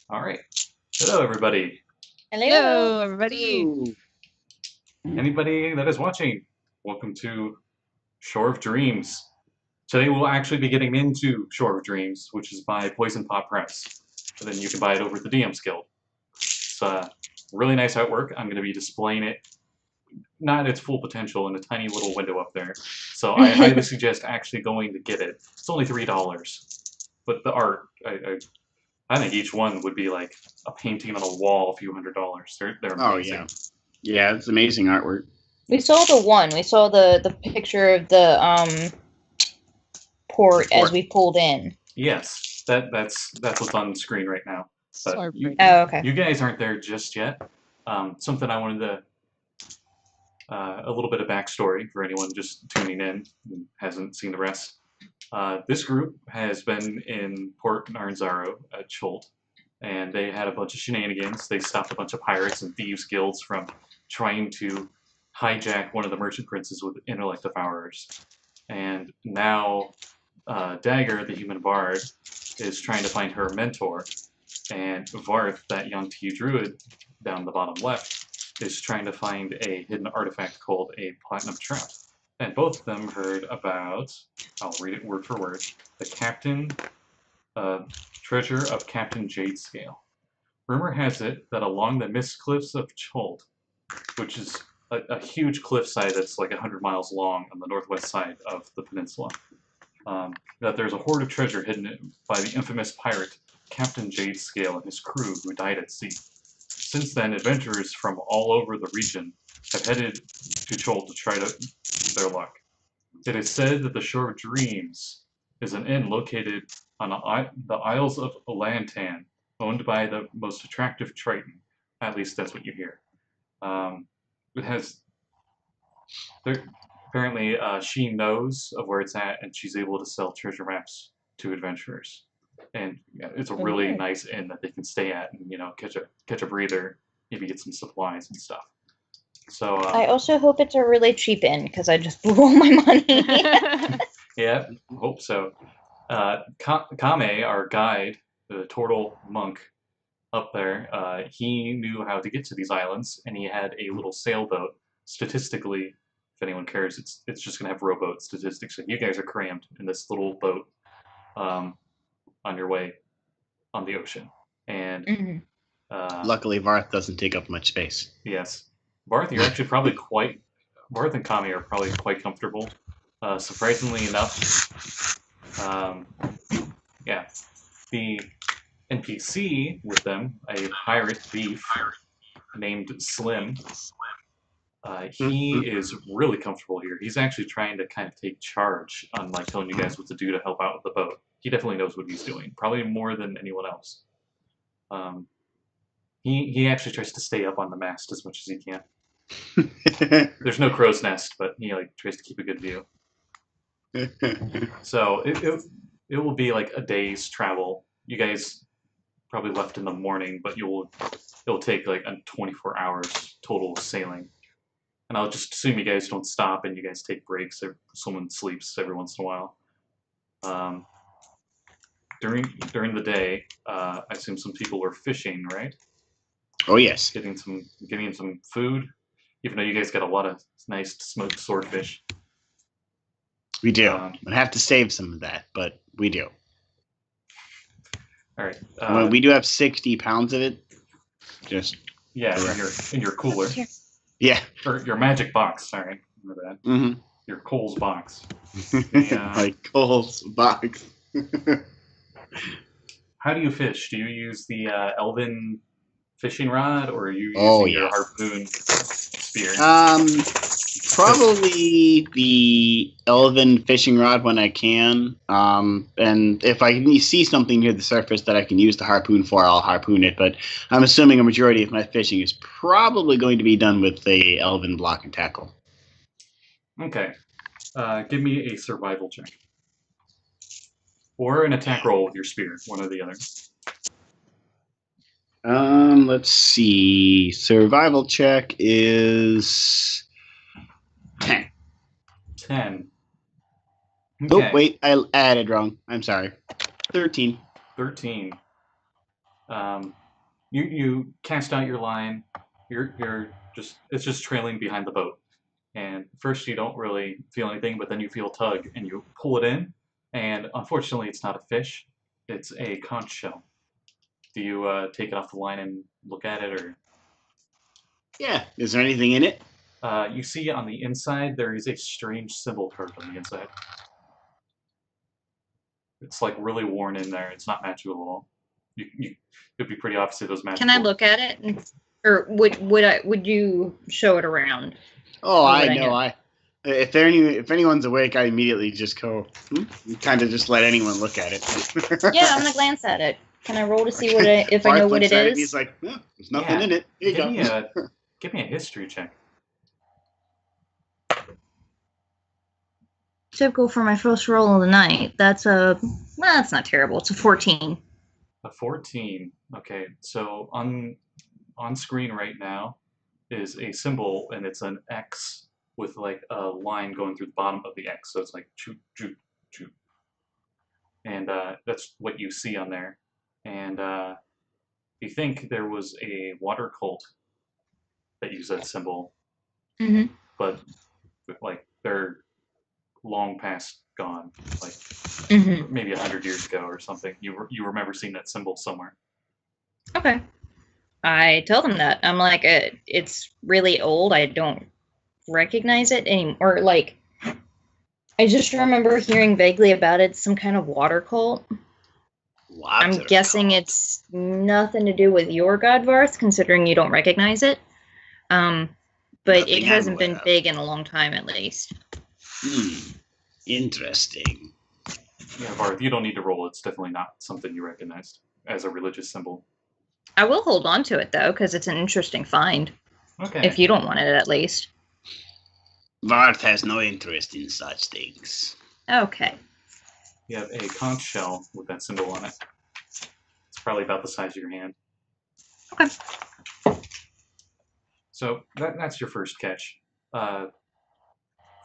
All right. Hello, everybody. Hello. Hello, everybody. Ooh. Anybody that is watching, welcome to Shore of Dreams. Today we'll actually be getting into Shore of Dreams, which is by Poison Pot Press. And then you can buy it over at the DM's Guild. It's really nice artwork. I'm going to be displaying it, not at its full potential, in a tiny little window up there. So I highly suggest actually going to get it. It's only $3. But the art, I think each one would be like a painting on a wall, a few $100s. They're Oh amazing. yeah, it's amazing artwork. We saw the one. We saw the picture of the port as we pulled in. Yes, that's what's on the screen right now. But Oh, okay. you guys aren't there just yet. Something I wanted to a little bit of backstory for anyone just tuning in and hasn't seen the rest. This group has been in Port Naranzaro at Cholt, and they had a bunch of shenanigans. They stopped a bunch of pirates and thieves guilds from trying to hijack one of the merchant princes with intellect devourers. And now Dagger, the human bard, is trying to find her mentor, and Varth, that Yuan-Ti Druid down the bottom left, is trying to find a hidden artifact called a platinum trap. And both of them heard about, I'll read it word for word, the treasure of Captain Jadescale. Rumor has it that along the mist cliffs of Cholt, which is a huge cliffside that's like 100 miles long on the northwest side of the peninsula, that there's a hoard of treasure hidden by the infamous pirate Captain Jadescale and his crew who died at sea. Since then, adventurers from all over the region have headed to Chol to try their luck. It is said that the Shore of Dreams is an inn located on the Isles of Lantan, owned by the most attractive Triton. At least that's what you hear. It has apparently she knows of where it's at, and she's able to sell treasure maps to adventurers. And it's a really nice inn that they can stay at, and catch a breather, maybe get some supplies and stuff. So I also hope it's a really cheap inn because I just blew all my money. yeah, hope so. Kame, our guide, the Tortle monk up there, he knew how to get to these islands, and he had a little sailboat. Statistically, if anyone cares, it's just gonna have rowboat statistics. So you guys are crammed in this little boat on your way on the ocean. And luckily, Varth doesn't take up much space. Yes, Varth, you're actually probably quite. Varth and Kame are probably quite comfortable. Surprisingly enough, yeah, the NPC with them, a pirate thief named Slim. He is really comfortable here. He's actually trying to kind of take charge on like telling you guys what to do to help out with the boat. He definitely knows what he's doing, probably more than anyone else. He actually tries to stay up on the mast as much as he can. There's no crow's nest, but he like tries to keep a good view. So it will be like a day's travel. You guys probably left in the morning, but it'll take like 24 hours total sailing. And I'll just assume you guys don't stop and you guys take breaks or someone sleeps every once in a while. During the day, I assume some people were fishing, right? Oh yes. Getting some food, even though you guys got a lot of nice smoked swordfish. We do. I have to save some of that, but we do. All right. Well, we do have 60 pounds of it. Just in your cooler. Yeah. Or your magic box. Sorry, remember that. Mm-hmm. Your Cole's box. My Cole's box. How do you fish? Do you use the elven fishing rod, or are you using your harpoon spear? Probably the elven fishing rod when I can. And if I see something near the surface that I can use the harpoon for, I'll harpoon it. But I'm assuming a majority of my fishing is probably going to be done with the elven block and tackle. Okay. Give me a survival check. Or an attack roll with your spear, one or the other. Let's see. Survival check is 10. 10. Okay. Oh, wait, I added wrong. I'm sorry. 13. 13. You cast out your line. It's just trailing behind the boat. And first you don't really feel anything, but then you feel a tug and you pull it in. And unfortunately, it's not a fish. It's a conch shell. Do you take it off the line and look at it, or? Yeah. Is there anything in it? You see on the inside there is a strange symbol carved on the inside. It's like really worn in there. It's not magical at all. It'd be pretty obvious it was magical. Can I look at it, or would you show it around? Oh, I know. If anyone's awake, I immediately just go. Kind of just let anyone look at it. Yeah, I'm gonna glance at it. Can I roll to see if I know what it is? He's like, there's nothing in it. Here you go. Give me a history check. Typical for my first roll of the night. That's not terrible. It's a 14. A 14. Okay, so on screen right now is a symbol, and it's an X with like a line going through the bottom of the X. So it's like choo choo choo, and that's what you see on there. And you think there was a water cult that used that symbol, but like they're long past gone, like maybe 100 years ago or something. You remember seeing that symbol somewhere? Okay. I tell them that. I'm like, it's really old. I don't recognize it anymore. Like, I just remember hearing vaguely about it. Some kind of water cult. I'm guessing it's nothing to do with your god, Varth, considering you don't recognize it. But it hasn't been big in a long time, at least. Interesting. Yeah, Varth, you don't need to roll. It's definitely not something you recognized as a religious symbol. I will hold on to it, though, because it's an interesting find. Okay. If you don't want it, at least. Varth has no interest in such things. Okay. You have a conch shell with that symbol on it. It's probably about the size of your hand. Okay. So that's your first catch. A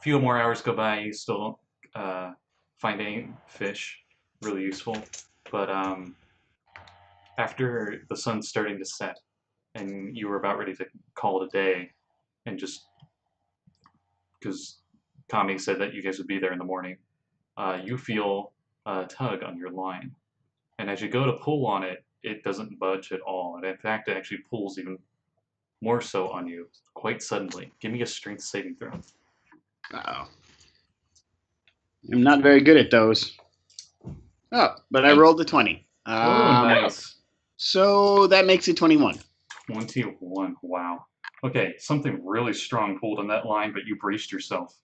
few more hours go by, you still don't find any fish really useful. But after the sun's starting to set and you were about ready to call it a day, and just because Kame said that you guys would be there in the morning, you feel a tug on your line. And as you go to pull on it, it doesn't budge at all. And in fact, it actually pulls even more so on you quite suddenly. Give me a strength saving throw. Uh-oh. I'm not very good at those. Oh, but I rolled a 20. Nice. So that makes it 21. 21, wow. Okay, something really strong pulled on that line, but you braced yourself.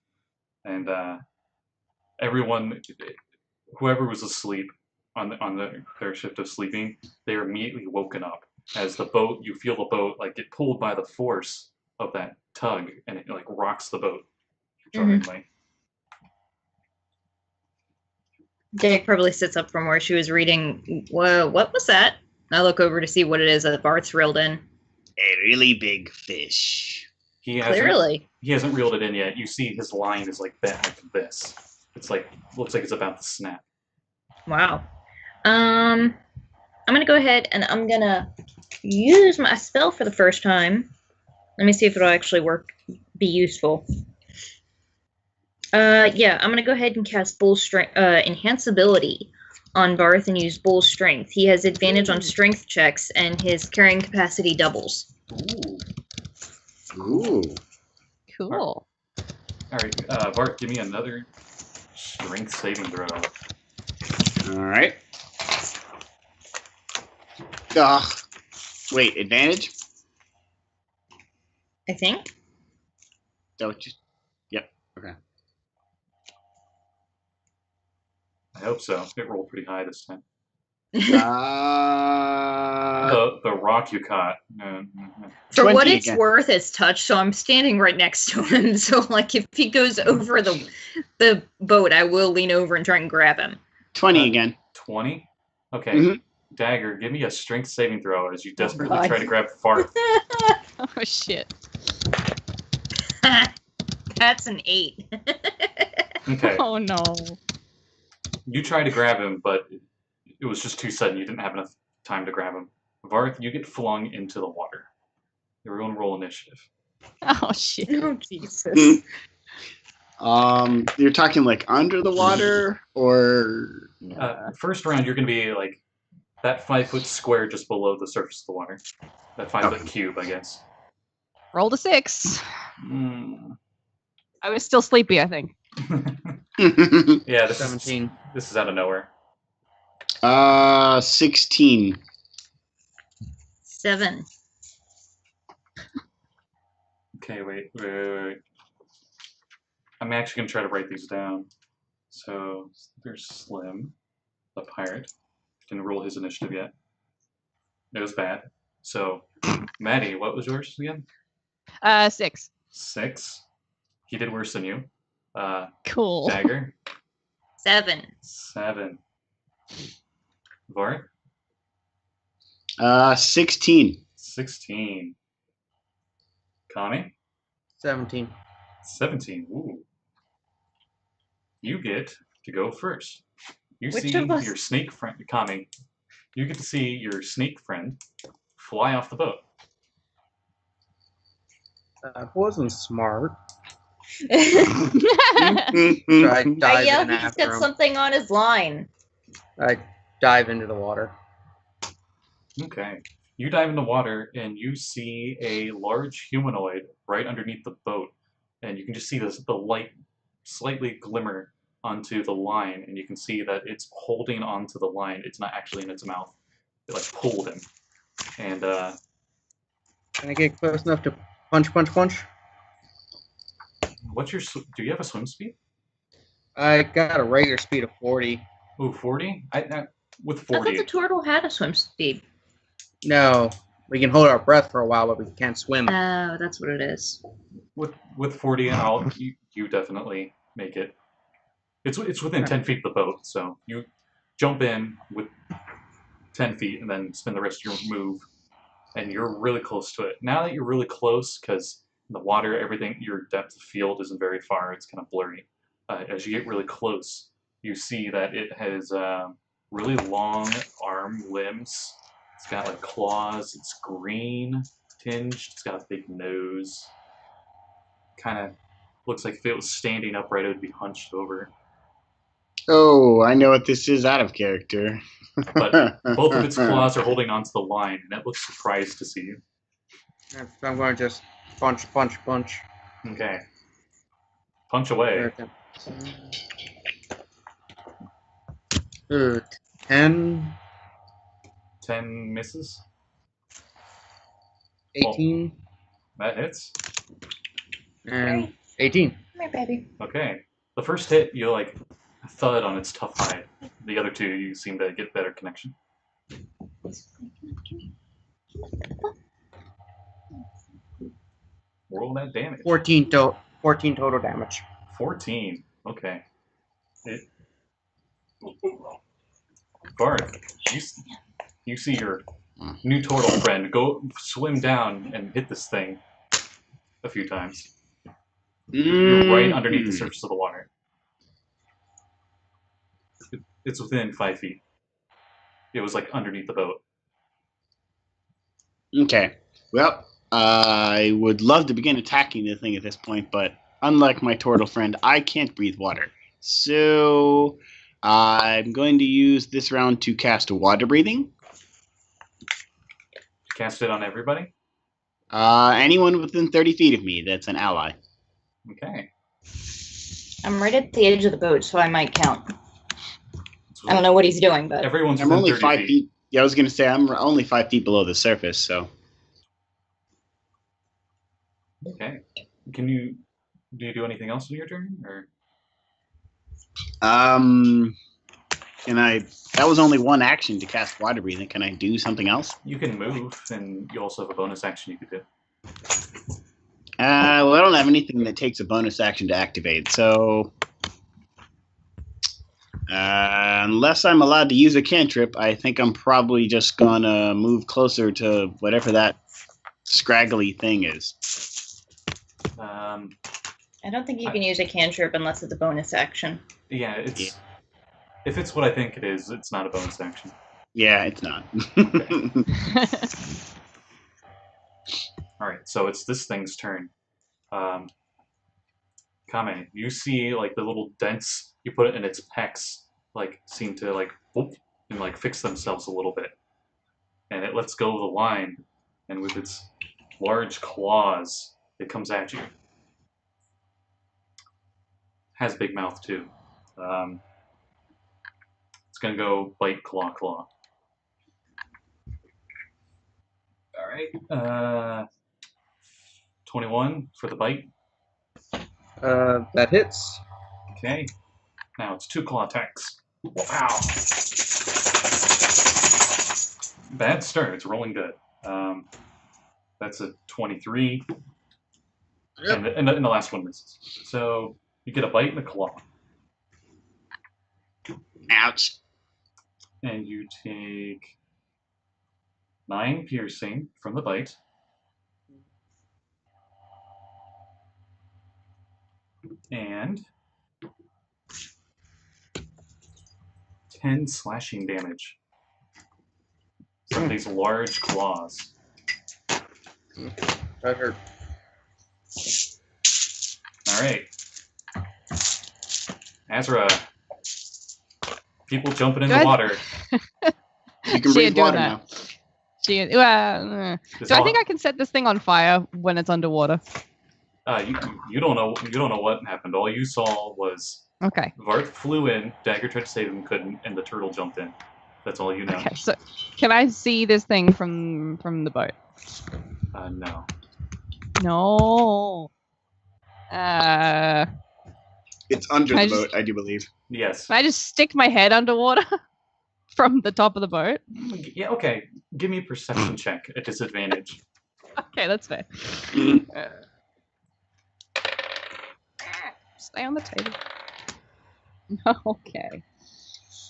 And everyone, whoever was asleep on their shift of sleeping, they are immediately woken up. As the boat, you feel the boat like get pulled by the force of that tug, and it like rocks the boat jarringly. Jake probably sits up from where she was reading. Whoa, what was that? I look over to see what it is that Varth's reeled in. A really big fish. He hasn't reeled it in yet. You see his line is like bent like this. It's like, looks like it's about to snap. Wow. I'm gonna go ahead and I'm gonna use my spell for the first time. Let me see if it'll actually be useful. Yeah, I'm gonna go ahead and cast Bull Strength, Enhance Ability on Varth and use Bull Strength. He has advantage on strength checks, and his carrying capacity doubles. Ooh. Cool. All right, Varth, give me another strength saving throw. All right. Wait, advantage? I think. Yep. Okay. I hope so. It rolled pretty high this time. The rock you caught. For what it's worth, it's touch, so I'm standing right next to him. So, like, if he goes over the boat, I will lean over and try and grab him. 20 again. 20? Okay. Dagger, give me a strength saving throw as you desperately try to grab Varth. Oh, shit. That's an 8. Okay. Oh, no. You try to grab him, but it was just too sudden. You didn't have enough time to grab him. Varth, you get flung into the water. Everyone roll initiative. Oh shit. Oh, Jesus. You're talking like under the water, or First round, you're going to be like that 5-foot square just below the surface of the water. That 5-foot cube, I guess. Rolled a 6. Mm. I was still sleepy, I think. Yeah, this 17. This is out of nowhere. 16. 7. Okay, wait. I'm actually going to try to write these down. So there's Slim, the pirate. Didn't roll his initiative yet. It was bad. So, Maddie, what was yours again? 6. 6. He did worse than you. Cool. Dagger, 7. 7. Varth, 16. 16. Kame, 17. 17. Ooh. You get to go first. You Which see of us? your snake friend, Kame. You get to see your snake friend fly off the boat. That wasn't smart. I So I dive yell in he's after got him. something on his line. I dive into the water. Okay. You dive in the water and you see a large humanoid right underneath the boat. And you can just see the light slightly glimmer onto the line, and you can see that it's holding onto the line. It's not actually in its mouth. It like pulled him. And Can I get close enough to punch? what's your do you have a swim speed? I got a regular speed of 40. Ooh, 40? With I thought 40. the turtle had a swim speed. No, we can hold our breath for a while, but we can't swim. Oh, that's what it is. With 40, you definitely make it. It's within 10 feet of the boat, so you jump in with 10 feet and then spend the rest of your move, and you're really close to it. Now that you're really close, because the water, everything, your depth of field isn't very far, it's kind of blurry. As you get really close, you see that it has really long arm limbs. It's got like claws, it's green tinged, it's got a big nose. Kind of looks like if it was standing upright, it would be hunched over. Oh, I know what this is out of character. But both of its claws are holding onto the line, and it looks surprised to see you. I'm going to just punch. Okay. Punch away. 10, 10 misses. 18, That hits. and 18. Come here, baby. Okay. The first hit, you like thud on its tough hide. The other two, you seem to get better connection. Roll that damage. 14 total damage. 14. Okay. Varth, you see your new Tortle friend go swim down and hit this thing a few times. You're right underneath the surface of the water. It's within 5 feet. It was like underneath the boat. Okay. Well, I would love to begin attacking the thing at this point, but unlike my turtle friend, I can't breathe water. So I'm going to use this round to cast water breathing. Cast it on everybody? Anyone within 30 feet of me that's an ally. Okay. I'm right at the edge of the boat, so I might count. I don't know what he's doing, but Everyone's I'm within only 30 5 feet. Yeah, I was going to say I'm only 5 feet below the surface, so. Okay. Do you do anything else in your turn, or? That was only one action to cast water breathing. Can I do something else? You can move, and you also have a bonus action you could do. Well, I don't have anything that takes a bonus action to activate, so unless I'm allowed to use a cantrip, I think I'm probably just gonna move closer to whatever that scraggly thing is. I don't think you can use a cantrip unless it's a bonus action. Yeah, if it's what I think it is, it's not a bonus action. Yeah, it's not. All right, so it's this thing's turn. Kame, you see like the little dents you put it in its pecs, like seem to like whoop, and like fix themselves a little bit, and it lets go of the line, and with its large claws, it comes at you. Has a big mouth too. It's gonna go bite, claw, claw. All right. 21 for the bite. That hits. Okay. Now it's 2 claw attacks. Wow. Bad start. It's rolling good. That's a 23. Yep. And the last one misses. So you get a bite and a claw. Ouch. And you take 9 piercing from the bite. And 10 slashing damage from these large claws. That hurt. All right. Azra. People jumping in the water. You can breathe water now. Do I think I can set this thing on fire when it's underwater? You don't know. You don't know what happened. All you saw was okay. Varth flew in. Dagger tried to save him, couldn't, and the turtle jumped in. That's all you know. Okay. So, can I see this thing from the boat? No. No. It's under the boat, I do believe. Yes. Can I just stick my head underwater from the top of the boat? Yeah. Okay. Give me a perception check at disadvantage. Okay, that's fair. Stay on the table. Okay.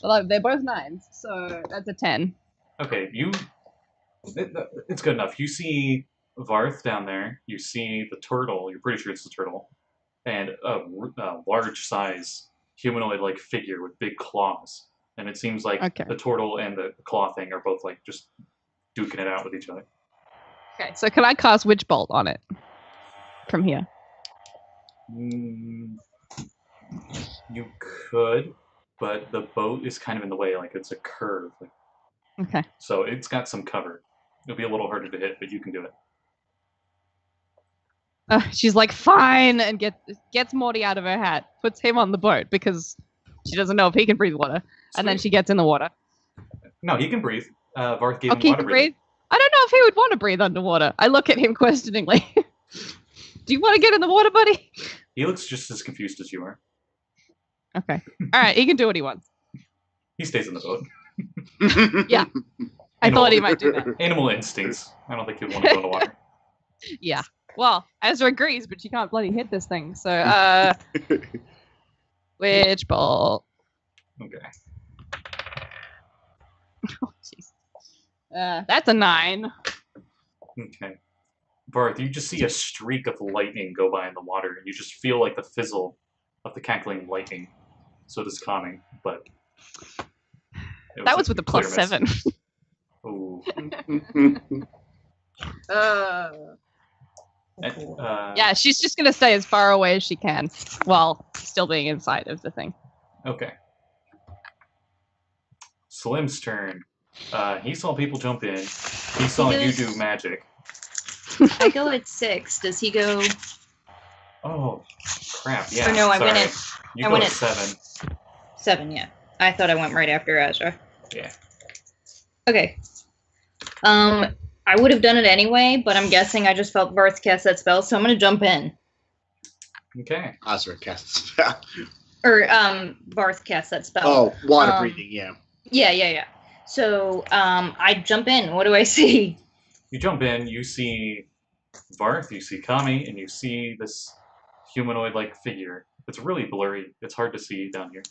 Well, they're both 9s, so that's a 10. Okay, it's good enough. You see Varth down there. You see the turtle. You're pretty sure it's the turtle, and a large size humanoid-like figure with big claws. And it seems like the turtle and the claw thing are both like just duking it out with each other. Okay, so can I cast Witch Bolt on it from here? You could, but the boat is kind of in the way. Like it's a curve. Okay. So it's got some cover. It'll be a little harder to hit, but you can do it. She's like, fine, and gets Morty out of her hat, puts him on the boat because she doesn't know if he can breathe water, and then she gets in the water. No, he can breathe. Varth gave him he water can breathing. breathe. I don't know if he would want to breathe underwater. I look at him questioningly. Do you want to get in the water, buddy? He looks just as confused as you are. Okay. All right, he can do what he wants. He stays in the boat. Yeah. I thought he might do that. Animal instincts. I don't think he'd want to go in the water. Yeah. Well, Azra agrees, but she can't bloody hit this thing. So, Witch Bolt. Okay. Oh, jeez. That's a 9. Okay. Varth, you just see a streak of lightning go by in the water, and you just feel like the fizzle of the cackling lightning. So does Kame, but... That was with a +7. Ooh. Yeah, she's just gonna stay as far away as she can, while still being inside of the thing. Okay. Slim's turn. He saw people jump in. He saw you do magic. I go at 6. Does he go? Oh, crap! Yeah. Or no, I sorry. went at. You I go went at at 7. 7, yeah. I thought I went right after Azra. Yeah. Okay. I would have done it anyway, but I'm guessing I just felt Varth cast that spell, so I'm gonna jump in. Okay. Azra casts a spell. Or Varth cast that spell. Oh, water breathing, yeah. Yeah. So I jump in. What do I see? You jump in, you see Varth, you see Kame, and you see this humanoid-like figure. It's really blurry. It's hard to see down here.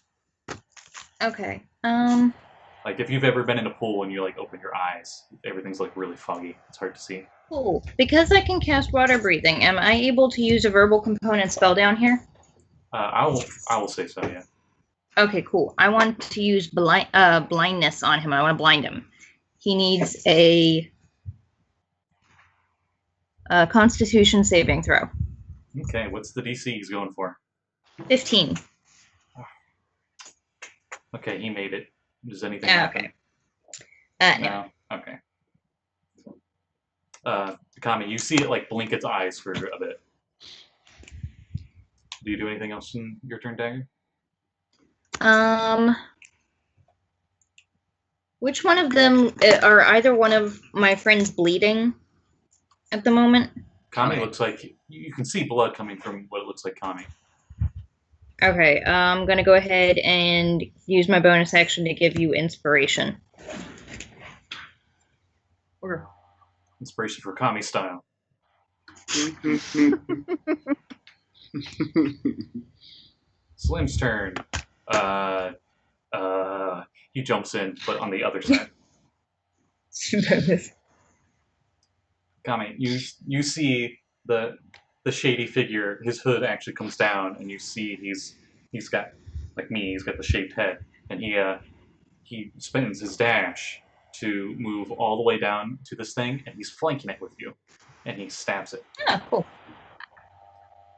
Okay. Like, if you've ever been in a pool and you, like, open your eyes, everything's, like, really foggy. It's hard to see. Cool. Because I can cast water breathing, am I able to use a verbal component spell down here? I will say so, yeah. Okay, cool. I want to use blindness on him. I want to blind him. He needs a Constitution saving throw. Okay, what's the DC he's going for? 15. Okay, he made it. Does anything happen? Okay. No. Okay. Kame, you see it like blink its eyes for a bit. Do you do anything else in your turn, Dagger? Which one of them are either one of my friends bleeding at the moment? Kame looks like you can see blood coming from what looks like Kame. Okay, I'm gonna go ahead and use my bonus action to give you inspiration. Okay. Inspiration for Kame style. Slim's turn. He jumps in, but on the other side. Kame, you see the shady figure. His hood actually comes down, and you see he's got, like me, he's got the shaved head, and he spins his dash to move all the way down to this thing, and he's flanking it with you, and he stabs it. Ah, cool.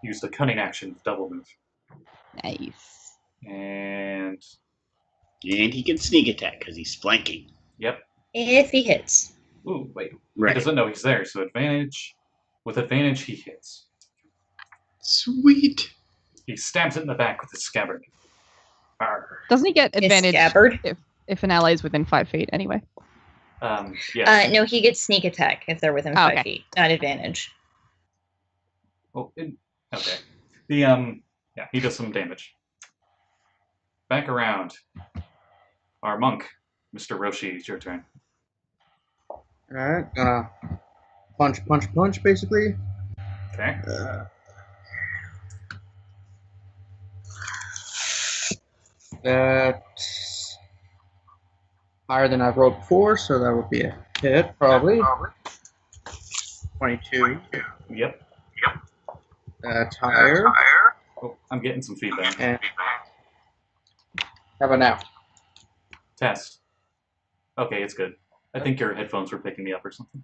Use the cunning action, double move, Nice. and he can sneak attack because he's flanking. yep. If he hits. Ooh, wait. Right. He doesn't know he's there, so advantage. With advantage, he hits. Sweet. He stabs it in the back with his scabbard. Arr. Doesn't he get advantage Scabbard? if an ally is within 5 feet anyway? Yes. No, he gets sneak attack if they're within 5 Okay. feet, not advantage. Oh, okay. Yeah, he does some damage. Back around. Our monk, Mr. Roshi, it's your turn. Alright, gonna punch, basically. Okay. That's higher than I've rolled before, so that would be a hit, probably. 22. Yep. That's higher. Oh, I'm getting some feedback. And how about now? Test. Okay, it's good. I think your headphones were picking me up or something.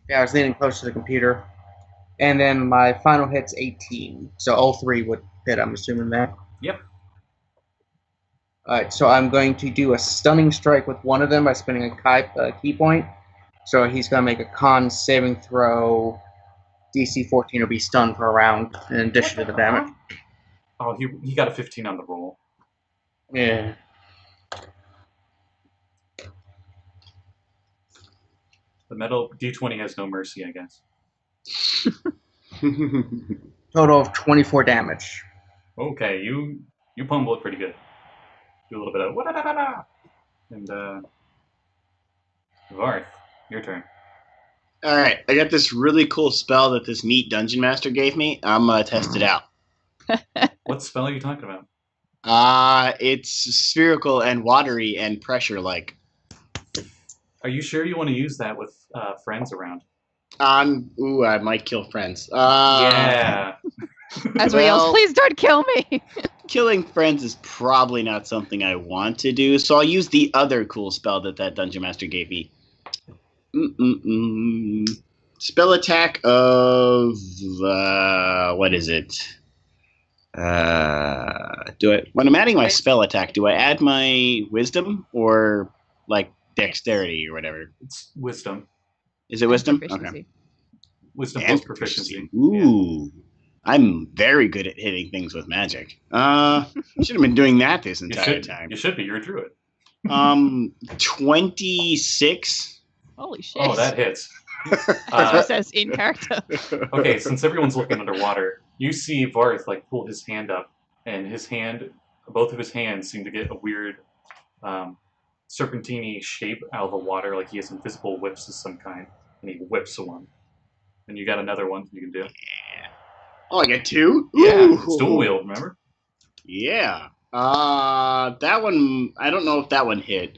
Yeah, I was leaning close to the computer. And then my final hit's 18. So all three would hit, I'm assuming that. Yep. Alright, so I'm going to do a stunning strike with one of them by spending a key point. So he's going to make a con saving throw, DC 14, or be stunned for a round in addition to the damage. Oh, he got a 15 on the roll. Yeah. The metal D20 has no mercy, I guess. Total of 24 damage. Okay, you pummel it pretty good. Do a little bit of wa-da-da-da-da. And Varth, your turn. Alright, I got this really cool spell that this neat dungeon master gave me. I'm gonna test it out. What spell are you talking about? It's spherical and watery and pressure-like. Are you sure you want to use that with friends around? Ooh, I might kill friends. Yeah. Azra yells, please don't kill me! Killing friends is probably not something I want to do, so I'll use the other cool spell that dungeon master gave me. Spell attack of what is it? When I'm adding my spell attack, do I add my wisdom or like dexterity or whatever? It's wisdom. Is it wisdom? Proficiency. Okay. Wisdom And plus proficiency. Ooh. I'm very good at hitting things with magic. Should have been doing that this entire time. You should be. You're a druid. 26. Holy shit. Oh, that hits. Azra says in character. Okay, since everyone's looking underwater, you see Varth like pull his hand up, and both of his hands seem to get a weird serpentine shape out of the water, like he has invisible whips of some kind, and he whips one. And you got another one you can do. Yeah. Oh, I get 2? Yeah, Ooh. it's dual wield, remember? Yeah. That one, I don't know if that one hit.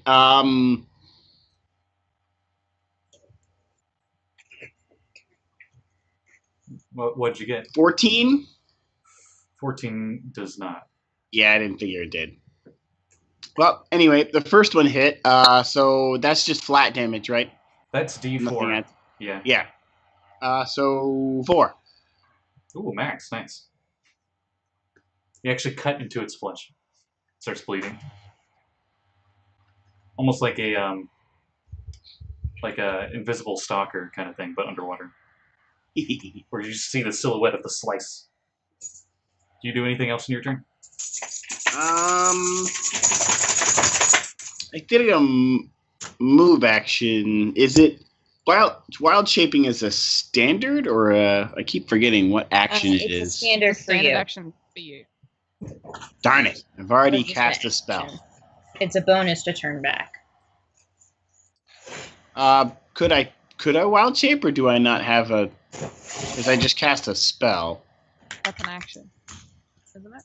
What'd you get? 14? 14 does not. Yeah, I didn't figure it did. Well, anyway, the first one hit. So that's just flat damage, right? That's Nothing D4. else. Yeah. Yeah. So 4. Ooh, max. Nice. You actually cut into its flesh. It starts bleeding. Almost like a invisible stalker kind of thing, but underwater. Where you just see the silhouette of the slice. Do you do anything else in your turn? I did a move action. Is it wild shaping is a standard or I keep forgetting what action it it's is. a standard for Standard you. action for you. Darn it! I've already Bonus cast a action. spell. It's a bonus to turn back. Could I wild shape or do I not have a? Because I just cast a spell. That's an action, isn't it?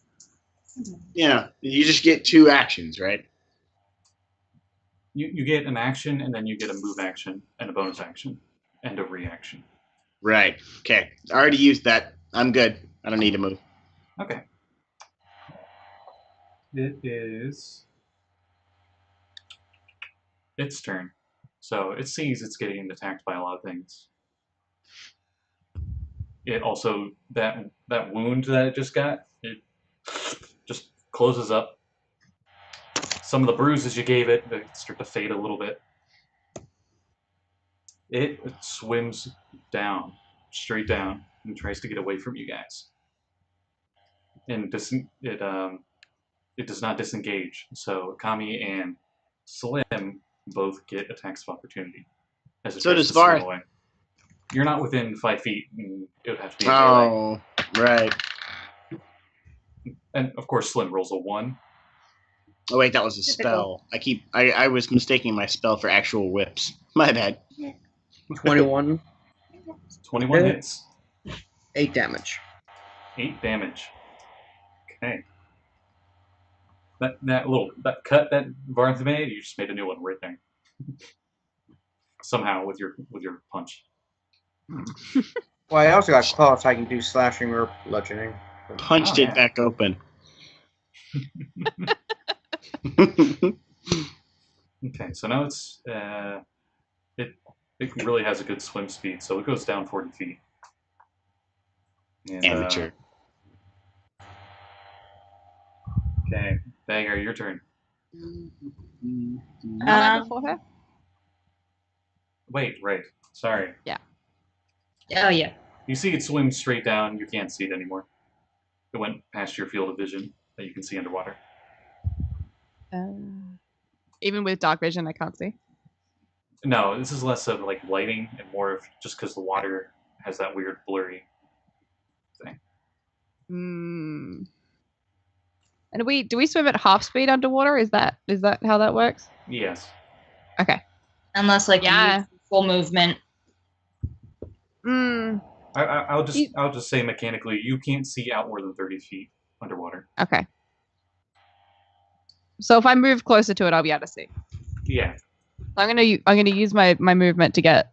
Yeah, you just get 2 actions, right? You get an action, and then you get a move action, and a bonus action, and a reaction. Right. Okay. I already used that. I'm good. I don't need to move. Okay. It is its turn. So it sees it's getting attacked by a lot of things. It also, that wound that it just got, it just closes up. Some of the bruises you gave it, they start to fade a little bit. It swims down, straight down, and tries to get away from you guys. And it does not disengage. So Kame and Slim both get attacks of opportunity. As it So tries does to swim Varth. away. You're not within 5 feet, and it would have to be a melee. Oh, right. And of course, Slim rolls a 1. Oh wait, that was a spell. I was mistaking my spell for actual whips. My bad. 21, 21 Yeah. hits. 8 damage. 8 damage. Okay. That cut that Varth made, you just made a new one right there. Somehow with your punch. Well, I also got claws, so I can do slashing or bludgeoning. Punched Oh, it yeah. back open. Okay, so now it's it really has a good swim speed, so it goes down 40 feet. And, Amateur. Okay, Dagger, your turn. Am I before her? Wait, right. Sorry. Oh yeah. You see it swim straight down. You can't see it anymore. It went past your field of vision that you can see underwater. Even with dark vision, I can't see. No, this is less of like lighting and more of just because the water has that weird blurry thing. And do we swim at half speed underwater? Is that how that works? Yes. Okay. Unless like you Yeah. use full movement. I'll just say mechanically, you can't see out more than 30 feet underwater. Okay. So if I move closer to it, I'll be able to see. Yeah. I'm gonna use my movement to get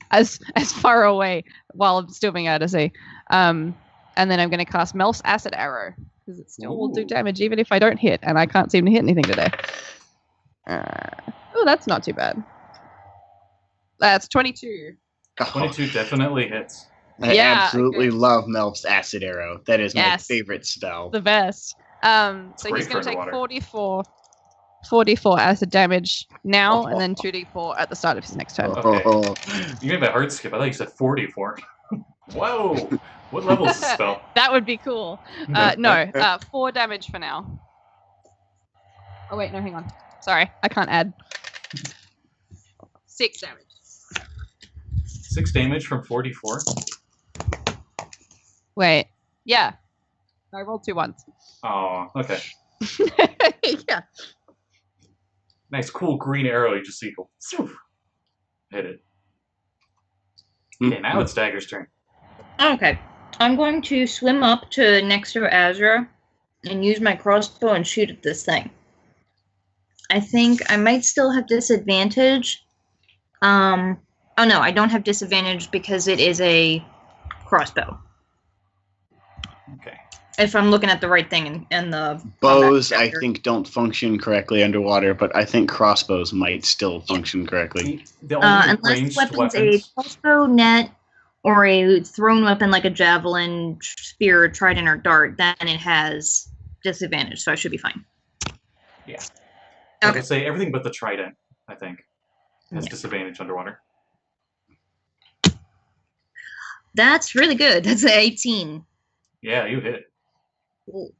as far away while I'm still being able to see. And then I'm gonna cast Melf's Acid Arrow because it still will do Ooh. damage even if I don't hit, and I can't seem to hit anything today. Oh, that's not too bad. That's 22. 22 definitely hits. I Yeah, absolutely okay. love Melf's Acid Arrow. That is Yes. my favorite spell. The best. So great he's going for to take underwater. 44 acid damage now, and then 2d4 at the start of his next turn. Okay. You made my heart skip. I thought you said 44. Whoa! What level is this spell? That would be cool. No, 4 damage for now. Oh wait, no, hang on. Sorry, I can't add. 6 damage. 6 damage from 44? Wait, yeah. I rolled 2 ones. Oh, okay. Yeah. Nice, cool green arrow you just see go swoof, hit it. Hmm. Okay, now it's Dagger's turn. Okay. I'm going to swim up to next to Azra and use my crossbow and shoot at this thing. I think I might still have disadvantage. Oh no, I don't have disadvantage because it is a crossbow. Okay. If I'm looking at the right thing in the Bows, combat I chapter. think, don't function correctly underwater, but I think crossbows might still function correctly. The only Unless ranged weapon's weapons. a crossbow, net, or a thrown weapon like a javelin, spear, trident, or dart, then it has disadvantage, so I should be fine. Yeah. I Okay. would say everything but the trident, I think, has Yeah. disadvantage underwater. That's really good. That's an 18. Yeah, you hit. Ooh.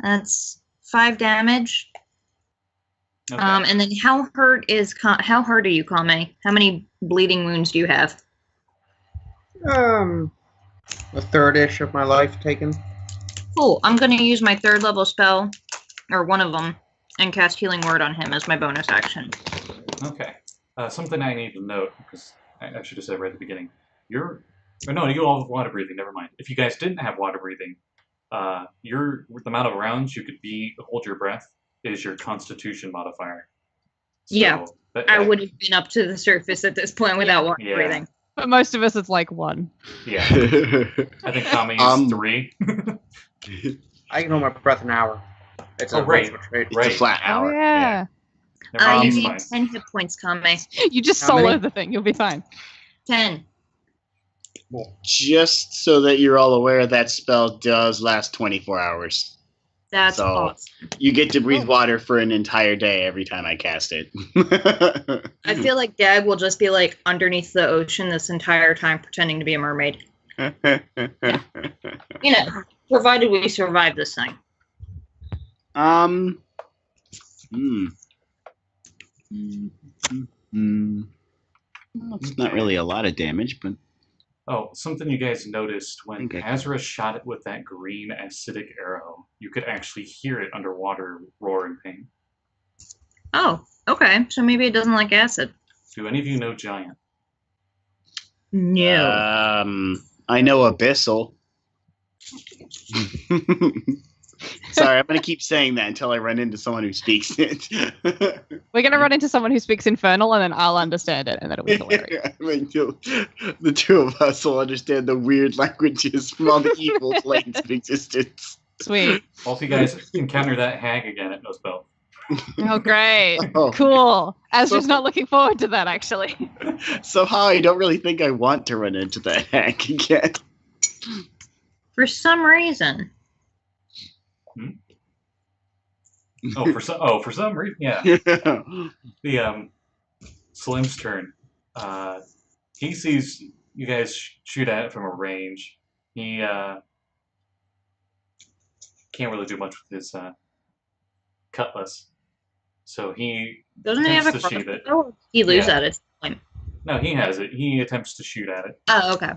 That's 5 damage. Okay. And then how hurt are you, Kame? How many bleeding wounds do you have? A third-ish of my life taken. Cool. I'm going to use my 3rd level spell, or one of them, and cast Healing Word on him as my bonus action. Okay. Something I need to note, because I should have said right at the beginning. You all have water breathing, never mind. If you guys didn't have water breathing, the amount of rounds you could hold your breath is your constitution modifier. So Yeah. that- I would have been up to the surface at this point without water Yeah. breathing. But most of us, it's like 1. Yeah. I think Kame used 3. I can hold my breath an hour. It's Oh, a right. ranged trait. It's a flat Oh, hour. yeah. Never mind, You he's need fine. 10 hit points, Kame. You just How solo many? the thing. You'll be fine. 10. Just so that you're all aware, that spell does last 24 hours. That's So- awesome. You get to breathe Oh. water for an entire day every time I cast it. I feel like Dag will just be like underneath the ocean this entire time pretending to be a mermaid. You know, provided we survive this thing. Well, it's not really a lot of damage, but Oh, something you guys noticed when Okay. Azra shot it with that green acidic arrow, you could actually hear it underwater roar in pain. Oh, okay. So maybe it doesn't like acid. Do any of you know Giant? No. I know Abyssal. Sorry, I'm going to keep saying that until I run into someone who speaks it. We're going to run into someone who speaks Infernal, and then I'll understand it, and then it'll be hilarious. I mean, the two of us will understand the weird languages from all the evil planes of existence. Sweet. Well, if you guys encounter that hag again, it knows both. Oh, great. Oh. Cool. Azra's not looking forward to that, actually. Somehow I don't really think I want to run into that hack again. For some reason. For some reason, yeah. The Slim's turn. He sees you guys shoot at it from a range. He can't really do much with his cutlass, so he Doesn't he have a attempts to sheath it. crossbow? Or he lose Yeah. at it. No, he has it. He attempts to shoot at it Oh, okay.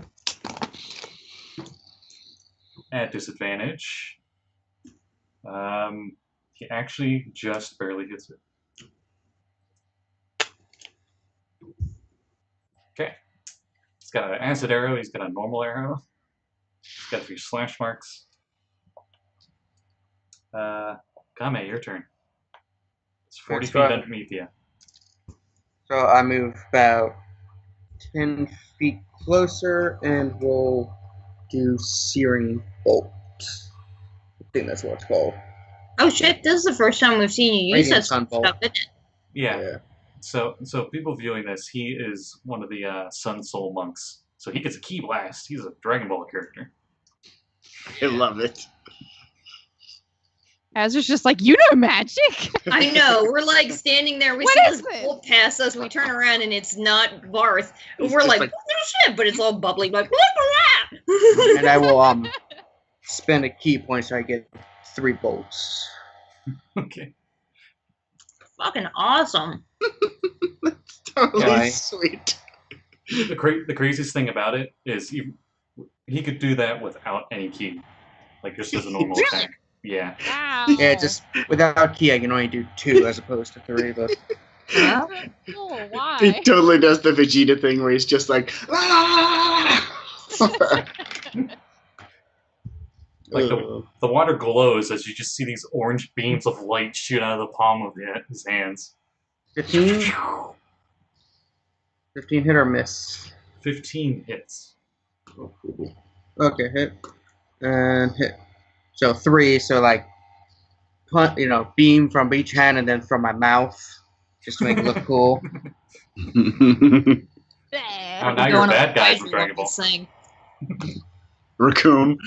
at disadvantage. He actually just barely hits it. Okay. He's got an acid arrow. He's got a normal arrow. He's got a few slash marks. Kame, your turn. It's 40 That's feet right. underneath you. So I move about 10 feet closer and we'll do Searing Bolt. I think that's what it's called. Oh shit, this is the first time we've seen you use Radiant that Sun stuff, Bolt. isn't it? Yeah. So people viewing this, he is one of the Sun Soul monks. So he gets a key blast. He's a Dragon Ball character. I love it. Azra's just like, you know magic? I know. We're like standing there. We What see is this this? bolt pass us. We turn around and it's not Varth. It's We're just like, like- oh shit! But it's all bubbly. Like, look at that! And I will spend a key point so I get 3 bolts. Okay. Fucking awesome. Totally Okay. sweet. The craziest thing about it is he could do that without any key, like just as a normal attack. Yeah. Wow. Yeah, just without key I can only do 2 as opposed to 3, but Huh? Oh, He why? totally does the Vegeta thing where he's just like, "Ah!" Like the water glows as you just see these orange beams of light shoot out of the palm of his hands. 15 hit or miss. 15 hits. Okay, hit. And hit. So 3, so like, beam from each hand and then from my mouth, just to make it look cool. Oh, now you're a bad guy from Dragon Ball. 'Raccoon.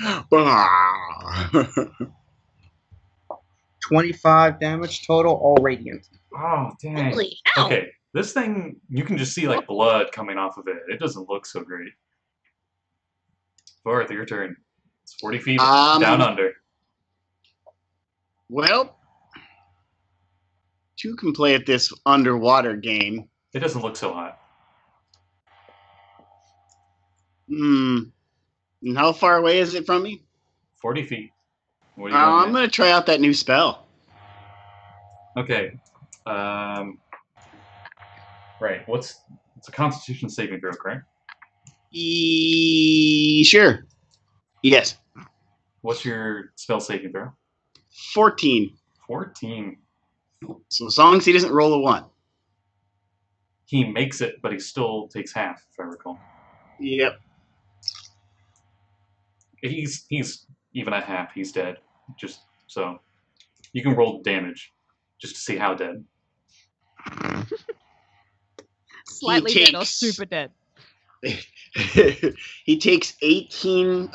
25 damage total, all radiant. Oh, dang. Holy hell! Okay, this thing, you can just see like blood coming off of it. It doesn't look so great. Varth, your turn. It's 40 feet down under. Well, 2 can play at this underwater game. It doesn't look so hot. And how far away is it from me? 40 feet. What are you I'm going to try out that new spell. Okay. Right. It's a Constitution saving throw, correct? Sure. Yes. What's your spell saving throw? 14. 14. So as long as he doesn't roll a 1. He makes it, but he still takes half, if I recall. Yep. He's even at half. He's dead. Just so you can roll damage, just to see how dead. Slightly dead or super dead. He takes 18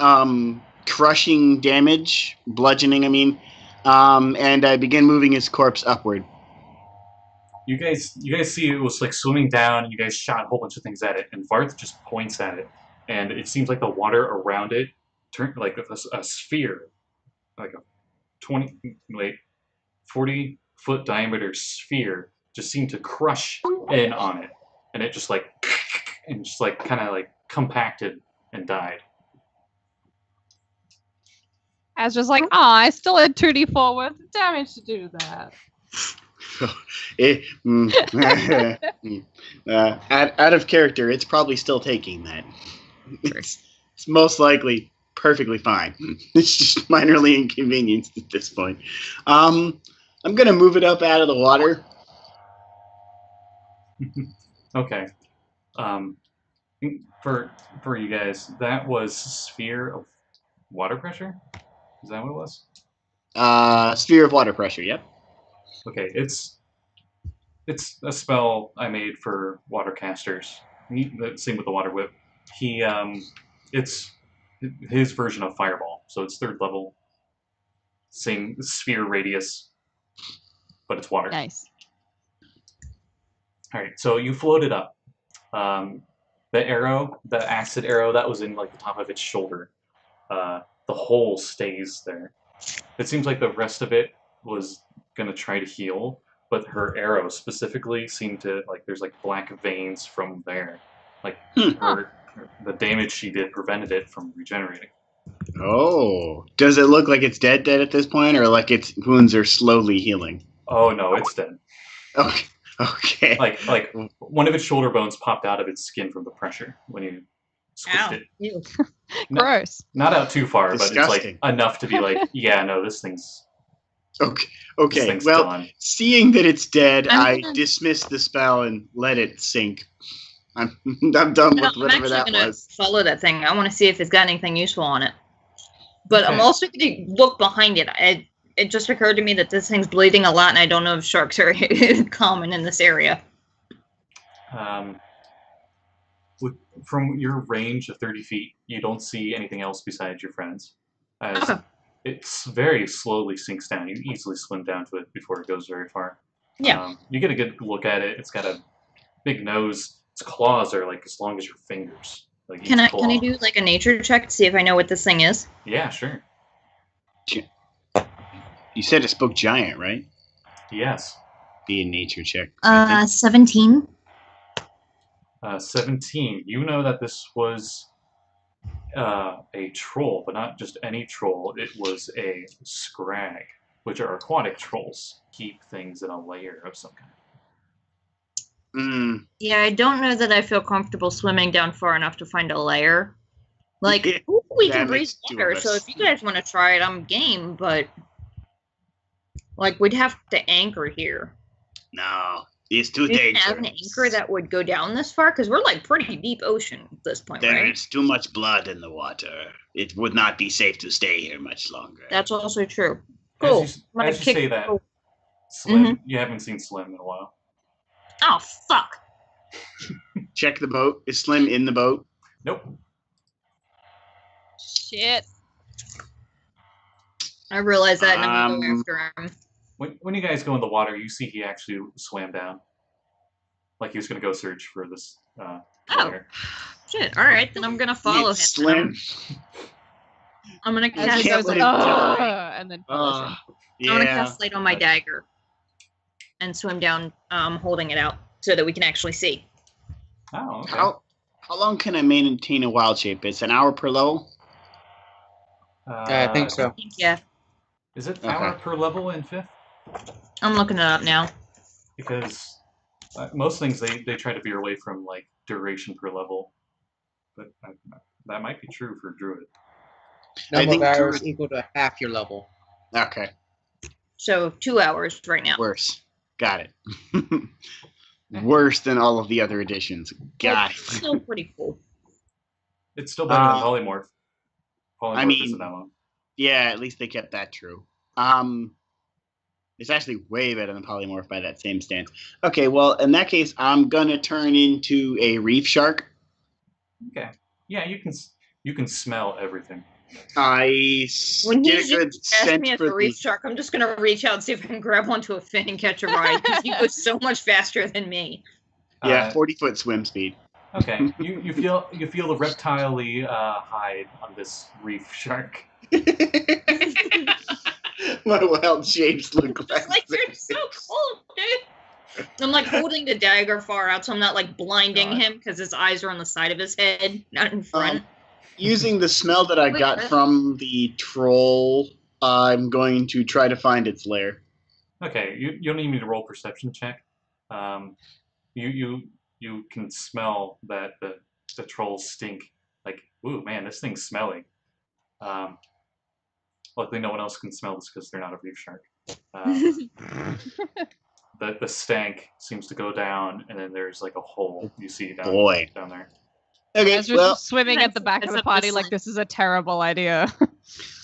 crushing damage, bludgeoning, I mean, and I begin moving his corpse upward. You guys see it was like swimming down. You guys shot a whole bunch of things at it, and Varth just points at it, and it seems like the water around it turned like a sphere, like a 40-foot diameter sphere, just seemed to crush in on it, and it just like kind of like compacted and died. Azra's like, I still had 2d4 worth of damage to do that. Out of character, it's probably still taking that. It's most likely perfectly fine. It's just minorly inconvenienced at this point. I'm gonna move it up out of the water. Okay. For you guys, that was sphere of water pressure? Is that what it was? Sphere of water pressure, yep. Okay, it's a spell I made for water casters. Same with the water whip. It's his version of fireball, so it's 3rd level. Same sphere radius, but it's water. Nice. All right, so you float it up. The arrow, the acid arrow, that was in like the top of its shoulder. The hole stays there. It seems like the rest of it was gonna try to heal, but her arrow specifically seemed to like there's like black veins from there. Like the damage she did prevented it from regenerating. Oh, does it look like it's dead at this point, or like its wounds are slowly healing? Oh no, it's dead. Okay. Like one of its shoulder bones popped out of its skin from the pressure when you squished it. Ew. Gross. Not out too far, Disgusting. But it's like enough to be like, yeah, no, this thing's Okay. this thing's Well, gone. seeing that it's dead, I I'm- dismiss the spell and let it sink. I'm done with I'm whatever actually that gonna was. follow that thing. I want to see if it's got anything useful on it. But I'm Okay. also going to look behind it. It just occurred to me that this thing's bleeding a lot, and I don't know if sharks are common in this area. From your range of 30 feet, you don't see anything else besides your friends. As Okay. it's very slowly sinks down. You easily swim down to it before it goes very far. Yeah. You get a good look at it. It's got a big nose. Its claws are like as long as your fingers. Like Can each I claw. do like a nature check to see if I know what this thing is? Yeah, sure. You said it spoke giant, right? Yes. Be a nature check. 17. 17. You know that this was a troll, but not just any troll. It was a scrag, which are aquatic trolls. Keep things in a lair of some kind. Yeah, I don't know that I feel comfortable swimming down far enough to find a lair. Like, Yeah, we that can breathe makes 2 of water, so us. if you guys want to try it, I'm game, but like, we'd have to anchor here. No. It's too We didn't dangerous. have an anchor that would go down this far because we're like pretty deep ocean at this point, right? There's too much blood in the water. It would not be safe to stay here much longer. That's also true. Cool. As I'm gonna you kick- say that, oh. Slim, you haven't seen Slim in a while. Oh fuck! Check the boat. Is Slim in the boat? Nope. Shit. I realize that, and I'm gonna go Um, after him. When you guys go in the water, you see he actually swam down. Like he was going to go search for this. Oh. lair. Shit. All right, then I'm gonna follow him. It's Slim. I'm gonna As cast. he can't goes, let him die. and then follows him. I'm gonna Yeah. cast light on my dagger and swim down, holding it out so that we can actually see. Oh, okay. How long can I maintain a wild shape? It's an hour per level? I think so. Yeah, Is it Okay. hour per level in 5th? I'm looking it up now. Because most things they try to veer away from like duration per level, but that might be true for Druid. I Number think of hours Druid- equal to half your level. Okay. So 2 hours right now. Worse. Got it. Worse than all of the other editions. Got It's it. still pretty cool. It's still better than polymorph. Polymorph I mean- isn't that long. Yeah, at least they kept that true. It's actually way better than polymorph by that same stance. Okay, well, in that case, I'm gonna turn into a reef shark. Okay. Yeah, you can smell everything. I When get he's a good Ask scent me as for a reef the. shark. I'm just gonna reach out and see if I can grab onto a fin and catch a ride because he goes so much faster than me. Yeah, 40-foot swim speed. Okay. You feel the reptile-y hide on this reef shark. My wild shapes look Just like like you're so cool, dude. I'm like holding the dagger far out, so I'm not like blinding God. him because his eyes are on the side of his head, not in front. Using the smell that I Wait, got what? from the troll, I'm going to try to find its lair. Okay. You don't even need to roll perception check. You can smell that the trolls stink. Like, ooh, man, this thing's smelly. Luckily, no one else can smell this because they're not a reef shark. The stank seems to go down, and then there's like a hole you see down there. Okay, As we're well, just swimming at the back of It's the up the potty like slime. this is a terrible idea.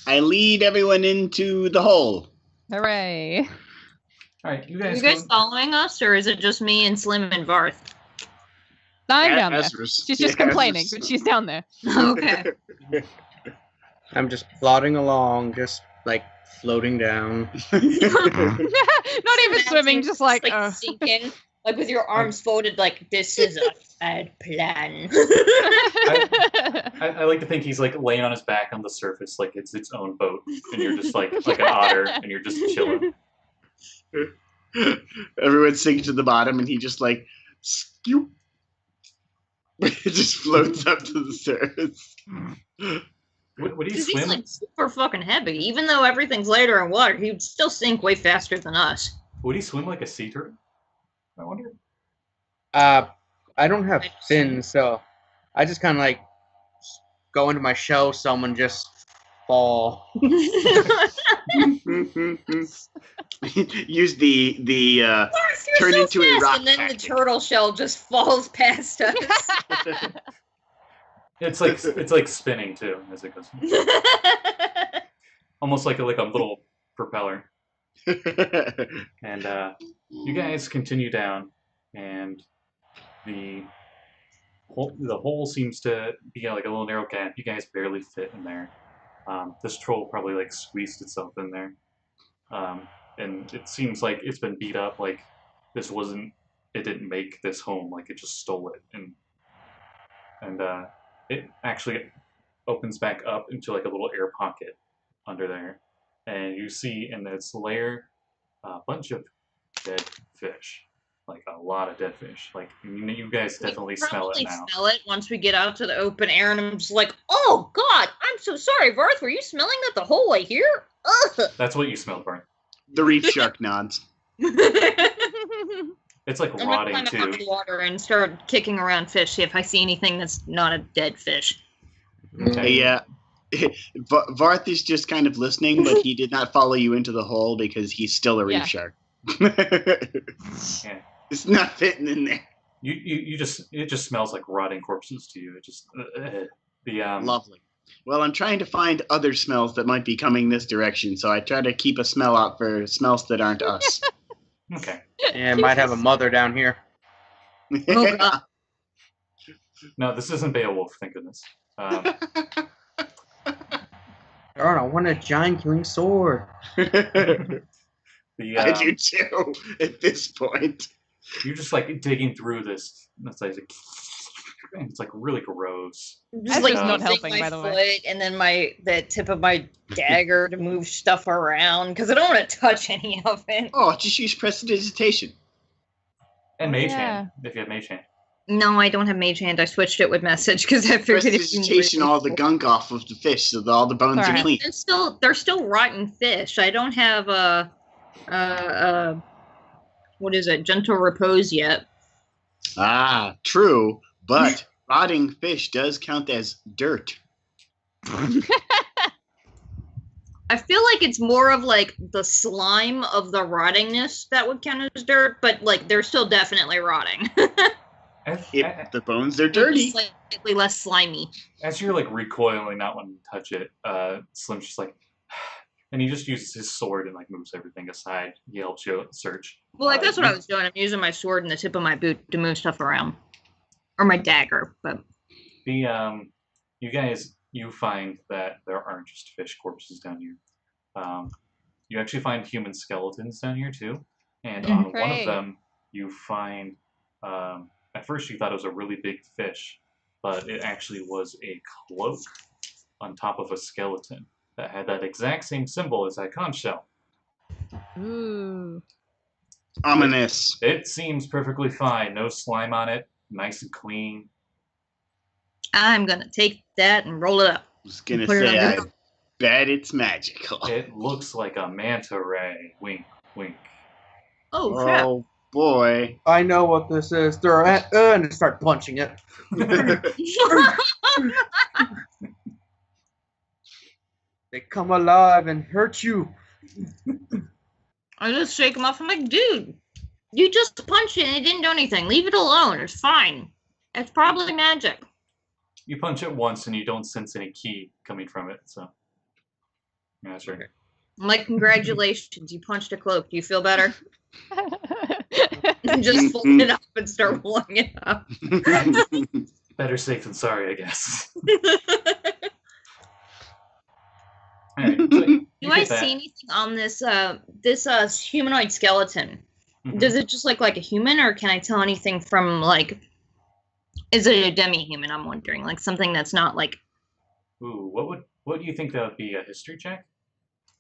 I lead everyone into the hole. Hooray. All right, you Are guys. you guys go- following us, or is it just me and Slim and Varth? I'm down there. Azra's- She's just yeah, complaining, Azra's- but she's down there. Okay. I'm just plodding along, just like floating down. Not even swimming, just like, sinking, like with your arms folded, like this is a bad plan. I like to think he's like laying on his back on the surface, like it's its own boat, and you're just like an otter, and you're just chilling. Everyone sinks to the bottom, and he just like scoop. It just floats up to the surface. What do you Because he's swim? like super fucking heavy. Even though everything's lighter in water, he would still sink way faster than us. Would he swim like a sea turtle? I wonder. I don't have fins, so I just kind of like go into my shell, someone just fall. Use the Varth, you're Turn so into a fast, rock and then tactic. the turtle shell just falls past us. It's like spinning too as it goes, almost like a little propeller. And you guys continue down, and the hole seems to be like a little narrow gap. You guys barely fit in there. This troll probably like squeezed itself in there, and it seems like it's been beat up. Like it didn't make this home. Like it just stole it, and it actually opens back up into like a little air pocket under there, and you see in its lair a bunch of dead fish, like a lot of dead fish. Like you guys definitely smell it now. Smell it once we get out to the open air, and I'm just like, oh god, I'm so sorry, Varth. Were you smelling that the whole way here? Ugh. That's what you smelled, Bart. the reef shark nods. It's like I'm gonna rotting climb up too. under the water and start kicking around fish, see if I see anything that's not a dead fish. Okay. Yeah. Varth is just kind of listening, but he did not follow you into the hole because he's still a reef Yeah. shark. It's not fitting in there. You just it just smells like rotting corpses to you. It just Lovely. Well, I'm trying to find other smells that might be coming this direction, so I try to keep a smell out for smells that aren't us. Okay. And might have a mother down here. Oh, God. No, this isn't Beowulf. Thank goodness. Darn, I want a giant killing sword. The I do too, at this point. you're just like digging through this. It's like really gross. Just That's like not using helping, my by the foot way. and then the tip of my dagger to move stuff around because I don't want to touch any of it. Oh, just use prestidigitation. And Mage Yeah. Hand, if you have Mage Hand. No, I don't have mage hand. I switched it with message because I figured if you Prestidigitation all the gunk off of the fish so that all the bones are Alright. clean. they're still rotten fish. I don't have what is it, gentle repose yet. Ah, true, but rotting fish does count as dirt. I feel like it's more of like the slime of the rottingness that would count as dirt, but like they're still definitely rotting. If the bones are dirty. Slightly less slimy. As you're like recoiling, not wanting to touch it, Slim's just like, and he just uses his sword and like moves everything aside. He helps you search. Well, like that's what I was doing. I'm using my sword and the tip of my boot to move stuff around, or my dagger. But you find that there aren't just fish corpses down here. You actually find human skeletons down here too, and on one of Great. them you find. At first you thought it was a really big fish, but it actually was a cloak on top of a skeleton that had that exact same symbol as that conch shell. Ooh. Ominous. It seems perfectly fine. No slime on it. Nice and clean. I'm gonna take that and roll it up. I was gonna Put it say, under- I bet it's magical. It looks like a manta ray. Wink, wink. Oh crap! Oh boy. I know what this is. Throw it and start punching it. They come alive and hurt you. I just shake him off. I'm like, dude, you just punched it and it didn't do anything. Leave it alone. It's fine. It's probably magic. You punch it once and you don't sense any ki coming from it, so. Yeah, sure. I'm like, congratulations, you punched a cloak. Do you feel better? And just fold it up and start rolling it up. Better safe than sorry, I guess. Alright, so Do you I get that. see anything on this humanoid skeleton? Mhm. Does it just look like a human, or can I tell anything from like? Is it a demi-human? I'm wondering, like something that's not like. Ooh, what do you think that would be? A history check?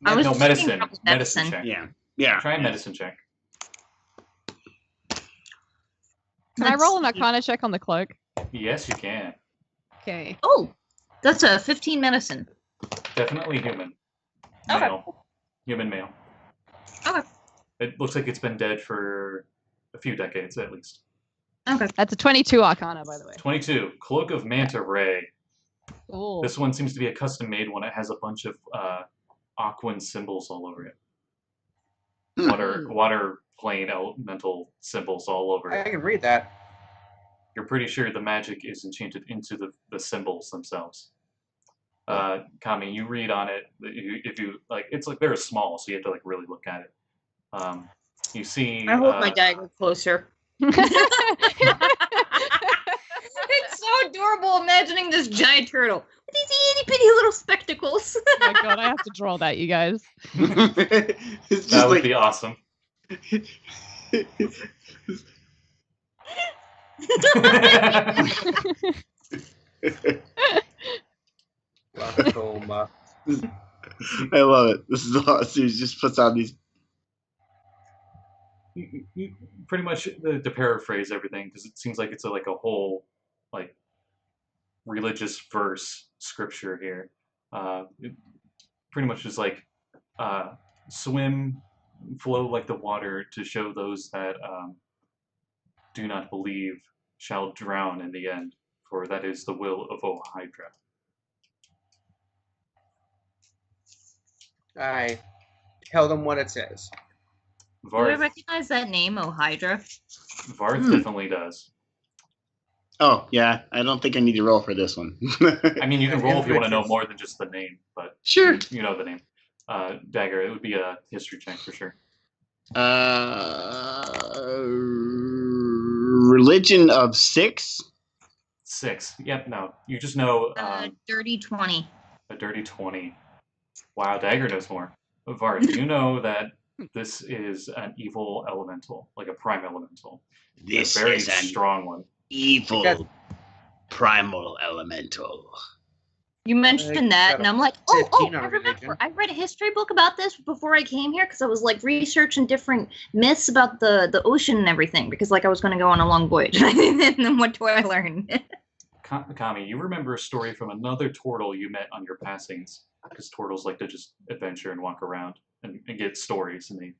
I was No, thinking medicine. probably Medicine medicine. check. Yeah. Try a medicine check. Can I roll an Arcana check on the cloak? Yes, you can. Okay. Oh, that's a 15 medicine. Definitely human. Okay. Male. Human male. Okay. It looks like it's been dead for a few decades at least. Okay. That's a 22 Arcana, by the way. 22. Cloak of Manta Ray. Cool. This one seems to be a custom-made one. It has a bunch of Aquan symbols all over it. Water plane elemental symbols all over I it. can read that. You're pretty sure the magic is enchanted into the symbols themselves. Kame, you read on it. If you like, it's like they're small, so you have to like really look at it. You see. I hold my dagger closer. It's so adorable imagining this giant turtle with these itty bitty little spectacles. Oh my god, I have to draw that, you guys. It's That just would like be awesome. Glaucoma. I love it. This is awesome. He just puts on these. You pretty much to paraphrase everything, because it seems like it's like a whole like religious verse scripture here. It pretty much is like swim, flow like the water to show those that do not believe shall drown in the end, for that is the will of O Hydra. I tell them what it says. Do I Varth, recognize that name, Oh Hydra? Varth definitely does. Oh, yeah. I don't think I need to roll for this one. I mean, you can roll if you want to know Adventures. more than just the name, but Sure. you know the name. Dagger, it would be a history check for sure. Religion of 6? 6. Yep, no. You just know Dirty 20. a dirty 20. Wow, Dagger knows more. Varth, you know that this is an evil elemental, like a prime elemental. This a very is an strong one. evil Because- primal elemental. You mentioned that, and I'm like, oh, 15 I on remember. religion. I read a history book about this before I came here because I was like researching different myths about the ocean and everything because like I was going to go on a long voyage. And then what do I learn? Kame, you remember a story from another Tortle you met on your passings, because Tortles like to just adventure and walk around and get stories, and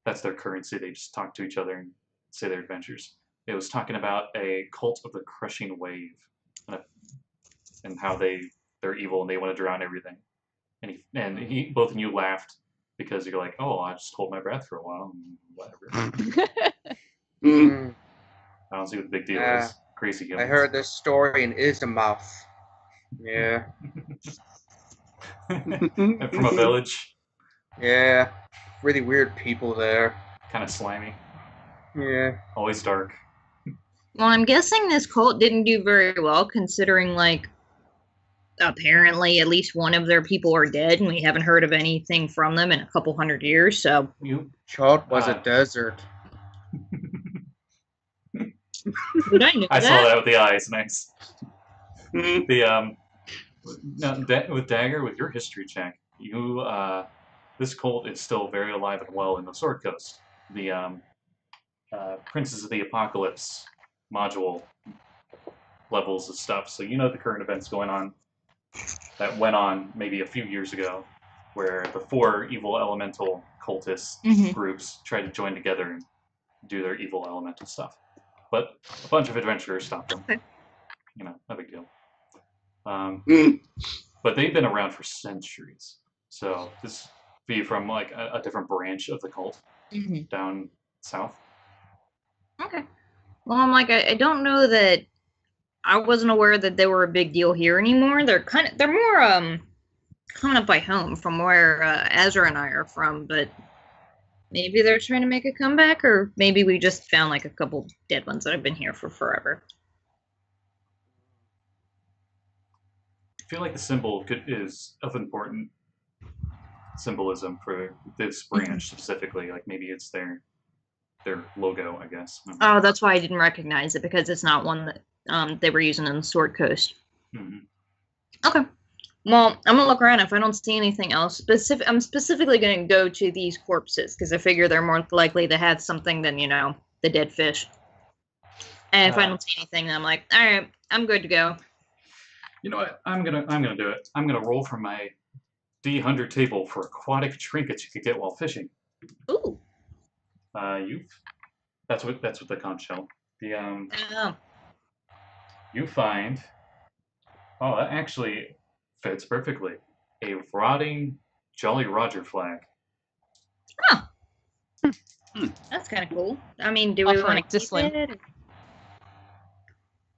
that's their currency. They just talk to each other and say their adventures. It was talking about a cult of the crushing wave, and how they're evil and they want to drown everything. And he both of you laughed because you're like, oh, I just hold my breath for a while and whatever. Mm, I don't see what the big deal Yeah. is. Crazy I humans. heard this story in Ismouth. Yeah. From a village, Yeah. Really weird people there. kind of slimy, Yeah. always dark. Well, I'm guessing this cult didn't do very well considering like apparently at least one of their people are dead and we haven't heard of anything from them in a couple hundred years. So You Chult was a Uh, desert. did I know I that? saw that with the eyes. Nice. The now with Dagger, with your history check, you this cult is still very alive and well in the Sword Coast. The Princes of the Apocalypse module levels of stuff. So you know the current events going on that went on maybe a few years ago, where the 4 evil elemental cultist Mhm. groups tried to join together and do their evil elemental stuff. But a bunch of adventurers stopped them. Okay. You know, no big deal. But they've been around for centuries. So this be from like a different branch of the cult Mhm. down south. Okay. Well, I'm like, I don't know that I wasn't aware that they were a big deal here anymore. They're more coming up by home from where Azra and I are from, but maybe they're trying to make a comeback, or maybe we just found like a couple dead ones that have been here for forever. I feel like the symbol is of important symbolism for this branch specifically. Like maybe it's their logo, I guess. Oh, that's why I didn't recognize it because it's not one that they were using in the Sword Coast. Mhm. Okay. Well, I'm gonna look around. If I don't see anything else, I'm specifically gonna go to these corpses because I figure they're more likely to have something than the dead fish. And if I don't see anything, then I'm like, all right, I'm good to go. You know what? I'm gonna do it. I'm gonna roll from my D100 table for aquatic trinkets you could get while fishing. Ooh. That's what the conch shell. Oh. You find. Oh, that actually fits perfectly. A rotting Jolly Roger flag. That's kind of cool. I mean, do we Offering want it to to keep Slim. it?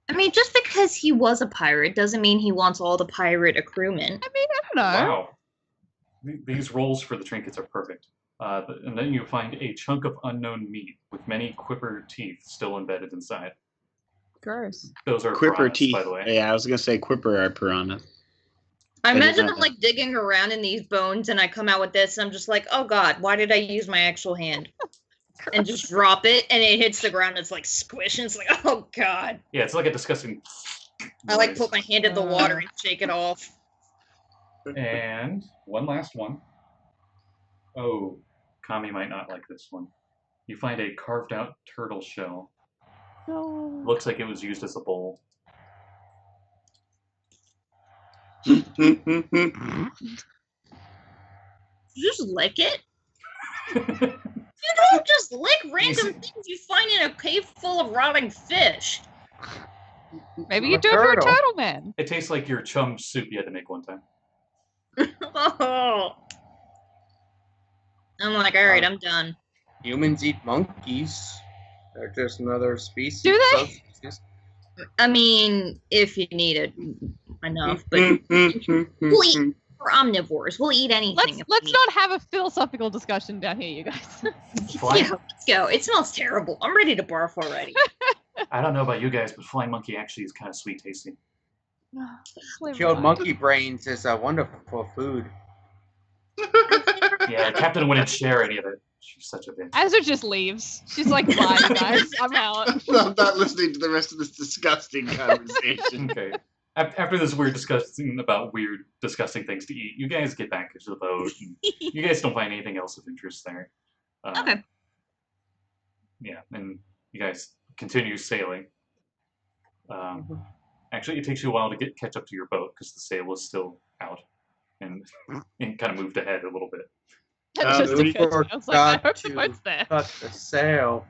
I mean, just because he was a pirate doesn't mean he wants all the pirate accruement. I mean, I don't know. Wow. These rolls for the trinkets are perfect. And then you find a chunk of unknown meat with many quipper teeth still embedded inside. Gross. Those are Quipper piranhas, teeth. by the way. Yeah, I was gonna say quipper are piranha. I I did imagine not I'm know. like digging around in these bones and I come out with this and I'm just like, oh god, why did I use my actual hand? And just drop it and it hits the ground and it's like squishing. It's like, oh god. Yeah, it's like a disgusting. I like noise. put my hand in the water and shake it off. And one last one. Oh, Kami might not like this one. You find a carved out turtle shell. No. Looks like it was used as a bowl. You just lick it? You don't just lick random things you find in a cave full of rotting fish. Maybe I'm you a do it for a turtle. turtle man. It tastes like your chum soup you had to make one time. Oh. I'm like, all right, I'm done. Humans eat monkeys. They're just another species. Do they? Subspecies. I mean, if you need it enough, but we'll eat. We're omnivores. We'll eat anything. Let's not have a philosophical discussion down here, you guys. Flying, Yeah, let's go. It smells terrible. I'm ready to barf already. I don't know about you guys, but flying monkey actually is kind of sweet tasting. Killed monkey brains is a wonderful food. Yeah, the captain wouldn't share any of it. She's such a bitch. Azra just leaves. She's like, bye, guys. I'm out. I'm not listening to the rest of this disgusting conversation. Okay. After this weird discussing about weird, disgusting things to eat, you guys get back into the boat. And you guys don't find anything else of interest there. Okay. Yeah, and you guys continue sailing. Actually, it takes you a while to catch up to your boat because the sail is still out and kind of moved ahead a little bit. Just we because I was like, I forgot hope the to boat's there. cut the sail.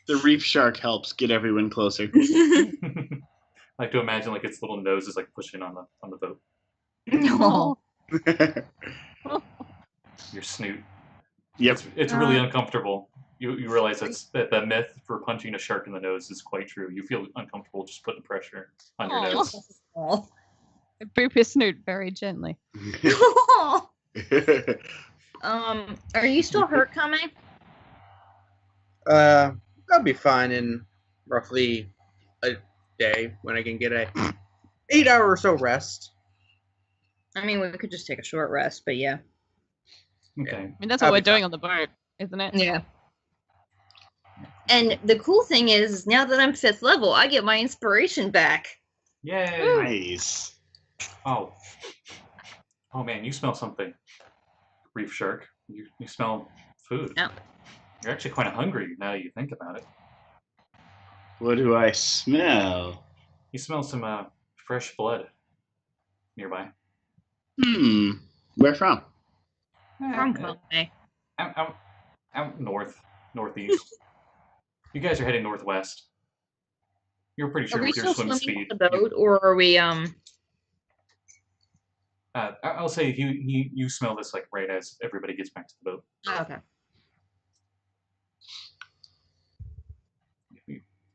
The reef shark helps get everyone closer. I like to imagine like its little nose is like pushing on the boat. No. Your snoot. Yep. It's really uncomfortable. You realize that the myth for punching a shark in the nose is quite true. You feel uncomfortable just putting pressure on your Aw. nose. I boop his snoot very gently. Are you still hurt, Kame? I'll be fine in roughly a day when I can get a 8-hour or so rest. I mean, we could just take a short rest, but yeah. Okay. I mean, that's what I'll we're be doing on the boat, isn't it? Yeah. And the cool thing is, now that I'm 5th level, I get my inspiration back. Yay! Nice. Oh man, you smell something. Reef shark. You smell food. Yeah. You're actually quite hungry now that you think about it. What do I smell? You smell some fresh blood nearby. Where from? From Kame. Out northeast. You guys are heading northwest. You're pretty sure Are we with your still swim swimming speed. with the boat, or are we I'll say you smell this like right as everybody gets back to the boat. Oh, okay.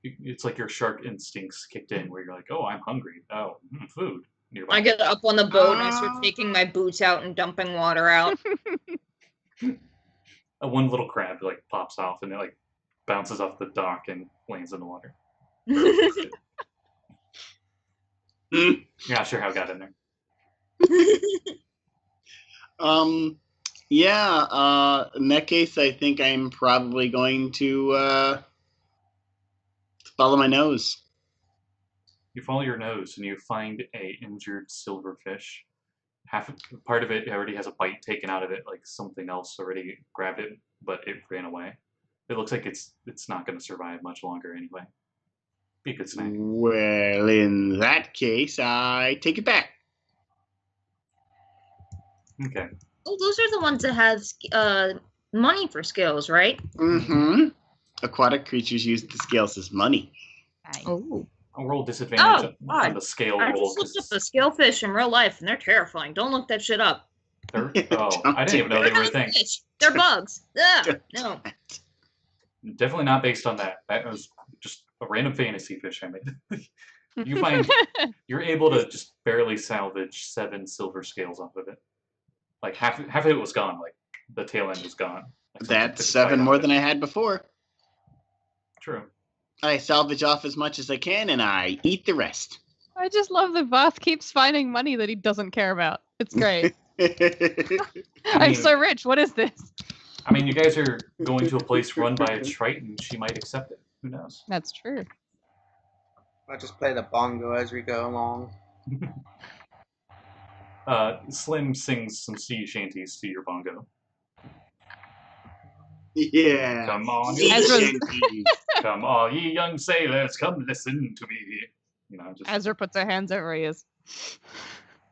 It's like your shark instincts kicked in, where you're like, "Oh, I'm hungry. Oh, food nearby." I get up on the boat and I start taking my boots out and dumping water out. One little crab like pops off and it like bounces off the dock and lands in the water. You're not sure how it got in there. Yeah, in that case, I think I'm probably going to follow my nose. You follow your nose and you find a injured silverfish. Part of it already has a bite taken out of it, like something else already grabbed it, but it ran away. It looks like it's not going to survive much longer anyway. Be a good snack. Well, in that case, I take it back. Okay. Oh, those are the ones that have money for skills, right? Mm-hmm. Aquatic creatures use the scales as money. Oh. I'll roll disadvantage on God. the scale I roll. just looked up the scalefish in real life, and they're terrifying. Don't look that shit up. Oh, I didn't even know they were a thing. Fish. They're bugs. Ugh, no. Definitely not based on that. That was just a random fantasy fish I made. You find you're able to just barely salvage 7 silver scales off of it. Like half of it was gone. Like the tail end was gone. Like That's 7 more than I had before. True. I salvage off as much as I can, and I eat the rest. I just love that Varth keeps finding money that he doesn't care about. It's great. I'm so rich. What is this? I mean, you guys are going to a place run by a Triton. She might accept it. Who knows? That's true. I'll just play the bongo as we go along. Slim sings some sea shanties to your bongo. Yeah. Come on, Ezra's- come all ye young sailors, come listen to me. You know, just Ezra puts her hands over ears.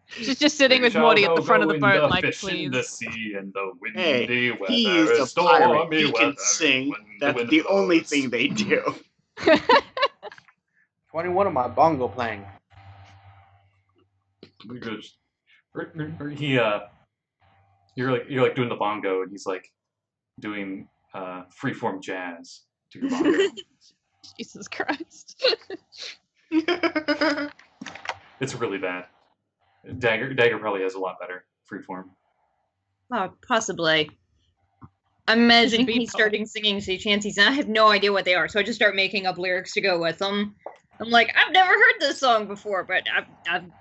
She's just sitting We with shall Morty at the go front of the in boat, like, fish in the please. sea and the Hey, windy weather, he's a pirate. stormy He can weather, sing. when That's wind the only blows. thing they do. 21 of my bongo playing. We just, you're like doing the bongo, and he's like doing freeform jazz to your body. Jesus Christ. It's really bad. Dagger probably has a lot better freeform. Oh, possibly. I'm imagining Beat he's starting singing sea chanties, and I have no idea what they are, so I just start making up lyrics to go with them. I'm like, I've never heard this song before, but I'm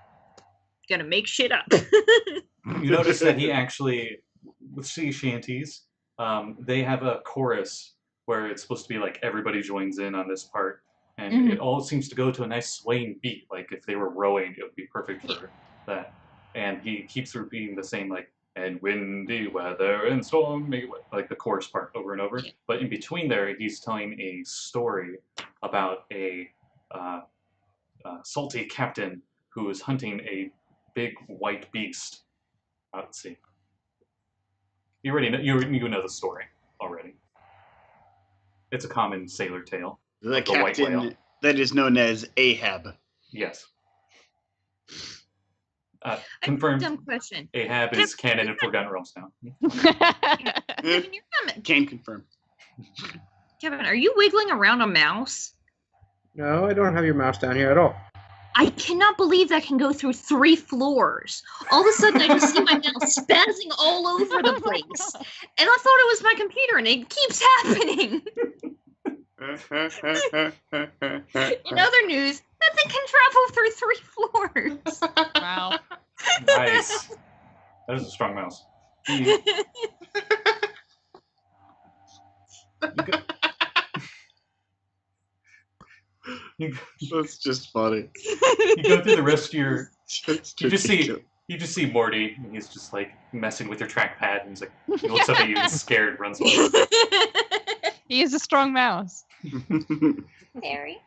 gonna make shit up. You notice that he actually, with sea shanties, they have a chorus where it's supposed to be like everybody joins in on this part, and it all seems to go to a nice swaying beat. Like if they were rowing, it would be perfect for that. And he keeps repeating the same like, and windy weather and stormy, like the chorus part over and over. But in between there, he's telling a story about a salty captain who is hunting a big white beast. Let's see. You already know, you know the story already. It's a common sailor tale. The white whale. captain that is known as Ahab. Yes. Confirmed. Dumb question. Ahab is canon in Forgotten Realms now. Can confirm. Kevin, are you wiggling around a mouse? No, I don't have your mouse down here at all. I cannot believe that can go through 3 floors. All of a sudden, I just see my mouse spazzing all over the place. And I thought it was my computer, and it keeps happening. In other news, that thing can travel through 3 floors. Wow. Nice. That is a strong mouse. That's just funny. You go through the rest of your. You You just see Morty, and he's just like messing with your trackpad, and he's like, he looks up at you, and scared, runs away. He is a strong mouse. Very.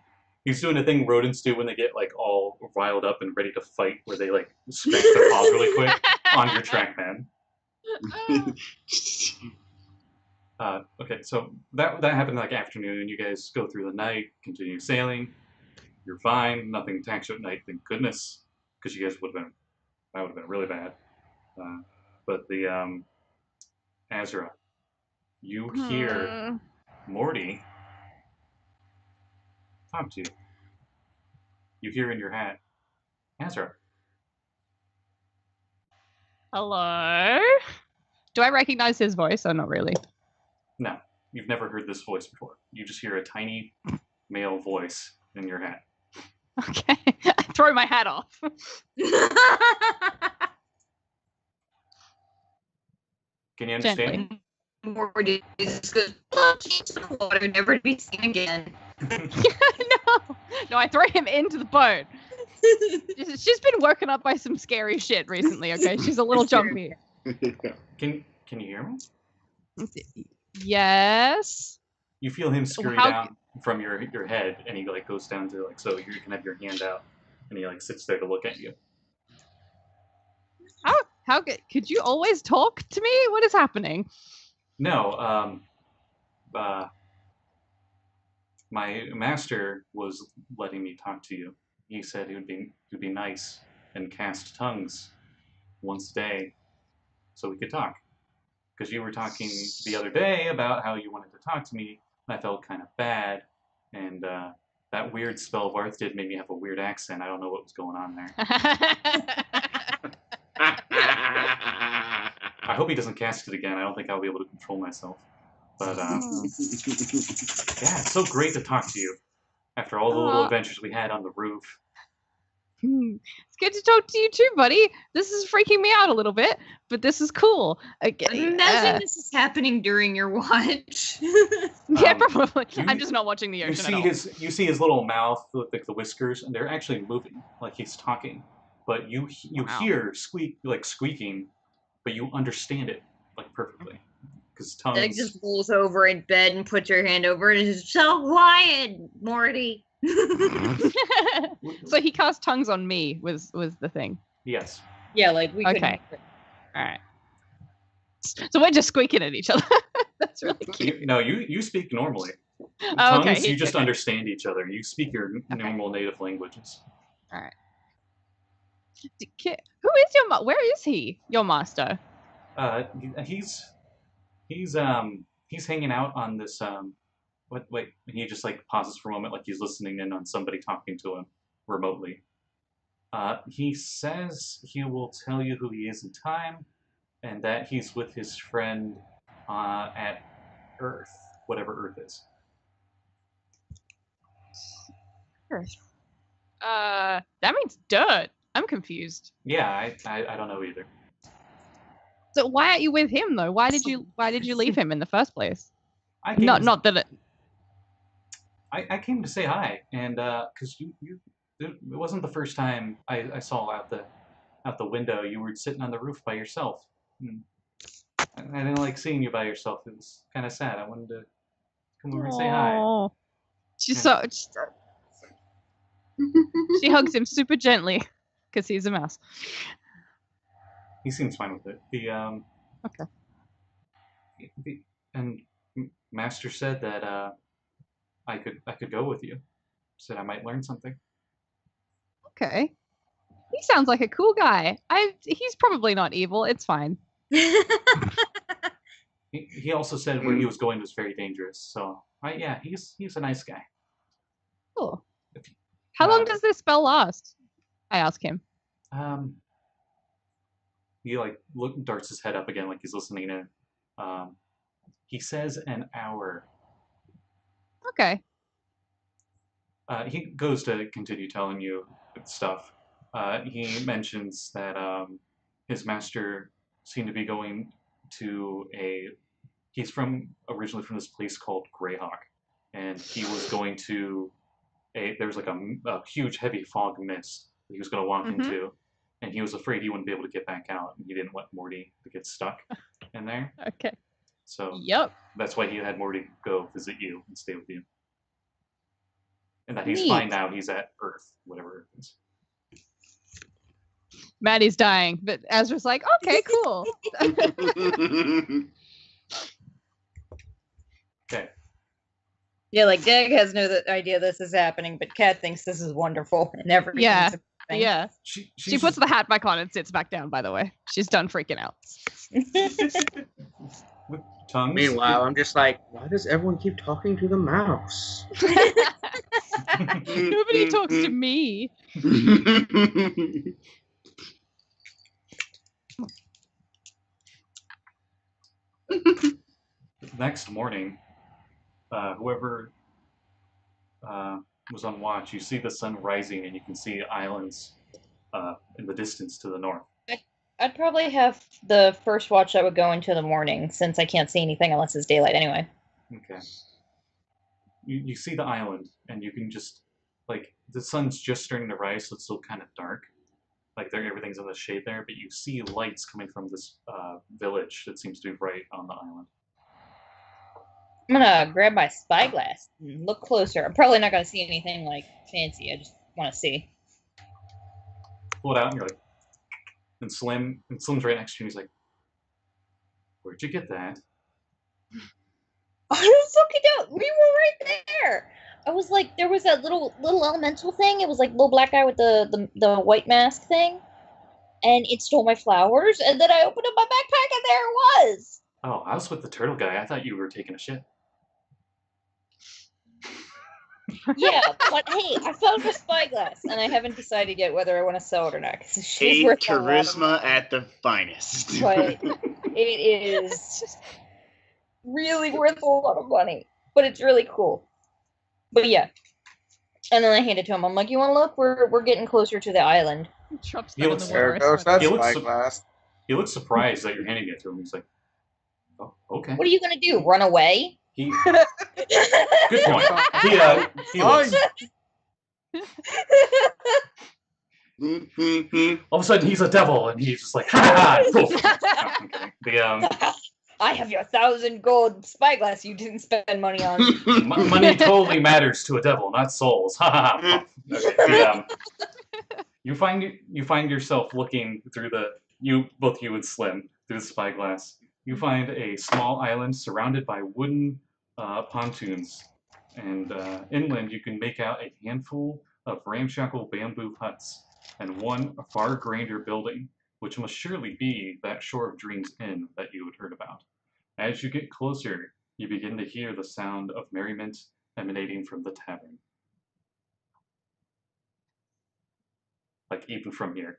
He's doing a thing rodents do when they get like all riled up and ready to fight, where they like smack their paws really quick on your trackpad. Okay, so that happened like afternoon. You guys go through the night, continue sailing. You're fine. Nothing attacks you at night, thank goodness, because you guys would have been. That would have been really bad. But the Azra, you hear Morty talk to you. You hear in your hat, Azra. Hello? Do I recognize his voice or not really? No, you've never heard this voice before. You just hear a tiny male voice in your hat. Okay. I throw my hat off. Can you understand? Gently. Morty just goes plunge into the water, never to be seen again. No, I throw him into the boat. She's been woken up by some scary shit recently, okay? She's a little jumpy. Can you hear me? Yes. You feel him scurry How- down from your head, and he like goes down to like, so you can have your hand out, and he like sits there to look at you. How could you always talk to me? What is happening? No, my master was letting me talk to you. He said he would be nice and cast tongues once a day, so we could talk. Because you were talking the other day about how you wanted to talk to me, and I felt kind of bad, and that weird spell Varth did made me have a weird accent. I don't know what was going on there. I hope he doesn't cast it again. I don't think I'll be able to control myself. But yeah, it's so great to talk to you after all the little adventures we had on the roof. It's good to talk to you too, buddy. This is freaking me out a little bit, but this is cool. Imagine this is happening during your watch. Yeah, probably. I'm just not watching the ocean. You see his little mouth, like the whiskers, and they're actually moving, like he's talking. But you hear squeaking, but you understand it like perfectly. Because tongues. Doug just rolls over in bed and puts your hand over it and is so quiet, Morty. So he cast tongues on me was the thing. Yes. Yeah, like we Okay. All right. So we're just squeaking at each other. That's really cute. You speak normally. Oh, Tongues, okay. you just understand each other. You speak your normal native languages. All right. Who is your where is he? Your master? He's he's hanging out on this wait, he just like pauses for a moment, like he's listening in on somebody talking to him remotely. He says he will tell you who he is in time, and that he's with his friend at Earth, whatever Earth is. Earth. That means dirt. I'm confused. Yeah, I don't know either. So why aren't you with him though? Why did you leave him in the first place? I came Not that it. I came to say hi, and because it wasn't the first time I saw out the window you were sitting on the roof by yourself. I didn't like seeing you by yourself. It was kind of sad. I wanted to come over and say hi. Aw. She's she hugs him super gently because he's a mouse. He seems fine with it. Okay. And Master said that I could go with you. Said I might learn something. Okay. He sounds like a cool guy. He's probably not evil. It's fine. He also said where he was going was very dangerous. So yeah, he's a nice guy. Cool. How long does this spell last? I ask him. He like darts his head up again, like he's listening in. He says an hour. Okay. He goes to continue telling you stuff. He mentions that his master seemed to be going to he's originally from this place called Greyhawk, and he was going to there was like a huge heavy fog mist that he was going to walk into, and he was afraid he wouldn't be able to get back out, and he didn't want Morty to get stuck in there. Okay. So yep. That's why he had Morty go visit you and stay with you. And that he's Neat. fine now. He's at Earth, whatever Earth is. Maddie's dying, but Azra's like, okay, cool. Okay. Yeah, like Dag has no idea this is happening, but Kat thinks this is wonderful and everything's Yeah. amazing. Yeah. She puts the hat back on and sits back down, by the way. She's done freaking out. With tongues. Meanwhile, I'm just like, why does everyone keep talking to the mouse? Nobody talks to me. Next morning, whoever was on watch, you see the sun rising and you can see islands in the distance to the north. I'd probably have the first watch that would go into the morning, since I can't see anything unless it's daylight anyway. Okay. You see the island, and you can just, like, the sun's just starting to rise, so it's still kind of dark. Like, everything's in the shade there, but you see lights coming from this village that seems to be right on the island. I'm gonna grab my spyglass and look closer. I'm probably not gonna see anything, like, fancy. I just want to see. Pull it out, and you're like, and Slim's right next to you, and he's like, where'd you get that? I was looking out. We were right there. I was like, there was that little elemental thing. It was like little black guy with the white mask thing, and it stole my flowers. And then I opened up my backpack, and there it was. Oh, I was with the turtle guy. I thought you were taking a shit. Yeah, but hey, I found a spyglass, and I haven't decided yet whether I want to sell it or not. Because she's A worth charisma at the finest. But it is really worth a lot of money. But it's really cool. But yeah. And then I hand it to him. I'm like, you want to look? We're getting closer to the island. Drops He that in looks- the There water. goes that He looks- spyglass. He looks surprised that you're handing it to him. He's like, oh, okay. What are you going to do? Run away? He, good point. He looks, all of a sudden he's a devil, and he's just like, ha ha ha! Poof. Oh, okay. I have your 1,000 gold spyglass you didn't spend money on. Money totally matters to a devil, not souls. Ha ha ha! Okay. You find yourself looking through both you and Slim through the spyglass. You find a small island surrounded by wooden pontoons, and inland you can make out a handful of ramshackle bamboo huts and one far grander building, which must surely be that Shore of Dreams Inn that you had heard about. As you get closer, you begin to hear the sound of merriment emanating from the tavern. Like, even from here.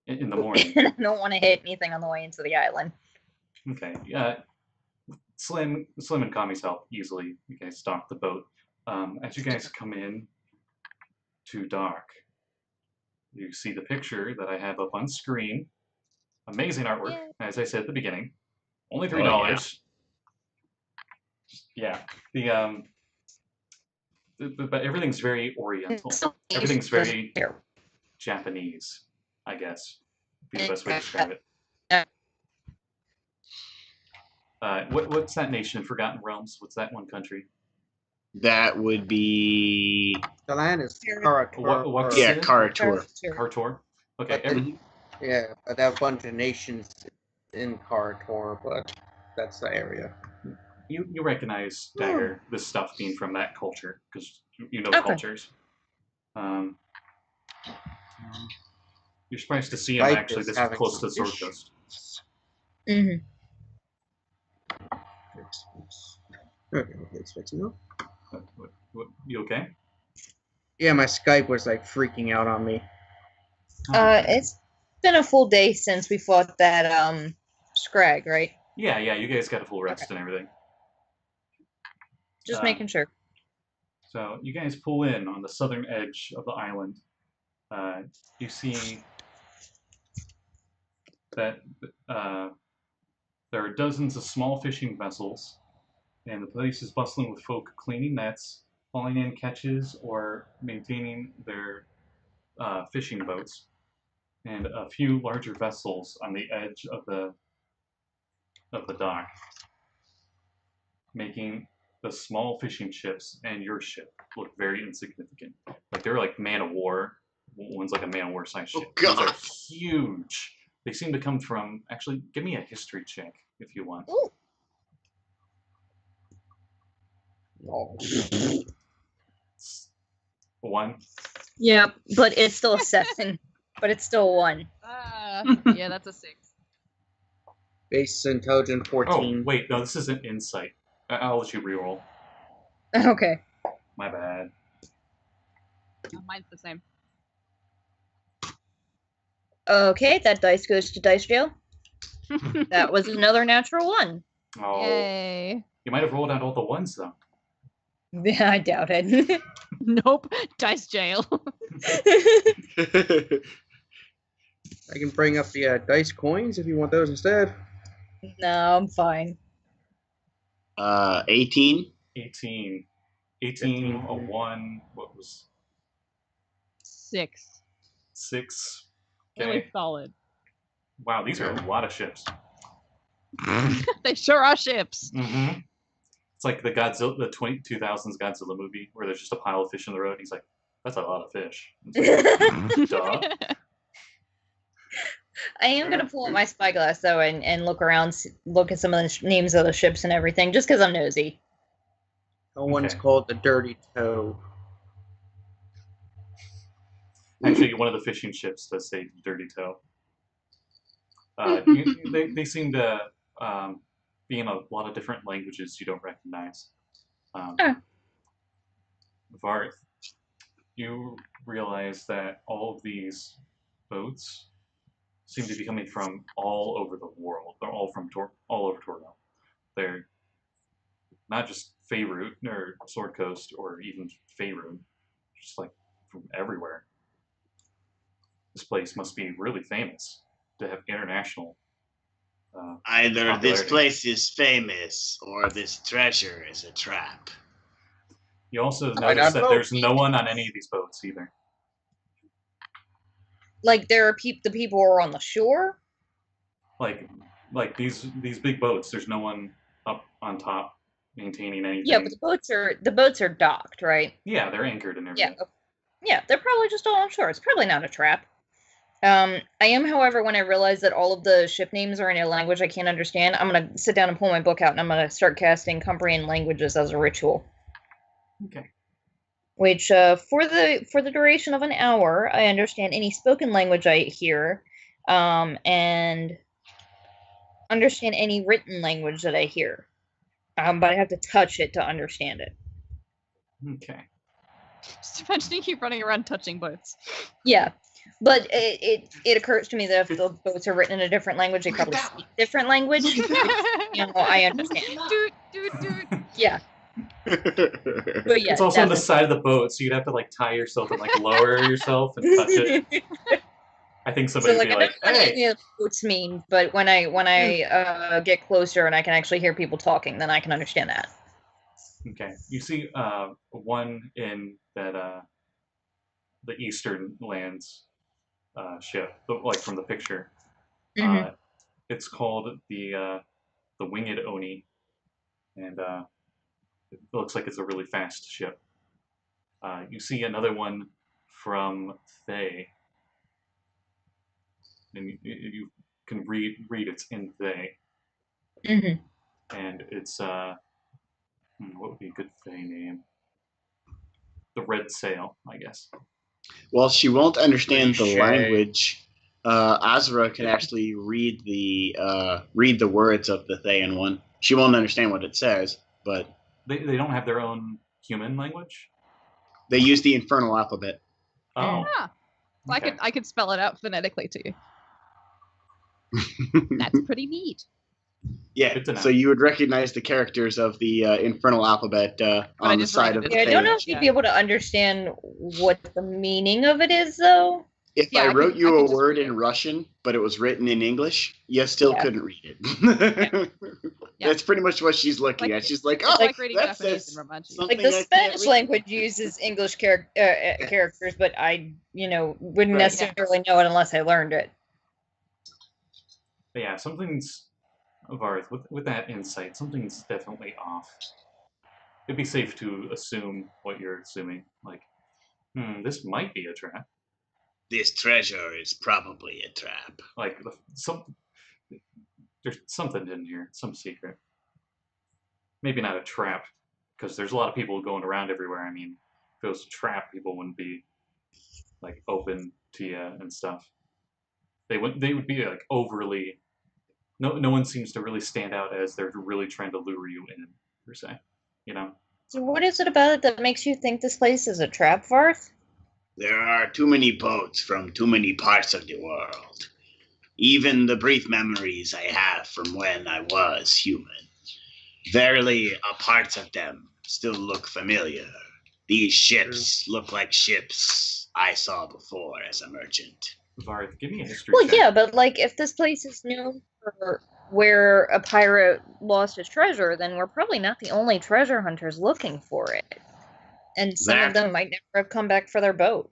In the morning. I don't want to hit anything on the way into the island. Okay. Slim and Kami's help easily. You guys dock the boat. As you guys come in to dock, you see the picture that I have up on screen. Amazing artwork, as I said at the beginning. Only $3. Yeah. But everything's very oriental. Everything's very Japanese, I guess. Would be the best way to describe it. What's that nation in Forgotten Realms? What's that one country? That would be... The land is Karator. Yeah, Karator. Karator? Okay. Yeah, but there are a bunch of nations in Karator, but that's the area. You recognize Dagger, this stuff being from that culture, because you know the cultures. You're surprised to see him actually this close to the Sword Coast. Mm-hmm. Okay, it's fixing up. You okay? Yeah, my Skype was like freaking out on me. It's been a full day since we fought that scrag, right? Yeah, you guys got a full rest and everything. Just making sure. So you guys pull in on the southern edge of the island. You see that there are dozens of small fishing vessels, and the place is bustling with folk cleaning nets, hauling in catches, or maintaining their fishing boats, and a few larger vessels on the edge of the dock, making the small fishing ships and your ship look very insignificant. Like they're like man of war. One's like a man of war size ship. These are huge. They seem to come from. Actually, give me a history check if you want. Ooh. Oh. 1. Yeah, but it's still a 7. But it's still 1. Yeah, that's a 6. Base intelligence 14. Oh, wait, no, this isn't insight. I'll let you reroll. Okay. My bad. Mine's the same. Okay, that dice goes to dice jail. That was another natural 1. Oh, Yay. you might have rolled out all the ones though. Yeah, I doubt it. Nope. Dice jail. I can bring up the dice coins if you want those instead. No, I'm fine. 18. 18, a 1. What was 6. 6? Really Okay. solid. Wow, these are a lot of ships. They sure are ships. Mm-hmm. It's like the 2000s Godzilla movie where there's just a pile of fish in the road. He's like, "That's a lot of fish." It's like, duh. I am gonna pull up my spyglass though and look around, look at some of the names of the ships and everything, just because I'm nosy. The one's called the Dirty Toe. Actually, one of the fishing ships does say Dirty Toe. They seem to be in a lot of different languages you don't recognize. Varth, you realize that all of these boats seem to be coming from all over the world. They're all from all over Tortle. They're not just Faerun or Sword Coast or even Faerun, just like from everywhere. This place must be really famous to have international. Either popularity. this place is famous or this treasure is a trap. You also notice that there's no one on any of these boats either. Like there are the people who are on the shore. Like these big boats. There's no one up on top maintaining anything. Yeah, but the boats are docked, right? Yeah, they're anchored and everything. Yeah, they're probably just all on shore. It's probably not a trap. I am, however, when I realize that all of the ship names are in a language I can't understand, I'm going to sit down and pull my book out, and I'm going to start casting Comprehend Languages as a ritual. Okay. which for the duration of an hour, I understand any spoken language I hear, and understand any written language that I hear. But I have to touch it to understand it. Okay. Just imagining you running around touching boats. Yeah, but it occurs to me that if the boats are written in a different language, they probably speak different language. Which, I understand. Dude. Yeah, but yeah, It's also on the definitely. side of the boat, so you'd have to like tie yourself and like lower yourself and touch it. I think somebody So would like be I know like, what "Hey." any of the boats mean, but when I get closer and I can actually hear people talking, then I can understand that. Okay. You see one in that the Eastern Lands ship, like from the picture. Mhm. It's called the Winged Oni, and it looks like it's a really fast ship. You see another one from Thay, and you can read it's in Thay, Mhm. and it's what would be a good Thay name? The Red Sail, I guess. Well, she won't understand the Cliche. language. Azra can actually read the words of the Thayan one. She won't understand what it says, but They don't have their own human language. they use the infernal alphabet. Oh, Ah, so okay. I could spell it out phonetically to you. That's pretty neat. Yeah, Good to know. so you would recognize the characters of the infernal alphabet I on the just side read of it. the Yeah, I don't know page. if you'd be able to understand what the meaning of it is, though. If Yeah, I I wrote could you a just word read in it. Russian, but it was written in English, you still Yeah. couldn't read it. Yeah. That's pretty much what she's looking Like- at. She's like, It's "Oh, like reading that Japanese says in Romanji. something Like the I can't Spanish read." language uses English characters, but I, wouldn't Right. necessarily know it unless I learned it. But yeah, something's Varth with that insight. Something's definitely off. It'd be safe to assume what you're assuming. Like, this might be a trap. This treasure is probably a trap. Like, there's something in here, some secret. Maybe not a trap, because there's a lot of people going around everywhere. I mean, if it was a trap, people wouldn't be like open to you and stuff. They would be like overly. No one seems to really stand out as they're really trying to lure you in, per se. You know. So what is it about it that makes you think this place is a trap, Varth? There are too many boats from too many parts of the world. Even the brief memories I have from when I was human. Verily, parts of them still look familiar. These ships look like ships I saw before as a merchant. Varth, give me a history Well, check. yeah, but like if this place is known for where a pirate lost his treasure, then we're probably not the only treasure hunters looking for it. And some of them might never have come back for their boat.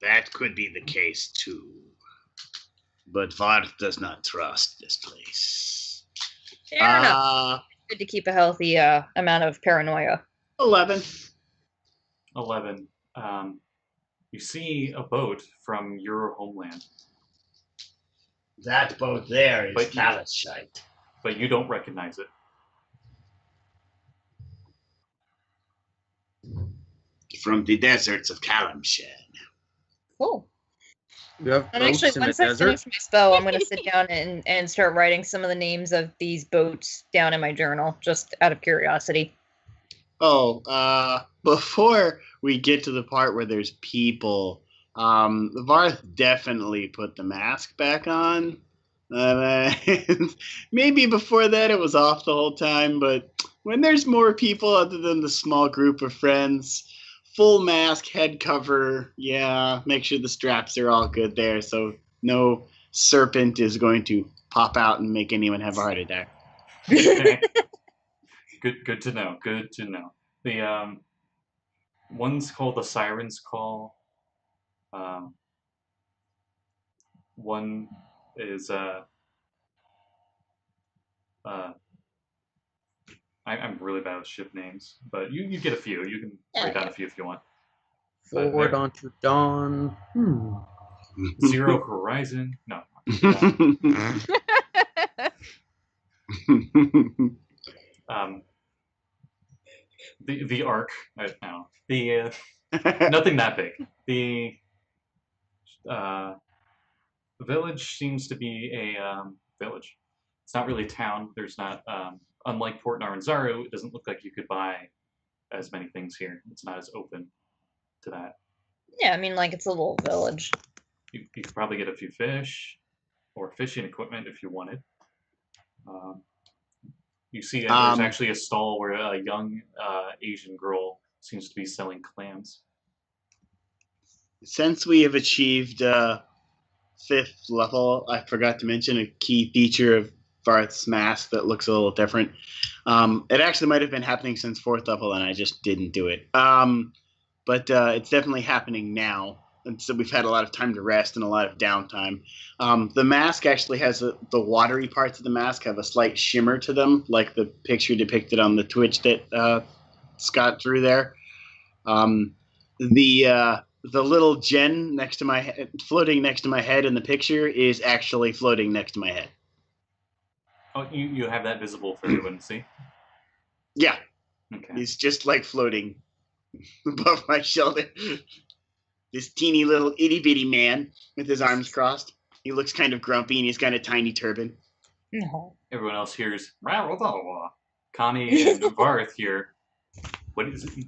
That could be the case too. But Varth does not trust this place. Fair enough. Good to keep a healthy amount of paranoia. 11. 11. You see a boat from your homeland, That boat there is But- Calishite. but you don't recognize it. From the deserts of Kalamshan. Cool. You have And boats actually, in the once I desert? finish my spell, I'm going to sit down and start writing some of the names of these boats down in my journal, just out of curiosity. Oh, before we get to the part where there's people, Varth definitely put the mask back on. Maybe before that it was off the whole time, but when there's more people other than the small group of friends, full mask, head cover, yeah, make sure the straps are all good there so no serpent is going to pop out and make anyone have a heart attack. Okay. Good to know. Good to know. The one's called the Siren's Call. One is I'm really bad with ship names, but you get a few. You can write down a few if you want. Forward onto dawn. Zero Horizon. No. The Ark. No. Nothing that big. The village seems to be a village. It's not really a town. There's not, unlike Port Naranzaru, it doesn't look like you could buy as many things here. It's not as open to that. Yeah, I mean, like, it's a little village. You could probably get a few fish or fishing equipment if you wanted. You see there's actually a stall where a young Asian girl seems to be selling clams. Since we have achieved 5th level, I forgot to mention a key feature of Varth's mask that looks a little different. It actually might have been happening since 4th level, and I just didn't do it. But it's definitely happening now. And so we've had a lot of time to rest and a lot of downtime. The mask actually has the watery parts of the mask have a slight shimmer to them, like the picture depicted on the Twitch that Scott drew there. The little gem next to my head, floating next to my head in the picture is actually floating next to my head. Oh, you have that visible for everyone to see? Yeah. Okay. It's just like floating above my shoulder. This teeny little itty-bitty man with his arms crossed. He looks kind of grumpy, and he's got a tiny turban. No. Everyone else hears, Kame and Varth hear, what is it?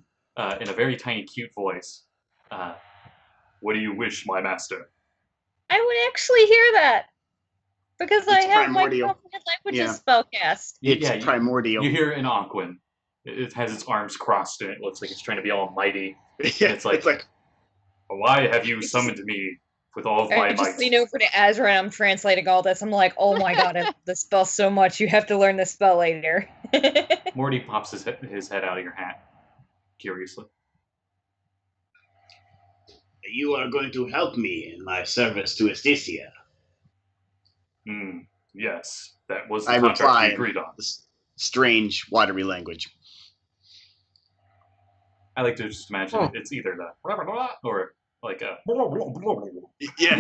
In a very tiny, cute voice. What do you wish, my master? I would actually hear that. Because I have primordial. my Confident Languages spellcast. It's primordial. You hear an Aquan. It has its arms crossed, and it looks like it's trying to be almighty. Yeah, it's like, why have you summoned me with all of my I might? just lean over to Azra and I'm translating all this. I'm like, oh my god, I love this spell so much. You have to learn this spell later. Morty pops his head out of your hat, curiously. You are going to help me in my service to Esticia. Yes, that was the I contract reply we agreed on. This strange, watery language. I like to just imagine it's either the or like a. Yeah.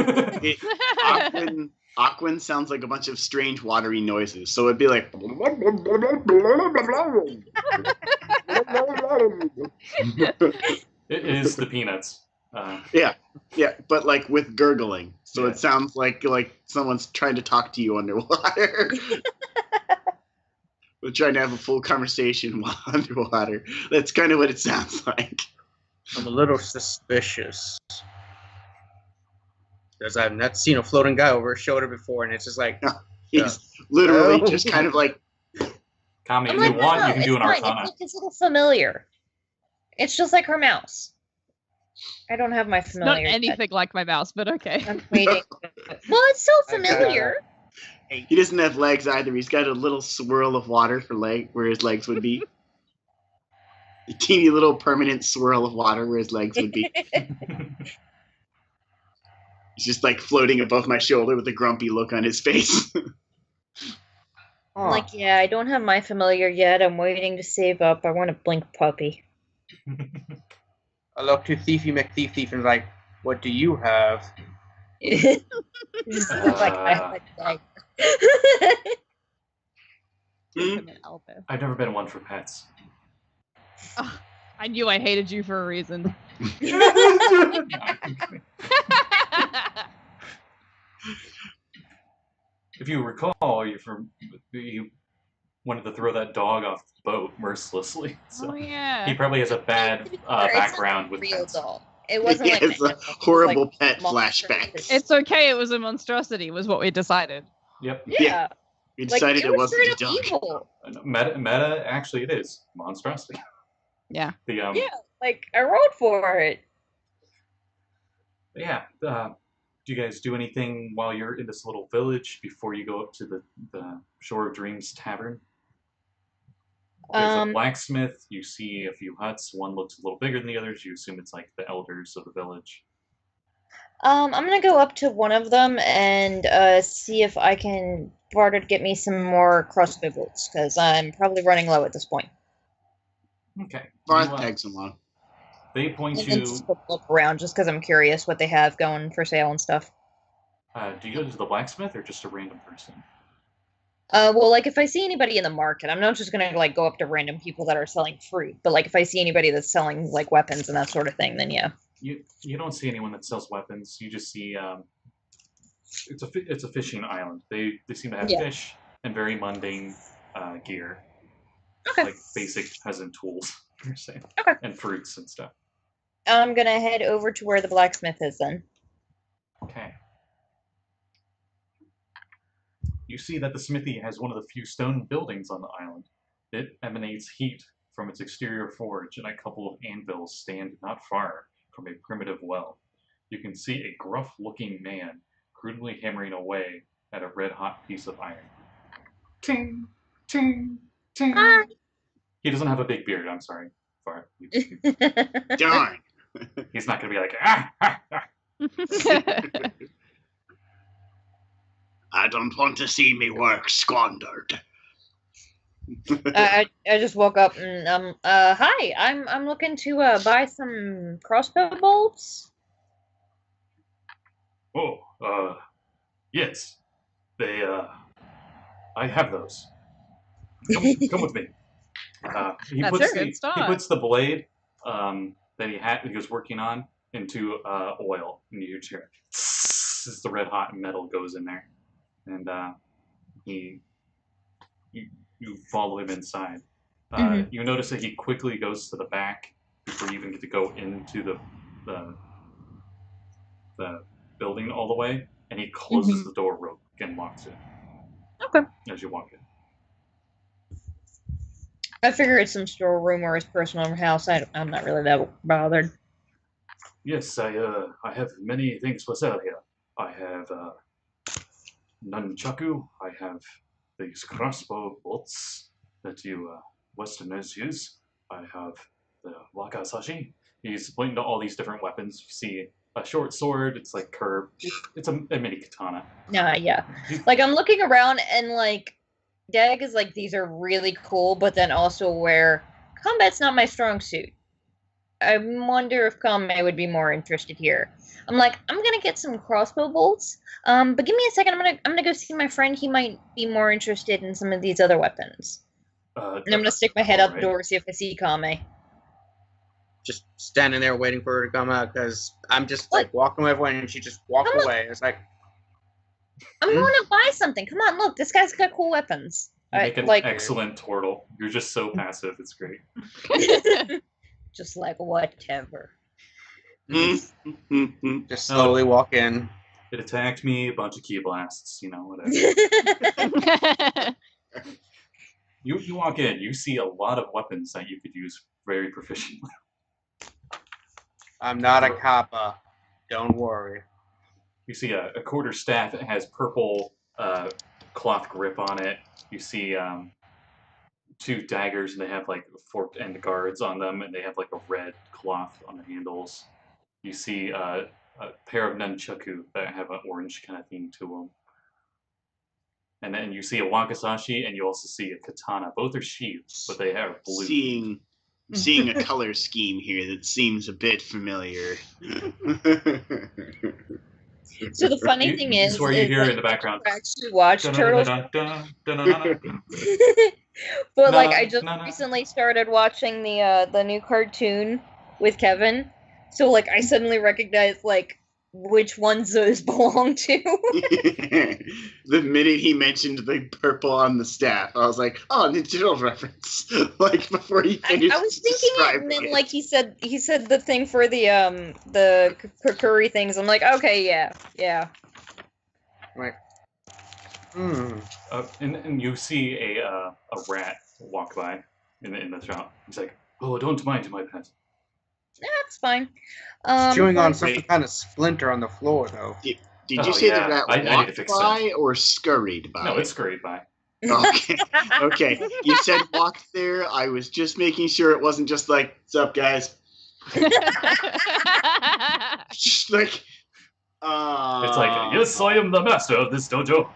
Aquan sounds like a bunch of strange, watery noises. So it'd be like. It is the peanuts. Yeah, but like with gurgling. So it sounds like someone's trying to talk to you underwater. We're trying to have a full conversation while underwater. That's kind of what it sounds like. I'm a little suspicious. Because I've not seen a floating guy over his shoulder before, and it's just like... He's literally just kind of like... Kame, if you want, you can do an Arcana. It's a little familiar. It's just like her mouse. I don't have my familiar. Not anything like my mouse, but okay. I'm waiting. Well, it's so familiar. He doesn't have legs either. He's got a little swirl of water for where his legs would be. A teeny little permanent swirl of water where his legs would be. He's just like floating above my shoulder with a grumpy look on his face. I'm like, yeah, I don't have my familiar yet. I'm waiting to save up. I want a blink puppy. I look to Thiefy McThief and like, what do you have? I've never been one for pets. Oh, I knew I hated you for a reason. If you recall, you wanted to throw that dog off the boat mercilessly. So yeah. He probably has a bad background with real pets. Dog. It wasn't like it's a horrible pet flashback. It's okay. It was a monstrosity. Was what we decided. Yep. Yeah. We decided it wasn't a dog. Evil. Meta, actually, it is monstrosity. Yeah. Yeah, like I wrote for it. Yeah. Do you guys do anything while you're in this little village before you go up to the Shore of Dreams tavern? There's a blacksmith. You see a few huts. One looks a little bigger than the others. You assume it's like the elders of the village. I'm gonna go up to one of them and see if I can barter to get me some more crossbow bolts, because I'm probably running low at this point. Okay. Varth tags along. They point And then you. just look around, just because I'm curious what they have going for sale and stuff. Do you go to the blacksmith or just a random person? Well, like if I see anybody in the market, I'm not just gonna like go up to random people that are selling fruit, but like if I see anybody that's selling like weapons and that sort of thing, then yeah. You don't see anyone that sells weapons. You just see it's a fishing island. They seem to have Yeah. fish and very mundane gear, Okay. like basic peasant tools. You're saying. Okay. And fruits and stuff. I'm gonna head over to where the blacksmith is then. Okay. You see that the smithy has one of the few stone buildings on the island. It emanates heat from its exterior forge, and a couple of anvils stand not far from a primitive well. You can see a gruff-looking man crudely hammering away at a red-hot piece of iron. Ting, ting, ting. Hi. He doesn't have a big beard, I'm sorry. Darn. He's not going to be like, ah, ah, ah. I don't want to see me work squandered. I just woke up and hi, I'm looking to buy some crossbow bolts. Oh, yes. I have those. Come with me. He That's puts a good start. He puts the blade that he was working on into oil, and you hear as the red hot metal goes in there, and you follow him inside. You notice that he quickly goes to the back before you even get to go into the building all the way, and he closes the door rope and locks it. Okay. As you walk in. I figure it's some storeroom or his personal house. I'm not really that bothered. Yes, I have many things for sale here. I have nunchaku. I have these crossbow bolts that you Westerners use. I have the wakasashi. He's pointing to all these different weapons. You see a short sword. It's like curved. It's a mini katana. Yeah. Like I'm looking around and like Dag is like these are really cool, but then also where combat's not my strong suit. I wonder if Kame would be more interested here. I'm like, I'm gonna get some crossbow bolts. But give me a second. I'm gonna go see my friend. He might be more interested in some of these other weapons. And I'm gonna stick my head out the door see if I see Kame. Just standing there waiting for her to come out because I'm just like walking away and she just walked away. It's like I'm going to buy something. Come on, look, this guy's got cool weapons. You make an excellent Tortle. You're just so passive. It's great. Just like whatever. Just slowly walk in. It attacked me, a bunch of key blasts, whatever. You walk in, you see a lot of weapons that you could use very proficiently. I'm not a kappa. Don't worry. You see a quarter staff that has purple cloth grip on it. You see 2 daggers, and they have like forked end guards on them, and they have like a red cloth on the handles. You see a pair of nunchaku that have an orange kind of theme to them. And then you see a wakasashi, and you also see a katana. Both are sheathed, but they are blue. Seeing a color scheme here that seems a bit familiar. So the funny thing is, where you hear in the background. I actually watched Turtles. But like, I just recently started watching the new cartoon with Kevin, so like I suddenly recognized like which ones those belong to. The minute he mentioned the purple on the staff, I was like, "Oh, Ninja Turtles reference!" Like before he finished. I was thinking it, and then like he said the thing for the curry things. I'm like, okay, yeah. Right. And you see a rat walk by in the shop. He's like, "Oh, don't mind my pet." That's fine. Chewing on some kind of splinter on the floor, though. Did you say the rat walked by or scurried by? No, it scurried by. Okay. You said walked there. I was just making sure it wasn't just like, "What's up, guys?" Just like, it's like, "Yes, I am the master of this dojo."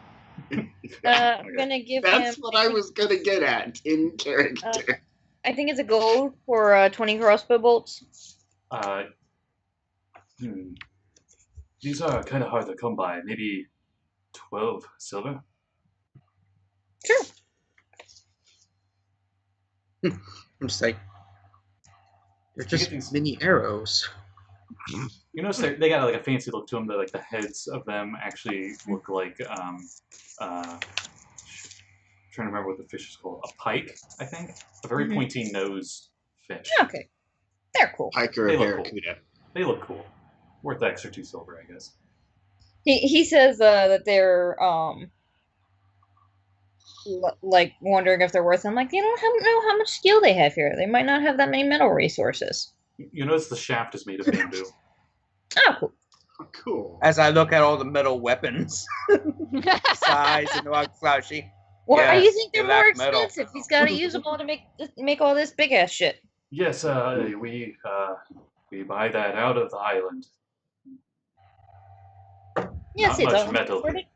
I'm gonna give That's him. what I was gonna get at in character. I think it's a gold for 20 crossbow bolts. These are kind of hard to come by. Maybe 12 silver. Sure. I'm just like, they're You get just these- mini arrows. You notice they got like a fancy look to them. That like the heads of them actually look like trying to remember what the fish is called. A pike, I think. A very Mhm. pointy nosed fish. Okay. They're cool. Hiker They or look cool. barracuda. They look cool. Worth the extra 2 silver, I guess. He says that they're like wondering if they're worth it. I'm like, you don't know how much skill they have here. They might not have that many metal resources. You notice the shaft is made of bamboo. Oh, cool. Oh, cool. As I look at all the metal weapons, size and all flashy. Why do you Yes, think they're they more lack metal. expensive? He's got to use them all to make all this big ass shit. Yes, we buy that out of the island. Yes, Not it's much all metal. imported.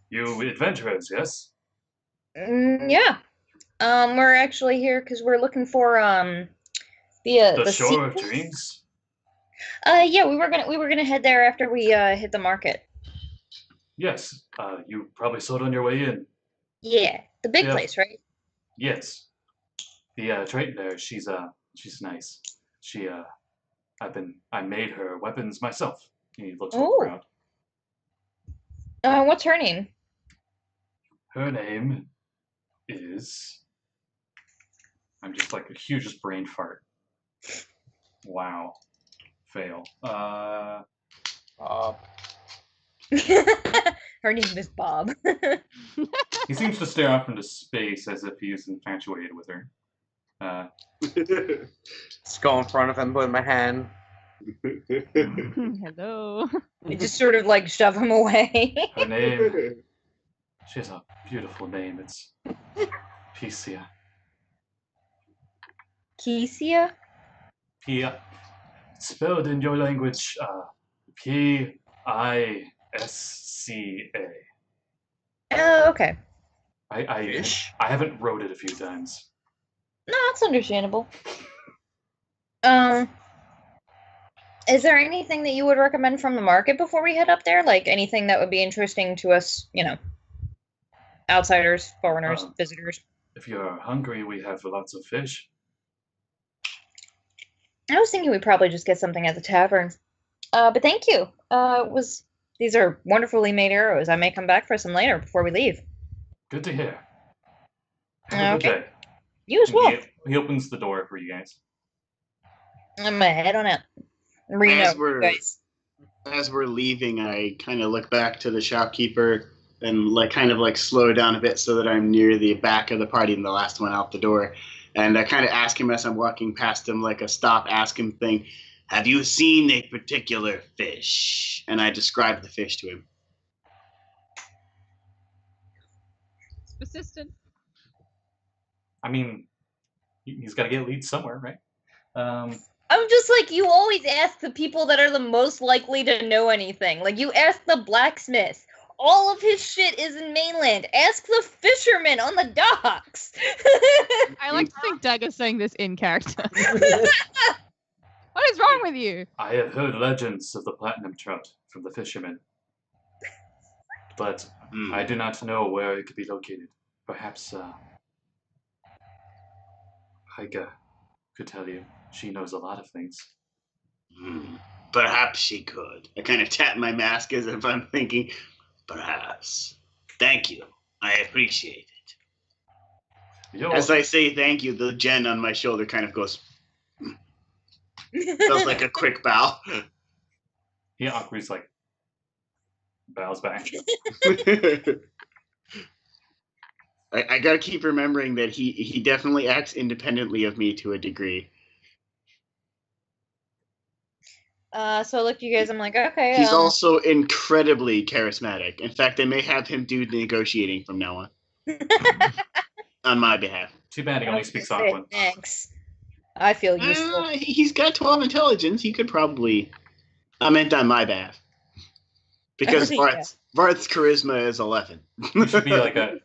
You adventurers, yes? Yeah. We're actually here because we're looking for The Shore of sequels. Dreams? Yeah, we were gonna head there after we hit the market. Yes. You probably saw it on your way in. Yeah, the big Yeah. place, right? Yes. The Triton there, she's nice. She I made her weapons myself. He looks all Oh. proud. What's her name? Her name is I'm just like a hugest brain fart. Wow. Fail. Her name is Bob. He seems to stare off into space as if he's infatuated with her. Just go in front of him with my hand. Hello. I just sort of like shove him away. Her name, she has a beautiful name. It's Pisia. Kesia? Pia. Spelled in your language, Pisca. Oh, okay. I haven't wrote it a few times. No, that's understandable. Is there anything that you would recommend from the market before we head up there? Like anything that would be interesting to us, outsiders, foreigners, visitors? If you're hungry, we have lots of fish. I was thinking we'd probably just get something at the tavern. But thank you. These are wonderfully made arrows. I may come back for some later before we leave. Good to hear. Have a good Okay. day. You as well. He opens the door for you guys. I'm gonna head on out. Reno, As we're leaving, I kind of look back to the shopkeeper and kind of slow down a bit so that I'm near the back of the party and the last one out the door. And I kind of ask him as I'm walking past him, like a stop, ask him thing, have you seen a particular fish? And I describe the fish to him. It's persistent. I mean, he's got to get leads somewhere, right? I'm just like, you always ask the people that are the most likely to know anything. Like, you ask the blacksmith. All of his shit is in mainland. Ask the fisherman on the docks. I like to think Dagger's saying this in character. What is wrong with you? I have heard legends of the platinum trout from the fishermen, but I do not know where it could be located. Perhaps Heike could tell you. She knows a lot of things. Perhaps she could. I kind of tap my mask as if I'm thinking, perhaps. Thank you. I appreciate it. As I say thank you, the gen on my shoulder kind of goes, does like a quick bow. He awkwardly bows back. I gotta keep remembering that he definitely acts independently of me to a degree. So I look at you guys, I'm like, okay. He's also incredibly charismatic. In fact, I may have him do negotiating from now on. On my behalf. Too bad he only speaks Aquan. Thanks. I feel useful. He's got 12 intelligence. He could probably... I meant on my behalf. Because Yeah. Varth's charisma is 11. You should be like a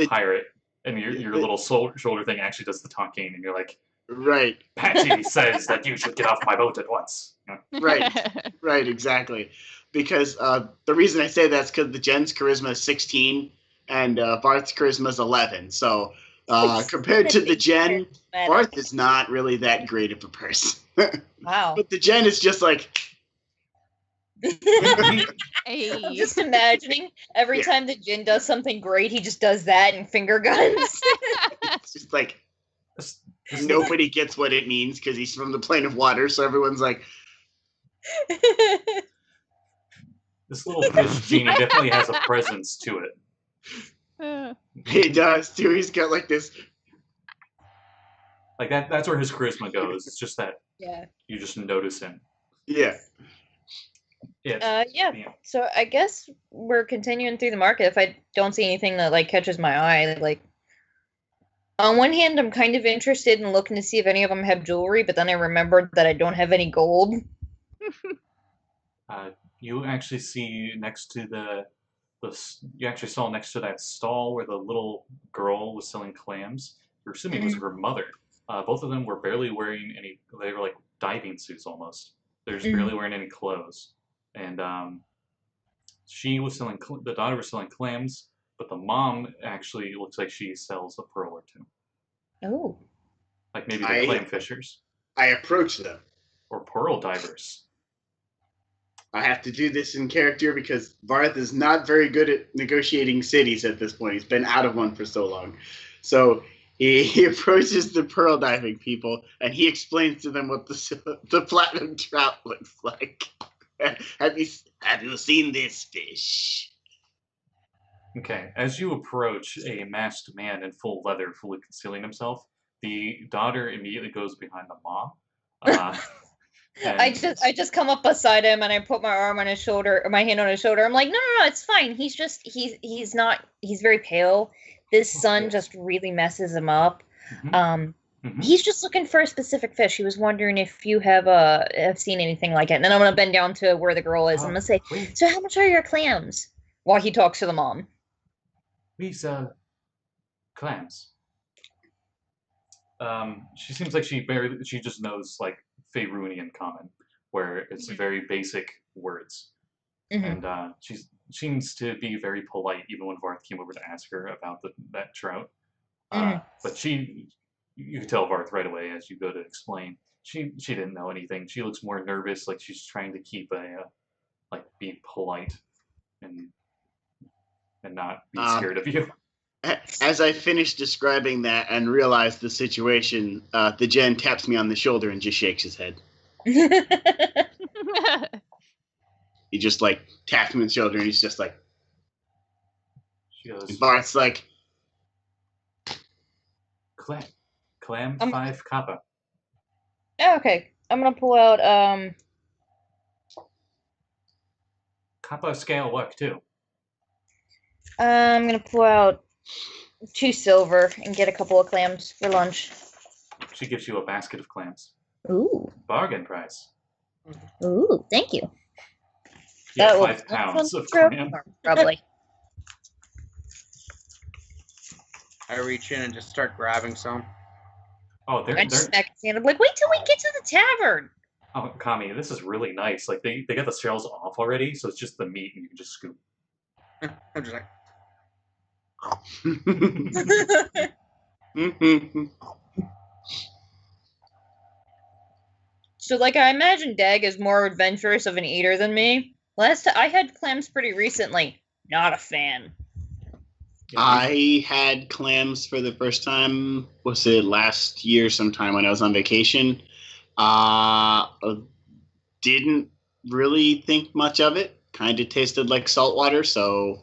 pirate, and your little shoulder thing actually does the talking, and you're like, Right. Patty says that you should get off my boat at once. Right, exactly. Because the reason I say that's because the Gen's charisma is 16 and Varth's charisma is 11. So compared to the Gen, Varth is not really that great of a person. Wow. But the Gen is just like... I'm just imagining every time the Jin does something great, he just does that and finger guns. It's just like... Nobody gets what it means because he's from the plane of water, so everyone's like... This little fish genie definitely has a presence to it. He does, too. He's got like this... Like that's where his charisma goes. It's just that you just notice him. Yeah. Yeah. So I guess we're continuing through the market. If I don't see anything that like catches my eye, like on one hand, I'm kind of interested in looking to see if any of them have jewelry, but then I remembered that I don't have any gold. You actually see next to you actually saw next to that stall where the little girl was selling clams. You're assuming it was her mother. Both of them were barely wearing any. They were like diving suits almost. They're just barely wearing any clothes. And she was selling. The daughter was selling clams, but the mom actually looks like she sells a pearl or two. Oh. Like maybe the clam fishers. I approach them. Or pearl divers. I have to do this in character because Varth is not very good at negotiating cities at this point. He's been out of one for so long. So he approaches the pearl diving people and he explains to them what the platinum trout looks like. Have you seen this fish? Okay, as you approach a masked man in full leather, fully concealing himself, the daughter immediately goes behind the mom. I just come up beside him and I put my arm on his shoulder, or my hand on his shoulder. I'm like, no, it's fine. He's very pale. This sun just really messes him up. He's just looking for a specific fish. He was wondering if you have seen anything like it. And then I'm gonna bend down to where the girl is. I'm gonna say, so how much are your clams? While he talks to the mom. These clams. She seems like she just knows like Faerunian common, where it's very basic words, and she seems to be very polite even when Varth came over to ask her about that trout. But you could tell Varth right away as you go to explain. She didn't know anything. She looks more nervous, like she's trying to keep be polite and not be scared of you. As I finish describing that and realize the situation, the Gen taps me on the shoulder and just shakes his head. He just like taps me on the shoulder and he's just like. She goes. Varth's like. Clam 5 kappa. Okay, I'm gonna pull out Kappa scale work too. I'm gonna pull out 2 silver and get a couple of clams for lunch. She gives you a basket of clams. Ooh. Bargain price. Ooh, thank you. Yeah, 5 pounds of clam. Probably. I reach in and just start grabbing some. Oh, I just smack his hand. I'm like, wait till we get to the tavern. Oh, Kame, this is really nice. Like they got the shells off already, so it's just the meat and you can just scoop. I'm just like. So, like, I imagine Dag is more adventurous of an eater than me. I had clams pretty recently. Not a fan. I had clams for the first time, was it last year sometime when I was on vacation? Didn't really think much of it. Kind of tasted like salt water, so,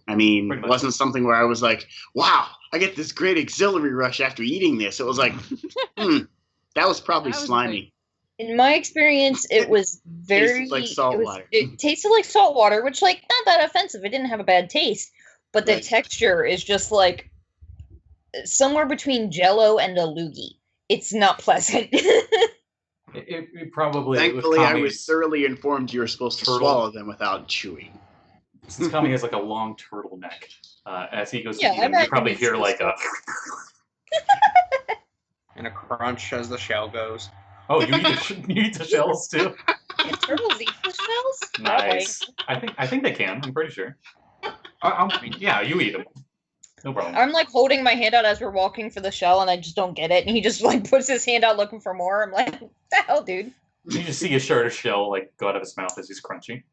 I mean, it wasn't something where I was like, wow, I get this great auxiliary rush after eating this. It was like, that was probably slimy. In my experience, it was very... tasted like salt water. It tasted like salt water, which, like, not that offensive. It didn't have a bad taste. But the texture is just like somewhere between Jell-O and a loogie. It's not pleasant. it probably. Thankfully, I was thoroughly informed you were supposed to swallow them without chewing. Since Kame has like a long turtleneck, as he goes to eat them, you probably hear like a. and a crunch as the shell goes. Oh, you eat the shells too? Can turtles eat the shells? Nice. I think they can. I'm pretty sure. Yeah, you eat them. No problem. I'm like holding my hand out as we're walking for the shell, and I just don't get it. And he just like puts his hand out looking for more. I'm like, what the hell, dude? You just see a shorter shell like go out of his mouth as he's crunching.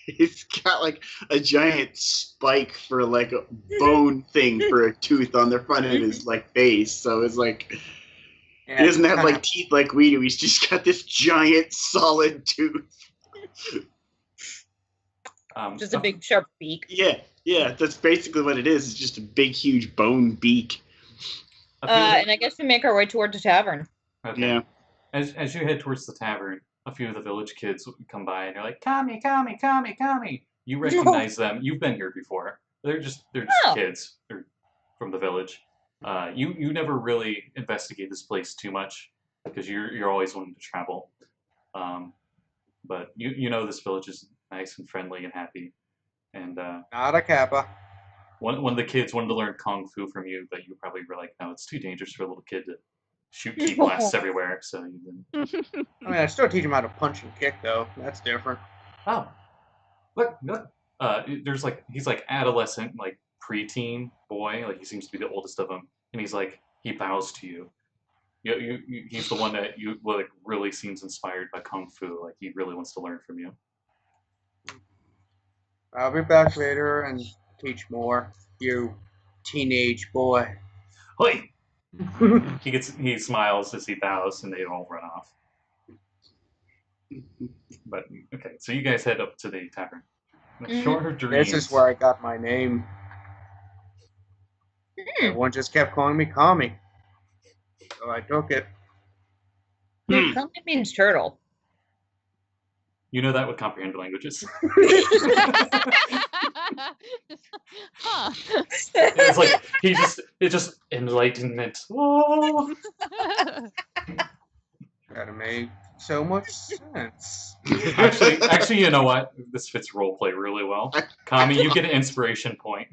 He's got like a giant spike for like a bone thing for a tooth on the front of his like face. So it's like Yeah, he doesn't have kinda- like teeth like we do. He's just got this giant solid tooth. Just a big sharp beak. Yeah, that's basically what it is. It's just a big, huge bone beak. And I guess we make our way toward the tavern. Okay. Yeah. As you head towards the tavern, a few of the village kids come by and they're like, Kame, Kame, Kame, Kame. You recognize them. You've been here before. They're just Oh. kids. They're from the village. You never really investigate this place too much because you're always wanting to travel. But you know this village is nice and friendly and happy. And Not a kappa. one of the kids wanted to learn kung fu from you, but you probably were like, no, it's too dangerous for a little kid to shoot ki blasts everywhere. So you didn't. I mean, I still teach him how to punch and kick, though. That's different. Oh, look. There's like he's like adolescent, like preteen boy. Like he seems to be the oldest of them, and he's like he bows to you. He's the one that you like really seems inspired by kung fu. Like he really wants to learn from you. I'll be back later and teach more. You teenage boy. Hoi! He smiles as he bows, and they all run off. But okay, so you guys head up to the tavern. Shorter dreams. This is where I got my name. Everyone just kept calling me Kame. So I took it. Kame means turtle. You know that would comprehend languages. Huh. It's like it's just enlightenment. Oh. Gotta make so much sense. Actually, you know what? This fits roleplay really well. Kami, you get an inspiration point.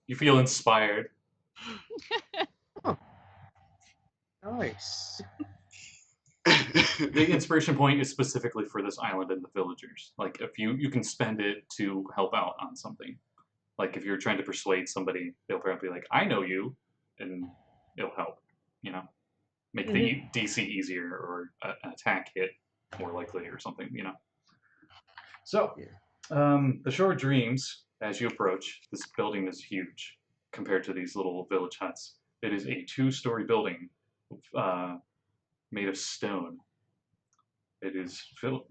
You feel inspired. Nice. The inspiration point is specifically for this island and the villagers. Like, if you can spend it to help out on something. Like, if you're trying to persuade somebody, they'll probably be like, I know you, and it'll help, you know? Make the DC easier, or an attack hit more likely, or something, you know? So, the Shore of Dreams, as you approach, this building is huge compared to these little village huts. It is a 2-story building made of stone. It is filled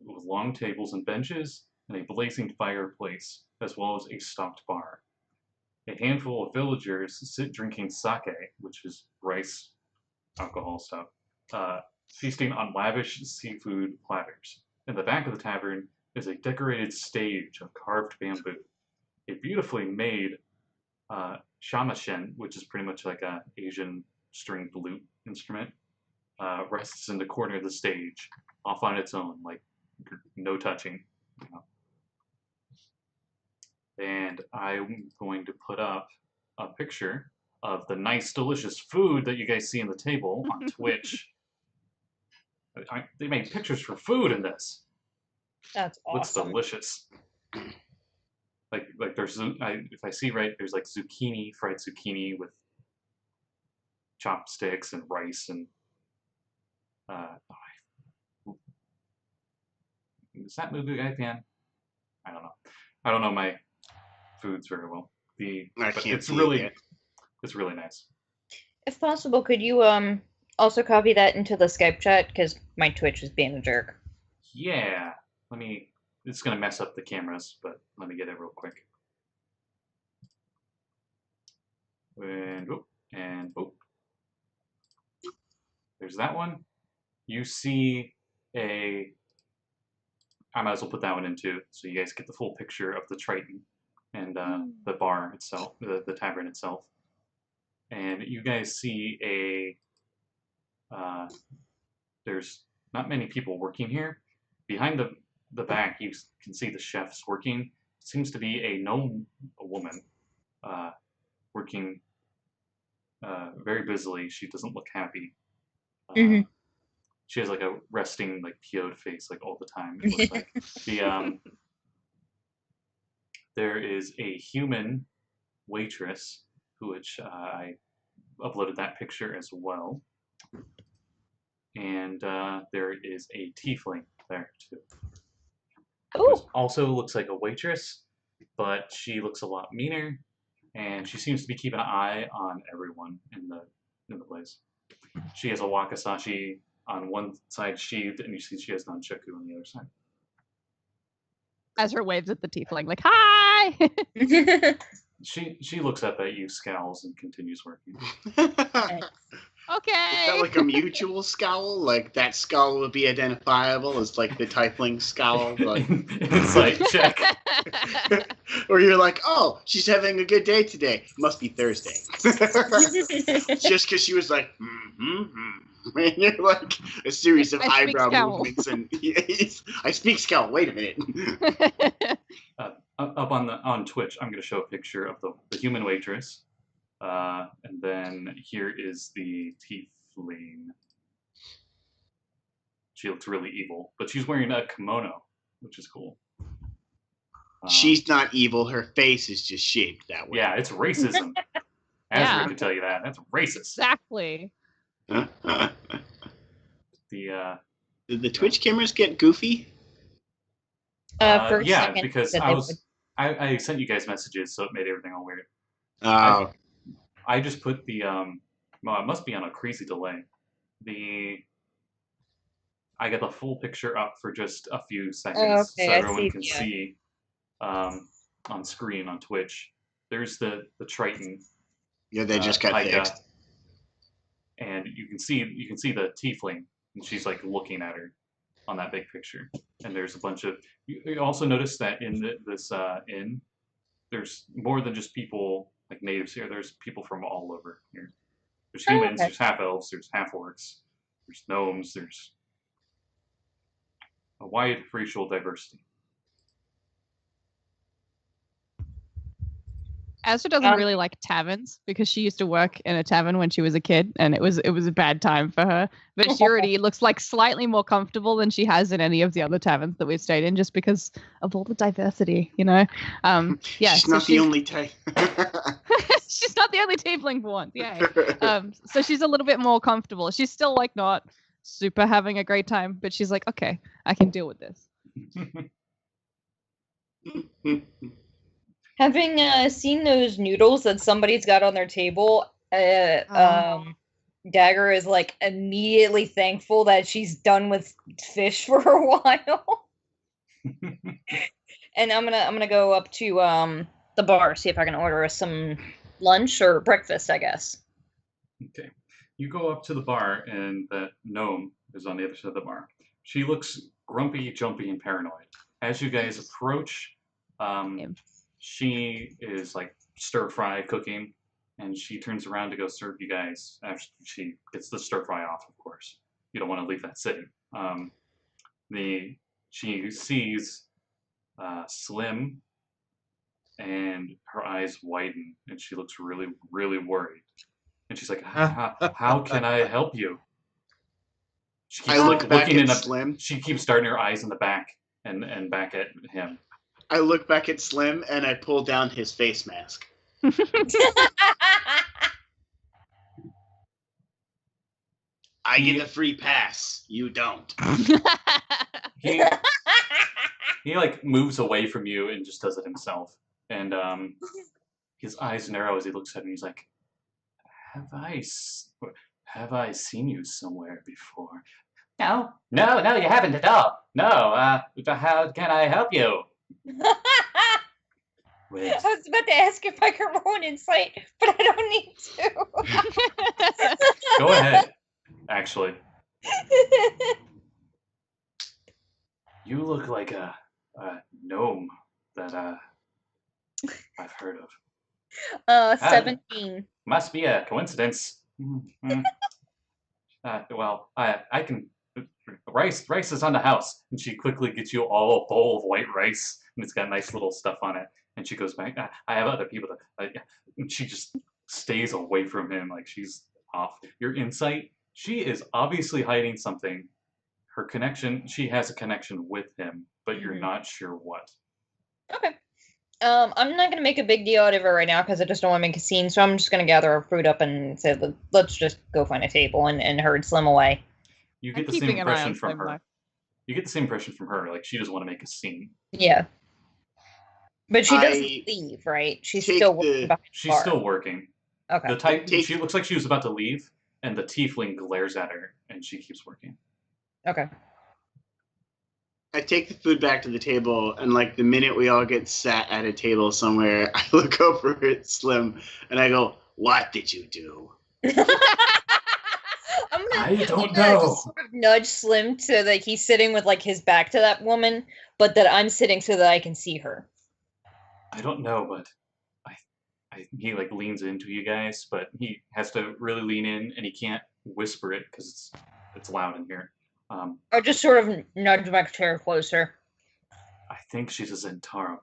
with long tables and benches and a blazing fireplace, as well as a stocked bar. A handful of villagers sit drinking sake, which is rice, alcohol stuff, feasting on lavish seafood platters. In the back of the tavern is a decorated stage of carved bamboo. A beautifully made shamisen, which is pretty much like an Asian stringed lute instrument, rests in the corner of the stage, off on its own, like no touching. You know. And I'm going to put up a picture of the nice, delicious food that you guys see on the table on Twitch. They made pictures for food in this. That's Looks awesome. delicious. Like there's if I see right, there's like zucchini, fried zucchini with chopsticks and rice and does that move the pan? I don't know. I don't know my foods very well. It's really nice. If possible, could you also copy that into the Skype chat, because my Twitch is being a jerk. Yeah. It's gonna mess up the cameras, but let me get it real quick. And boop. There's that one. You see I might as well put that one in too, so you guys get the full picture of the Triton and the bar itself, the tavern itself. And you guys see there's not many people working here. Behind the back, you can see the chefs working. It seems to be a woman. working very busily. She doesn't look happy. Mhm. She has like a resting, like PO'd face, like all the time. It looks like there is a human waitress, which I uploaded that picture as well, and there is a tiefling there too. Who Oh, also looks like a waitress, but she looks a lot meaner, and she seems to be keeping an eye on everyone in the place. She has a wakizashi on one side sheathed, and you see she has nunchaku on the other side. Azra waves at the tiefling, like, hi! She looks up at you, scowls, and continues working. Okay. Is that like a mutual scowl? Like that scowl would be identifiable as like the Tiefling scowl? Like... Insight check. Or you're like, oh, she's having a good day today. Must be Thursday. Just because she was like, and you're like a series of eyebrow movements and I speak scowl. Wait a minute. Up on Twitch, I'm going to show a picture of the human waitress. And then here is the tiefling. She looks really evil, but she's wearing a kimono, which is cool. She's not evil. Her face is just shaped that way. Yeah, it's racism. Azra can tell you that. That's racist. Exactly. Did the Twitch cameras get goofy? For a yeah, second, because that I sent you guys messages, so it made everything all weird. Oh. I just put the well, it must be on a crazy delay. I got the full picture up for just a few seconds, so everyone can see on screen on Twitch. There's the Triton. Yeah, they just got fixed. And you can see the tiefling, and she's like looking at her on that big picture. And there's a bunch of. You also notice that in this inn, there's more than just people like natives here. There's people from all over here. There's humans, there's half elves, there's half orcs, there's gnomes, there's a wide racial diversity. Azra doesn't really like taverns because she used to work in a tavern when she was a kid, and it was a bad time for her. But she already looks like slightly more comfortable than she has in any of the other taverns that we've stayed in, just because of all the diversity, you know. Yeah, she's not the only type. She's not the only tiefling for once. Yeah. So she's a little bit more comfortable. She's still like not super having a great time, but she's like, okay, I can deal with this. Having seen those noodles that somebody's got on their table, Dagger is like immediately thankful that she's done with fish for a while. And I'm gonna go up to the bar, see if I can order us some lunch or breakfast, I guess. Okay. You go up to the bar, and the gnome is on the other side of the bar. She looks grumpy, jumpy, and paranoid. As you guys approach, she is like stir fry cooking, and she turns around to go serve you guys after she gets the stir fry off, of course. You don't want to leave that sitting. She sees Slim, and her eyes widen, and she looks really, really worried. And she's like, how can I help you? I look back at Slim. She keeps darting her eyes in the back and back at him. I look back at Slim and I pull down his face mask. I get a free pass. You don't. He like moves away from you and just does it himself. And his eyes narrow as he looks at me. He's like, have I seen you somewhere before? No, you haven't at all. No, how can I help you? Wait. I was about to ask if I could roll an insight, but I don't need to. Go ahead, actually. You look like a gnome that I've heard of. 17. Must be a coincidence. Well, I can. Rice is on the house, and she quickly gets you all a bowl of white rice, and it's got nice little stuff on it. And she goes back. I have other people to. And she just stays away from him, like she's off. Your insight. She is obviously hiding something. Her connection. She has a connection with him, but you're not sure what. Okay. I'm not gonna make a big deal out of it right now because I just don't want to make a scene. So I'm just gonna gather our food up and say, let's just go find a table and herd Slim away. You get I'm the same keeping an eye impression on from Slim, her. though. You get the same impression from her, like she doesn't want to make a scene. Yeah. But she doesn't I leave, right? She's take still the- working behind the She's bar. still working. Okay. The type. Take- She looks like she was about to leave, and the tiefling glares at her, and she keeps working. Okay. I take the food back to the table, and like the minute we all get sat at a table somewhere, I look over at Slim and I go, "What did you do?" I don't I'm gonna know. just sort of nudge Slim to like he's sitting with like his back to that woman, but that I'm sitting so that I can see her. I don't know, but he like leans into you guys, but he has to really lean in, and he can't whisper it because it's loud in here. I'll just sort of nudge my chair closer. I think she's a Zentarum.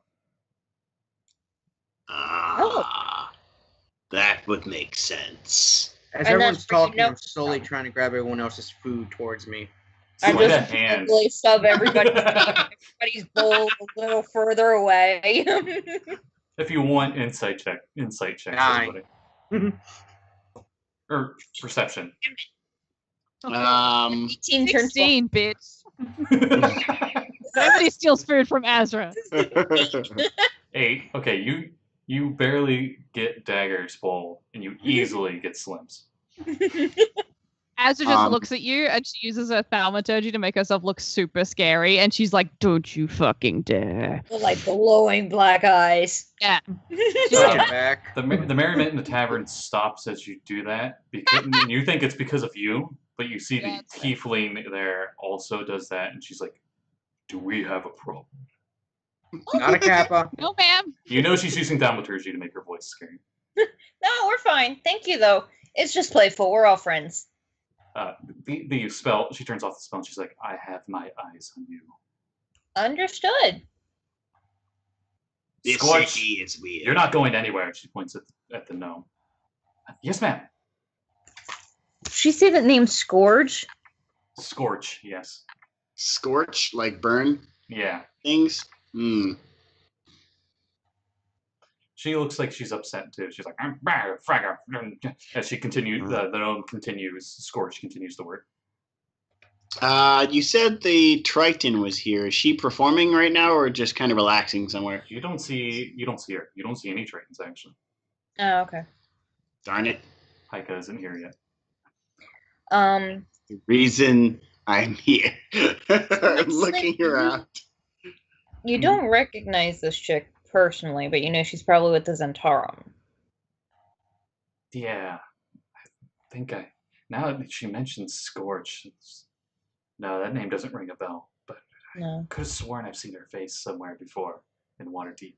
That would make sense. As And everyone's that's where you talking, know- I'm slowly trying to grab everyone else's food towards me. I Sleight just of hand. really shove everybody's bowl a little further away. If you want insight check, 9. everybody. Or perception. 18 turns 16, bitch. Nobody steals food from Azra. 8. Okay, you barely get Dagger's bowl, and you easily get Slim's. Azra just Um, looks at you and she uses her thaumaturgy to make herself look super scary. And she's like, "Don't you fucking dare!" like glowing black eyes. Yeah. Take it back. The merriment in the tavern stops as you do that, because and you think it's because of you, but you see the That's right. tiefling there also does that, and she's like, "Do we have a problem?" Not a kappa. No, ma'am. You know she's using thaumaturgy to make her voice scary. No, we're fine. Thank you, though. It's just playful. We're all friends. The spell, she turns off the spell, and she's like, "I have my eyes on you." Understood. This Scorch, city is weird. you're not going anywhere. She points at the gnome. Yes, ma'am. She say the name Scourge? Scorch, yes. Scorch, like burn Yeah. things. Hmm. She looks like she's upset too. She's like, "I'm bad, fragger." As she continues, the gnome continues, Scorch continues to work. You said the Triton was here. Is she performing right now, or just kind of relaxing somewhere? You don't see her. You don't see any Tritons actually. Oh, okay. Darn it! Haika isn't here yet. The reason I'm here, I'm looking Slim, around. You don't recognize this chick personally, but you know she's probably with the Zentarum. Yeah, I think now that she mentions Scorch, no, that name doesn't ring a bell. But No. I could have sworn I've seen her face somewhere before in Waterdeep.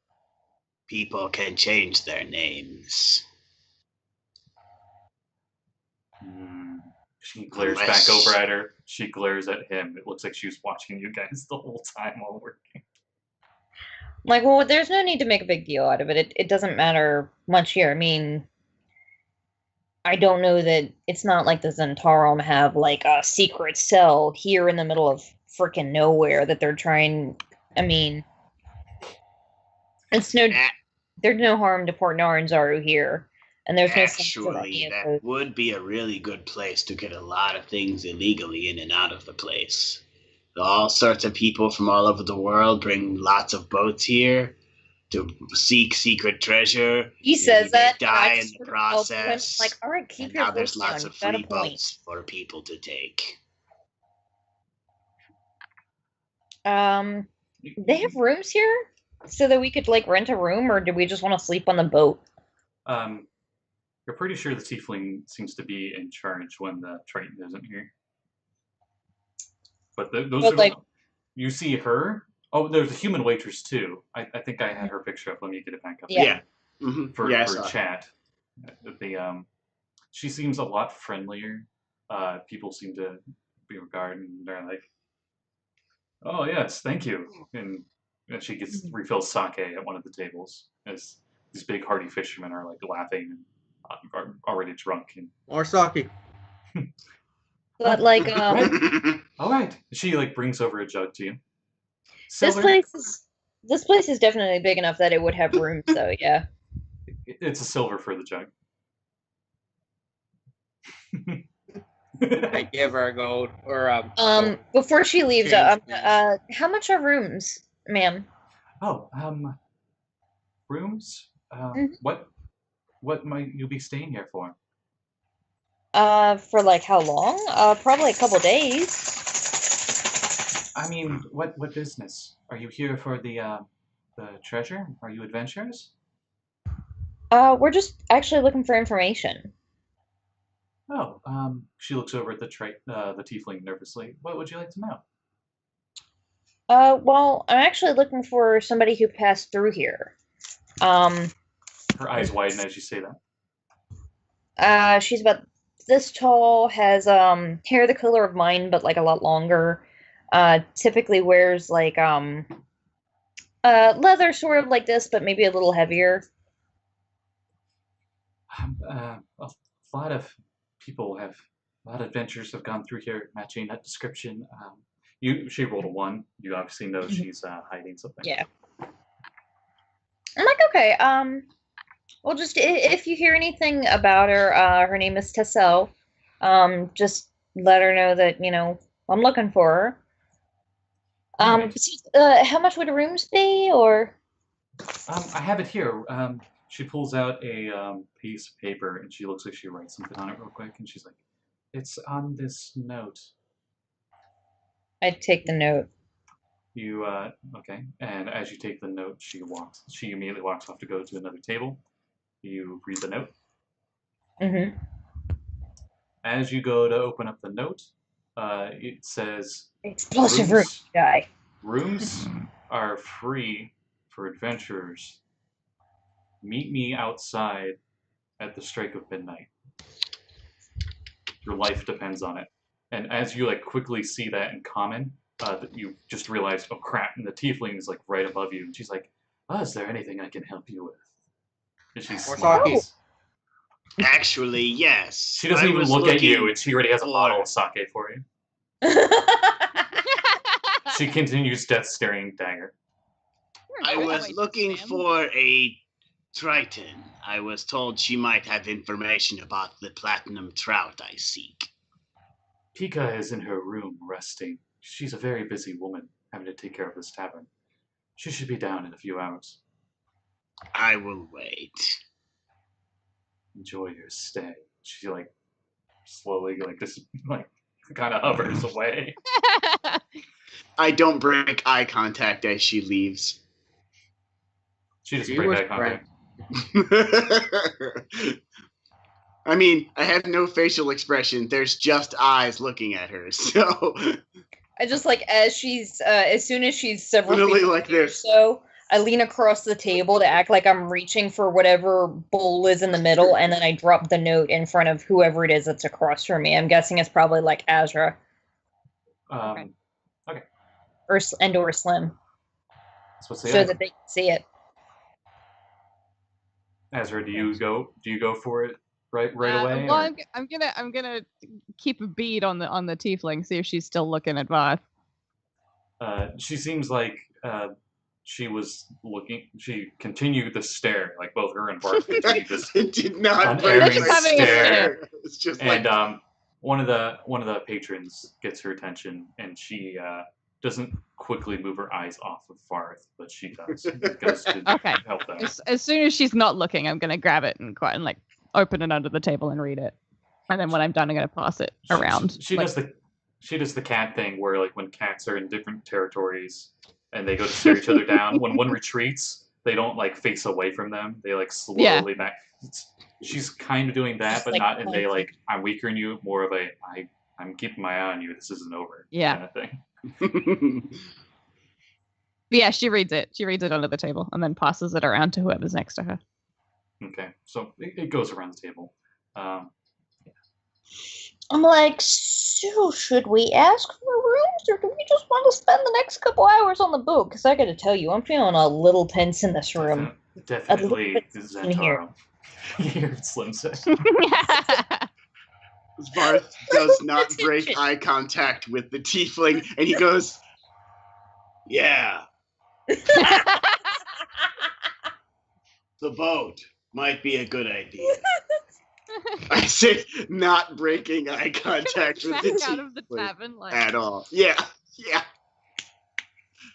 People can change their names. She glares Unless- back over at her. She glares at him. It looks like she was watching you guys the whole time while working. Like, well, there's no need to make a big deal out of it. It doesn't matter much here. I mean, I don't know that it's not like the Zentarum have like a secret cell here in the middle of freaking nowhere that they're trying. I mean, it's no. Ah. There's no harm to Portnar and Zaru here, and there's no sense of any Actually, of that those. would be a really good place to get a lot of things illegally in and out of the place. All sorts of people from all over the world bring lots of boats here to seek secret treasure. He says Maybe they that. and die I in just the sort of help him, process. Like, all right, keep And your now there's voice lots down. of Got a free point. boats for people to take. They have rooms here, so that we could like rent a room, or do we just want to sleep on the boat? You're pretty sure the tiefling seems to be in charge when the Triton isn't here. But those But, are like- you see her. Oh, there's a human waitress too. I think I had her picture up. Let me get it back up. Yeah. Mhm. For Yeah, I saw it. chat. She seems a lot friendlier. People seem to be regarding. They're like, "Oh yes, thank you," and And she refills sake at one of the tables as these big hardy fishermen are like laughing and are already drunk. And More sake. But like, all right, she like brings over a jug to you. this Silver. place is definitely big enough that it would have room. So yeah. It's a silver for the jug. I give her a gold or Before she leaves, change, please. how much are rooms, ma'am? Oh, rooms. Mhm. What might you be staying here for? For like how long? Probably a couple days. I mean, what business? Are you here for the treasure? Are you adventurers? We're just actually looking for information. Oh, she looks over at the tiefling nervously. What would you like to know? Well, I'm actually looking for somebody who passed through here. Her eyes widen as you say that. She's about this tall, has hair the color of mine, but like a lot longer. Typically wears like leather sort of like this, but maybe a little heavier. A lot of people a lot of adventurers have gone through here matching that description. She rolled a 1. You obviously know she's hiding something. Yeah. I'm like, okay, well, just if you hear anything about her, her name is Tessel, just let her know that, I'm looking for her. How much would rooms be, or? I have it here. She pulls out a piece of paper and she looks like she writes something on it real quick, and she's like, "It's on this note." I take the note. You okay? And as you take the note, she immediately walks off to go to another table. You read the note. Mm-hmm. As you go to open up the note, it says, "Explosive room guy. Rooms are free for adventurers. Meet me outside at the strike of midnight. Your life depends on it." And as you like quickly see that in common, you just realize, oh crap! And the tiefling is like right above you, and she's like, "Oh, is there anything I can help you with?" And she smiles. Actually, yes. She doesn't even look at you, and she already has a bottle of sake for you. She continues death staring Dagger. I was looking for a Triton. I was told she might have information about the platinum trout I seek. Pika is in her room resting. She's a very busy woman, having to take care of this tavern. She should be down in a few hours. I will wait. Enjoy your stay. She like slowly just kind of hovers away. I don't break eye contact as she leaves. She doesn't break eye contact. I mean, I have no facial expression. There's just eyes looking at her. So I just as soon as she's several literally feet like this. So I lean across the table to act like I'm reaching for whatever bowl is in the middle, and then I drop the note in front of whoever it is that's across from me. I'm guessing it's probably like Azra. Okay. Or Slim. So that they can see it. Azra, do you go for it right away? Well, I'm gonna keep a bead on the tiefling, see if she's still looking at Varth. She seems like she was looking. She continued to stare, like both her and Varth continued this did not unerring stare. It's just and one of the patrons gets her attention, and she doesn't quickly move her eyes off of Varth, but she goes to help them. As soon as she's not looking, I'm gonna grab it and open it under the table and read it, and then when I'm done, I'm gonna pass it around. She does the cat thing where when cats are in different territories and they go to stare each other down, when one retreats, they don't face away from them. They slowly back. She's kind of doing that, but not in a I'm weaker than you. More of a I'm keeping my eye on you. This isn't over. Yeah. Kind of thing. Yeah, she reads it. She reads it under the table and then passes it around to whoever's next to her. Okay, so it goes around the table. I'm like, so should we ask for rooms, or do we just want to spend the next couple hours on the boat? Because I got to tell you, I'm feeling a little tense in this room. Definitely in here. Zentaro. You hear Slim say. Varth does not break eye contact with the tiefling, and he goes, "Yeah, the boat might be a good idea." I said, not breaking eye contact with the Back out of the tiefling tavern, like at all. Yeah.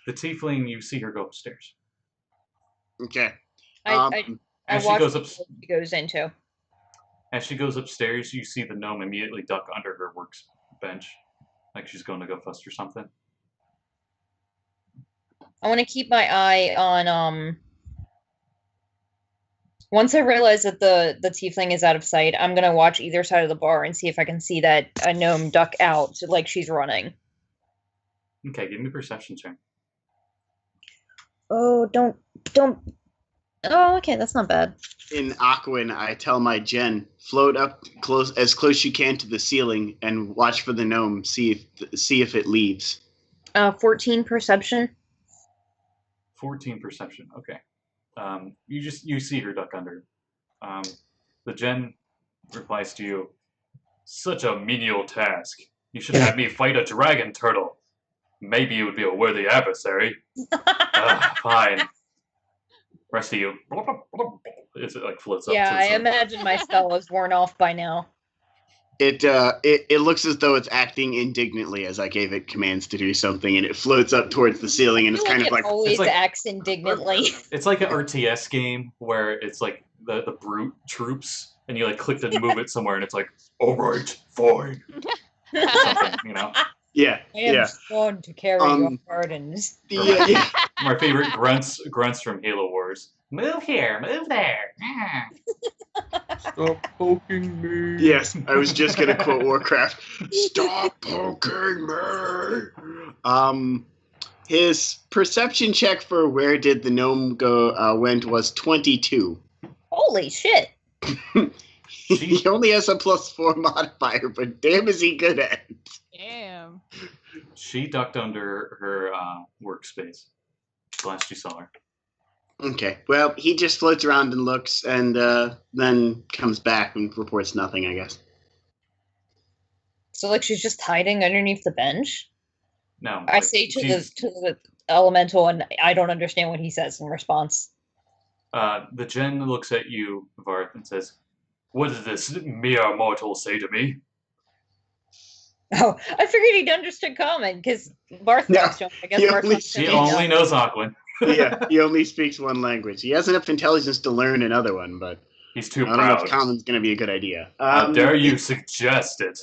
The tiefling, you see her go upstairs. Okay. I As she watched goes what up, she goes into. as she goes upstairs, you see the gnome immediately duck under her workbench, like she's going to go fuss or something. I want to keep my eye on once I realize that the tiefling is out of sight, I'm gonna watch either side of the bar and see if I can see that a gnome duck out like she's running. Okay, give me a perception check. Oh, don't. Oh, okay, that's not bad. In Aquan, I tell my gen, float up as close you can to the ceiling and watch for the gnome. See if it leaves. 14 perception. 14 perception. Okay. You see her duck under. The gen replies to you, "Such a menial task. You should have me fight a dragon turtle. Maybe you would be a worthy adversary." Fine. Rest of you. It like floats up. Yeah, To the I sun. imagine my spell is worn off by now. It looks as though it's acting indignantly as I gave it commands to do something, and it floats up towards the ceiling, and it's kind of it like always like- acts indignantly. It's like an RTS game where it's like the brute troops, and you like click to move it somewhere, and it's like, "All right, fine," something, you know. yeah. I am sworn to carry your burdens. Yeah. My favorite grunts from Halo Wars. Move here, move there. Stop poking me. Yes, I was just gonna quote Warcraft. Stop poking me. His perception check for where did the gnome go went was 22. Holy shit! He only has a +4 modifier, but damn is he good at it. damn. She ducked under her workspace. Last you saw her. Okay, well, he just floats around and looks, and then comes back and reports nothing, I guess. So like she's just hiding underneath the bench. No. I say to the elemental, and I don't understand what he says in response. The gen looks at you, Varth, and says, "What does this mere mortal say to me?" Oh, I figured he'd understood Kame because Varth No, talks to him. I guess he Varth only- talks to He me. only knows Aquan. Yeah, he only speaks one language. He has enough intelligence to learn another one, but He's too I don't know proud. if common's going to be a good idea. How dare you suggest it?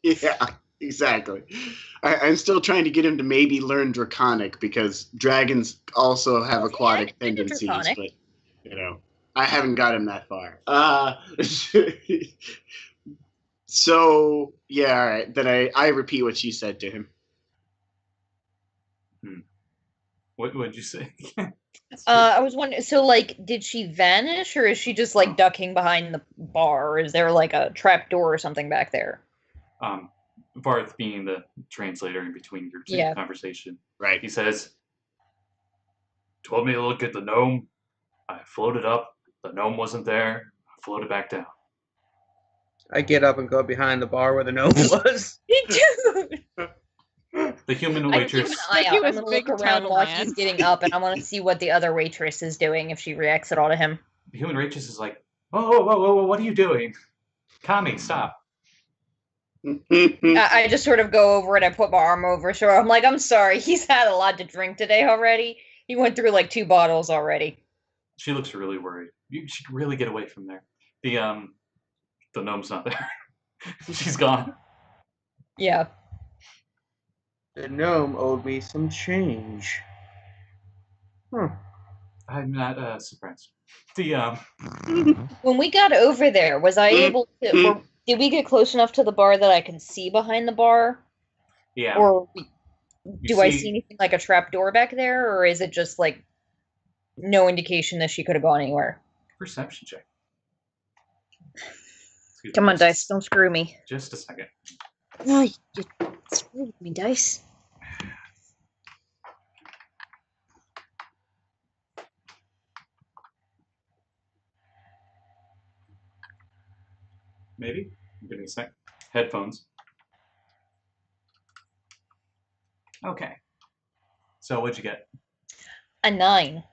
Yeah, exactly. I'm still trying to get him to maybe learn Draconic, because dragons also have aquatic I can do tendencies, Draconic. but, you know, I haven't got him that far. So, yeah, all right. Then I repeat what she said to him. What would you say? I was wondering. So, like, did she vanish, or is she just like ducking behind the bar? Or is there like a trap door or something back there? Varth being the translator in between your two conversation. Right. He says, "Told me to look at the gnome. I floated up. The gnome wasn't there. I floated back down." I get up and go behind the bar where the gnome was. Dude, The human I'm keeping waitress. an eye Like out. he I'm was gonna big look around turtle while man. he's getting up, and I want to see what the other waitress is doing if she reacts at all to him. The human waitress is like, "Whoa, what are you doing? Kame, stop." I just sort of go over and I put my arm over his shoulder. I'm like, I'm sorry, he's had a lot to drink today already. He went through like 2 bottles already. She looks really worried. You should really get away from there. The gnome's not there. She's gone. Yeah. The gnome owed me some change. I'm not surprised. The When we got over there, was I able to? Did we get close enough to the bar that I can see behind the bar? yeah. Or You do I see anything like a trap door back there, or is it just like no indication that she could have gone anywhere? Perception check. Excuse Come me, on, dice. Don't screw me. Just a second. No, you screwed me, dice. Maybe? Give me a sec. Headphones. Okay. So what'd you get? A 9.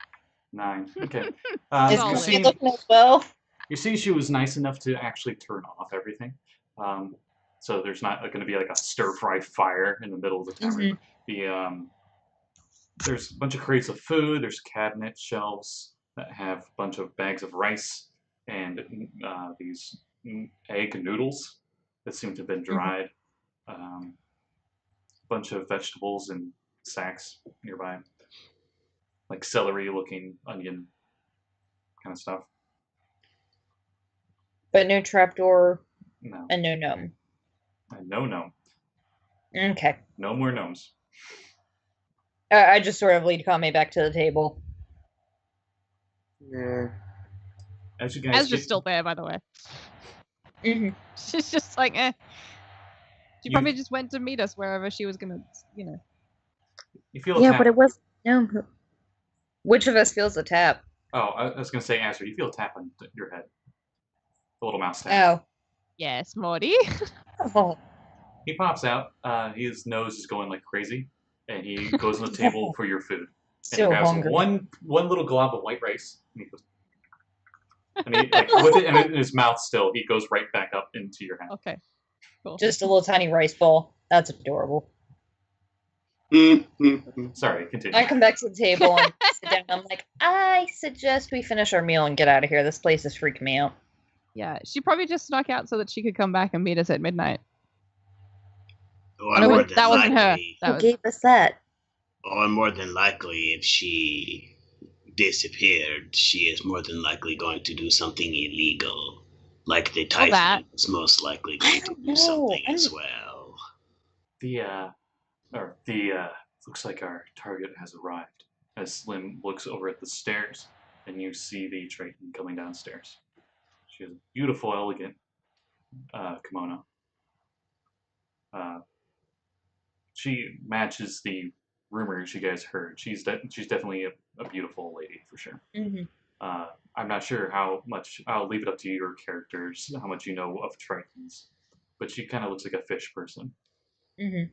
9. Okay. Is Solid. You Christy see, looking as well? you see she was nice enough to actually turn off everything. So there's not going to be like a stir-fry fire in the middle of the tavern. There's a bunch of crates of food. There's cabinet shelves that have a bunch of bags of rice and these egg noodles that seem to have been dried. A bunch of vegetables in sacks nearby, like celery-looking onion kind of stuff. But no trapdoor No, and no gnome. and no gnome. Okay. No more gnomes. I just sort of lead Kame back to the table. Yeah. As you guys Azra's get, still there, by the way. Mm-hmm. She's just like, eh. She You- probably just went to meet us wherever she was gonna, you know. you feel a Yeah, tap. but it was no. Which of us feels the tap? Oh, I was gonna say, Azra, you feel a tap on your head. A little mouse tap. Oh. Yes, Morty. Oh. He pops out. His nose is going like crazy, and he goes on the table for your food. And he So grabs hungry. one little glob of white rice, and he goes, and he, like, with it in his mouth still, he goes right back up into your hand. Okay. Cool. Just a little tiny rice ball. That's adorable. Sorry, continue. I come back to the table and sit down. I'm like, I suggest we finish our meal and get out of here. This place is freaking me out. Yeah, she probably just snuck out so that she could come back and meet us at midnight. Or And it more was, than that wasn't her. likely, That Who was gave us that? or more than likely, if she disappeared, she is more than likely going to do something illegal. Like the Well, that- Tiefling is most likely going to don't do know. something as I'm- well. Looks like our target has arrived. As Slim looks over at the stairs, and you see the Triton coming downstairs. She has a beautiful, elegant kimono. She matches the rumors you guys heard. She's definitely a beautiful lady for sure. Mm-hmm. I'm not sure how much. I'll leave it up to your characters how much you know of Tritons, but she kind of looks like a fish person. Mm-hmm.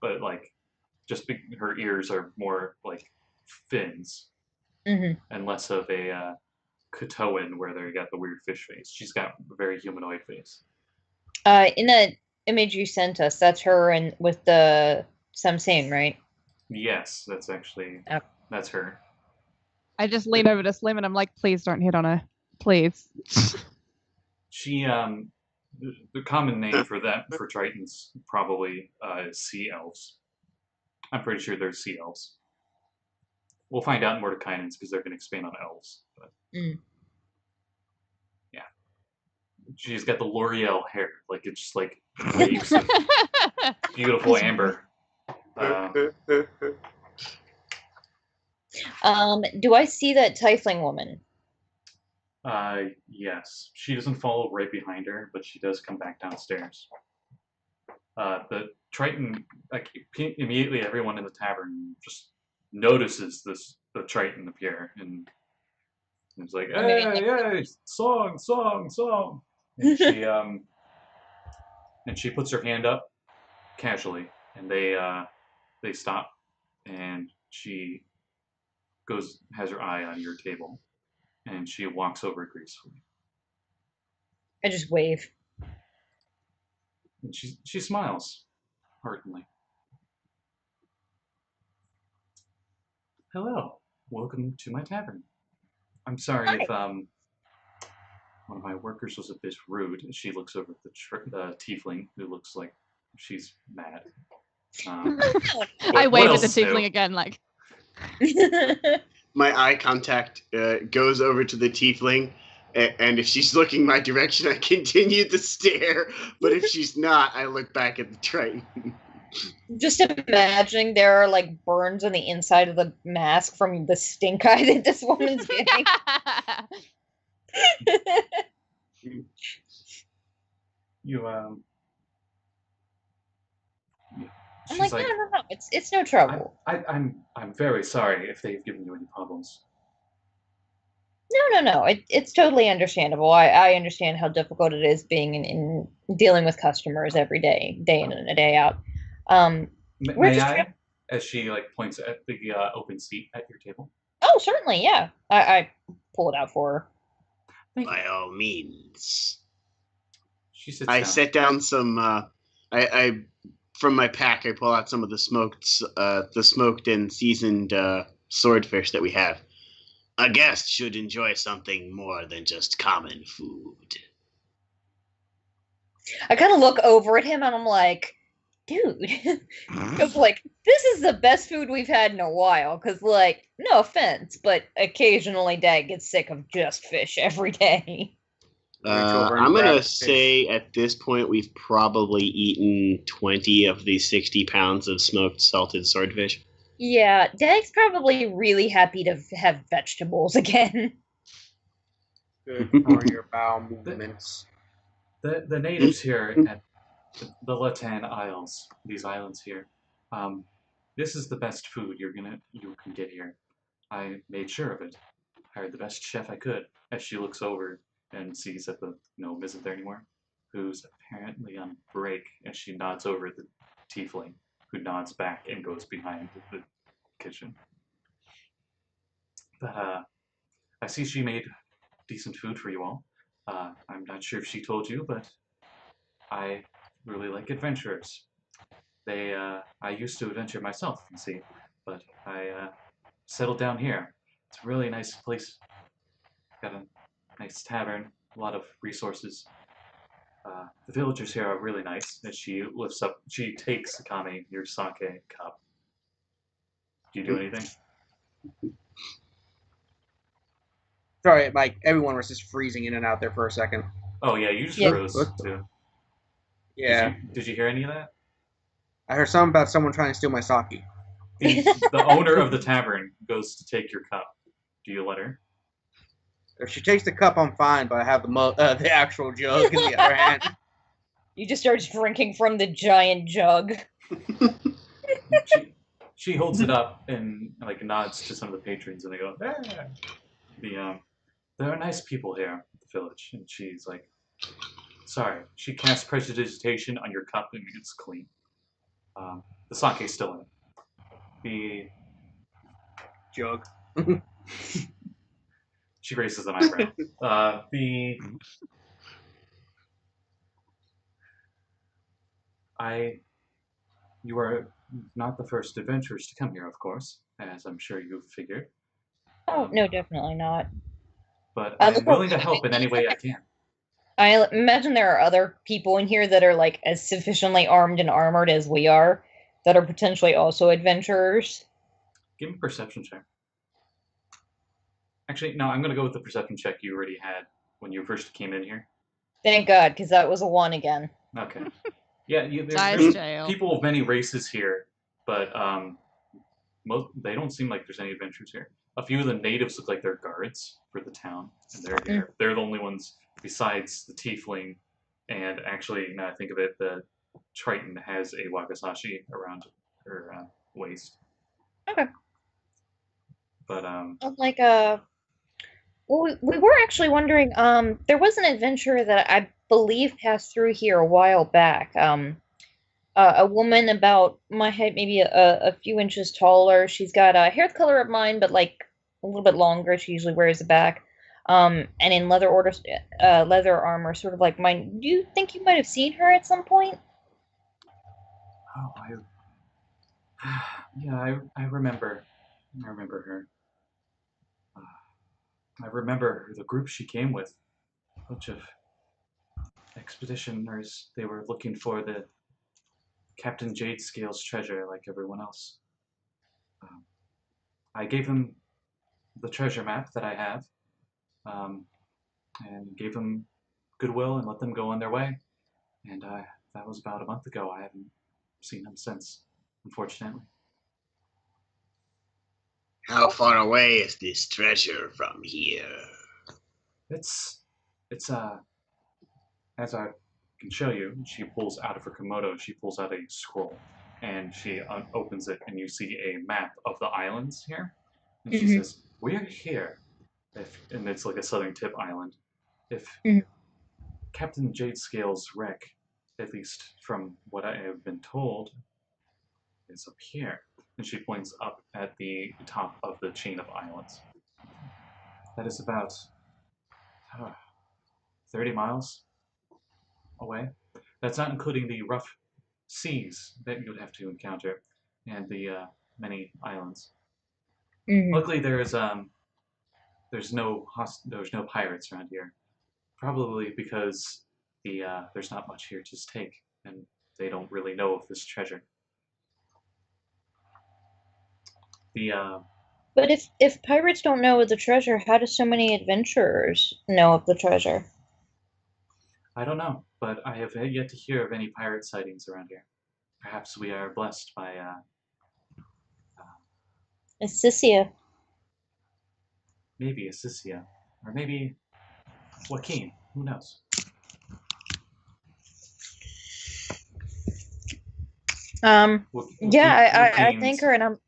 But like, her ears are more like fins Mm-hmm. and less of a Katoan where they got the weird fish face. She's got a very humanoid face. In the image you sent us, that's her and with the Samsane, right? Yes, that's actually Oh. that's her. I just lean over to Slim and I'm like, please don't hit on her. Please. She the common name for Tritons probably is sea elves. I'm pretty sure they're sea elves. We'll find out in Mordekainen's because they're going to expand on elves. But, yeah, she's got the L'Oreal hair, like it's just like waves of beautiful amber. Do I see that Tiefling woman? Yes, she doesn't follow right behind her, but she does come back downstairs. The Triton, like immediately, everyone in the tavern just notices the Triton appear, and it's like, hey, song. And she puts her hand up casually, and they stop, and she has her eye on your table, and she walks over gracefully. I just wave. And she smiles heartily. Hello, welcome to my tavern. I'm sorry Hi. if one of my workers was a bit rude. She looks over at the tiefling, who looks like she's mad. I what wave at else the is new? tiefling again, like, My eye contact goes over to the tiefling, and if she's looking my direction, I continue to stare. But if she's not, I look back at the Triton. Just imagining there are like burns on the inside of the mask from the stink eye that this woman's Oh, getting. You I'm she's like, no. It's no trouble. I'm very sorry if they've given you any problems. No. It's totally understandable. I understand how difficult it is being in dealing with customers every day in and a day out. We're May just I? As she like points at the open seat at your table. Oh, certainly, yeah. I pull it out for her. Thank you. By all means. She sits I down. set down some. I from my pack. I pull out some of the smoked and seasoned swordfish that we have. A guest should enjoy something more than just common food. I kind of look over at him and I'm like, dude, because like this is the best food we've had in a while. Because like, no offense, but occasionally Dad gets sick of just fish every day. I'm gonna say at this point we've probably eaten 20 of the 60 pounds of smoked salted swordfish. Yeah, Dad's probably really happy to have vegetables again. Good for your bowel movements. The natives here at the Lantan Isles, these islands here, this is the best food you can get here. I made sure of it. Hired the best chef I could. As she looks over and sees that the gnome isn't there anymore, who's apparently on break, and she nods over at the tiefling, who nods back and goes behind the kitchen. But I see she made decent food for you all. I'm not sure if she told you, but I really like adventurers. I used to adventure myself, you see, but I settled down here. It's a really nice place. Got a nice tavern, a lot of resources. The villagers here are really nice. And she takes Kame your sake cup. Do you do anything? Sorry, Mike. Everyone was just freezing in and out there for a second. Oh yeah, you just Yeah. froze too. Yeah, Did you hear any of that? I heard something about someone trying to steal my sake. The owner of the tavern goes to take your cup. Do you let her? If she takes the cup, I'm fine, but I have the actual jug in the other hand. You just start drinking from the giant jug. She holds it up and like nods to some of the patrons, and they go, "Ah." There are nice people here at the village, and she's like, sorry. She casts prestidigitation on your cup, and it's clean. The sake's still in it. The Jug. She raises an eyebrow. You are not the first adventurers to come here, of course, as I'm sure you've figured. Oh, no, definitely not. But I'm willing to help in any way I can. I imagine there are other people in here that are like as sufficiently armed and armored as we are, that are potentially also adventurers. Give me a perception check. Actually, no, I'm going to go with the perception check you already had when you first came in here. Thank God, because that was a 1 again. Okay. Yeah, Size there's jail. people of many races here, but they don't seem like there's any adventurers here. A few of the natives look like they're guards for the town, and they're here. They're the only ones besides the tiefling, and actually, now I think of it, the Triton has a wakizashi around her waist. Okay. But Like well, we were actually wondering. There was an adventurer that I believe passed through here a while back. A woman about my height, maybe a few inches taller. She's got a hair the color of mine, but like a little bit longer. She usually wears a back. And in leather armor, sort of like mine. Do you think you might have seen her at some point? oh, yeah, I remember. I remember her. I remember the group she came with. A bunch of expeditioners. They were looking for the Captain Jade Scales treasure like everyone else. I gave them the treasure map that I have, and gave them goodwill and let them go on their way. And that was about a month ago. I haven't seen them since, unfortunately. How far away is this treasure from here? It's as our can show you. She pulls out of her komodo, she pulls out a scroll, and she opens it, and you see a map of the islands here. And she says, "We're here," and it's like a southern tip island. If Captain Jade Scales' wreck, at least from what I have been told, is up here. And she points up at the top of the chain of islands. That is about 30 miles away. That's not including the rough seas that you would have to encounter and the many islands. Luckily, there's no pirates around here. Probably because there's not much here to take, and they don't really know of this treasure. But if pirates don't know of the treasure, how do so many adventurers know of the treasure? I don't know, but I have yet to hear of any pirate sightings around here. Perhaps we are blessed by Assisia. maybe Assisia, or maybe Joaquin. Who knows? Yeah, I thank her, and I'm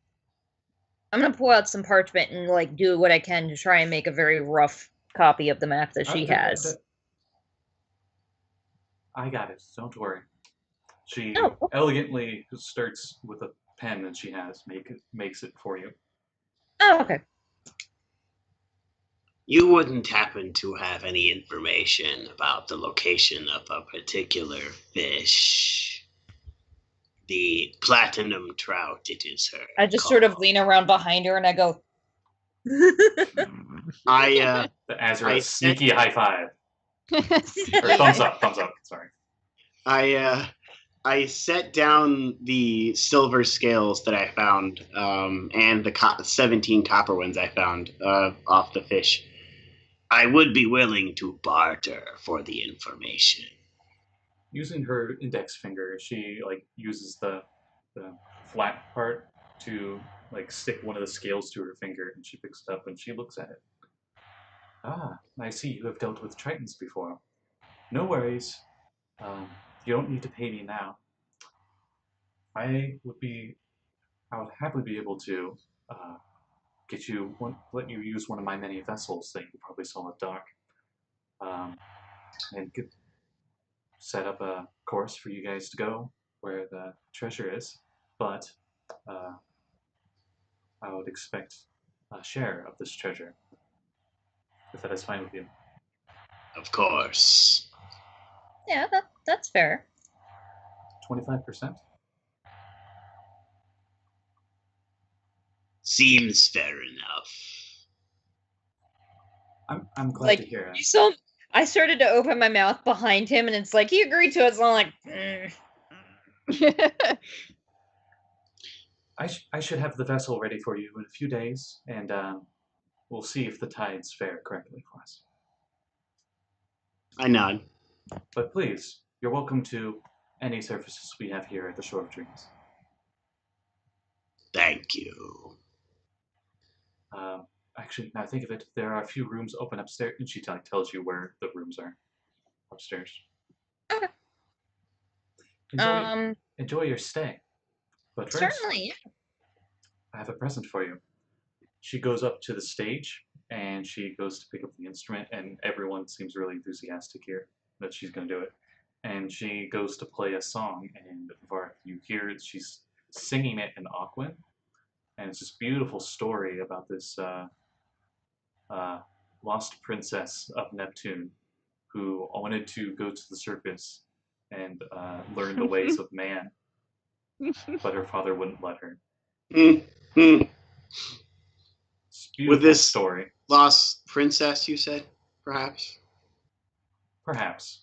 gonna pull out some parchment and like do what I can to try and make a very rough copy of the map that she has. I got it. Don't worry. She elegantly starts with a pen that she has, makes it for you. Oh, okay. You wouldn't happen to have any information about the location of a particular fish? The platinum trout, it is her. I just sort of lean around behind her and I go. The Azra sneaky high five. Or thumbs up. Sorry. I set down the silver scales that I found, and the 17 copper ones I found off the fish. I would be willing to barter for the information. Using her index finger, she uses the flat part to stick one of the scales to her finger, and she picks it up and she looks at it. Ah, I see you have dealt with Tritons before. No worries. You don't need to pay me now. I would happily be able to let you use one of my many vessels that you probably saw at dock, and set up a course for you guys to go where the treasure is. But I would expect a share of this treasure, if that is fine with you. Of course. Yeah, that's fair. 25%? Seems fair enough. I'm glad to hear it. So I started to open my mouth behind him, and it's like he agreed to it. So I'm like, I should have the vessel ready for you in a few days, and we'll see if the tides fare correctly for us. I nod. But please, you're welcome to any services we have here at the Shore of Dreams. Thank you. Actually, now think of it, there are a few rooms open upstairs, and she tells you where the rooms are upstairs. Okay. Enjoy your stay. But first, certainly, yeah. I have a present for you. She goes up to the stage, and she goes to pick up the instrument, and everyone seems really enthusiastic here that she's going to do it. And she goes to play a song, and Varth, you hear it, she's singing it in Aquan, and it's this beautiful story about this lost princess of Neptune who wanted to go to the circus and learn the ways of man, but her father wouldn't let her. With this story. Lost princess, you said, perhaps? Perhaps.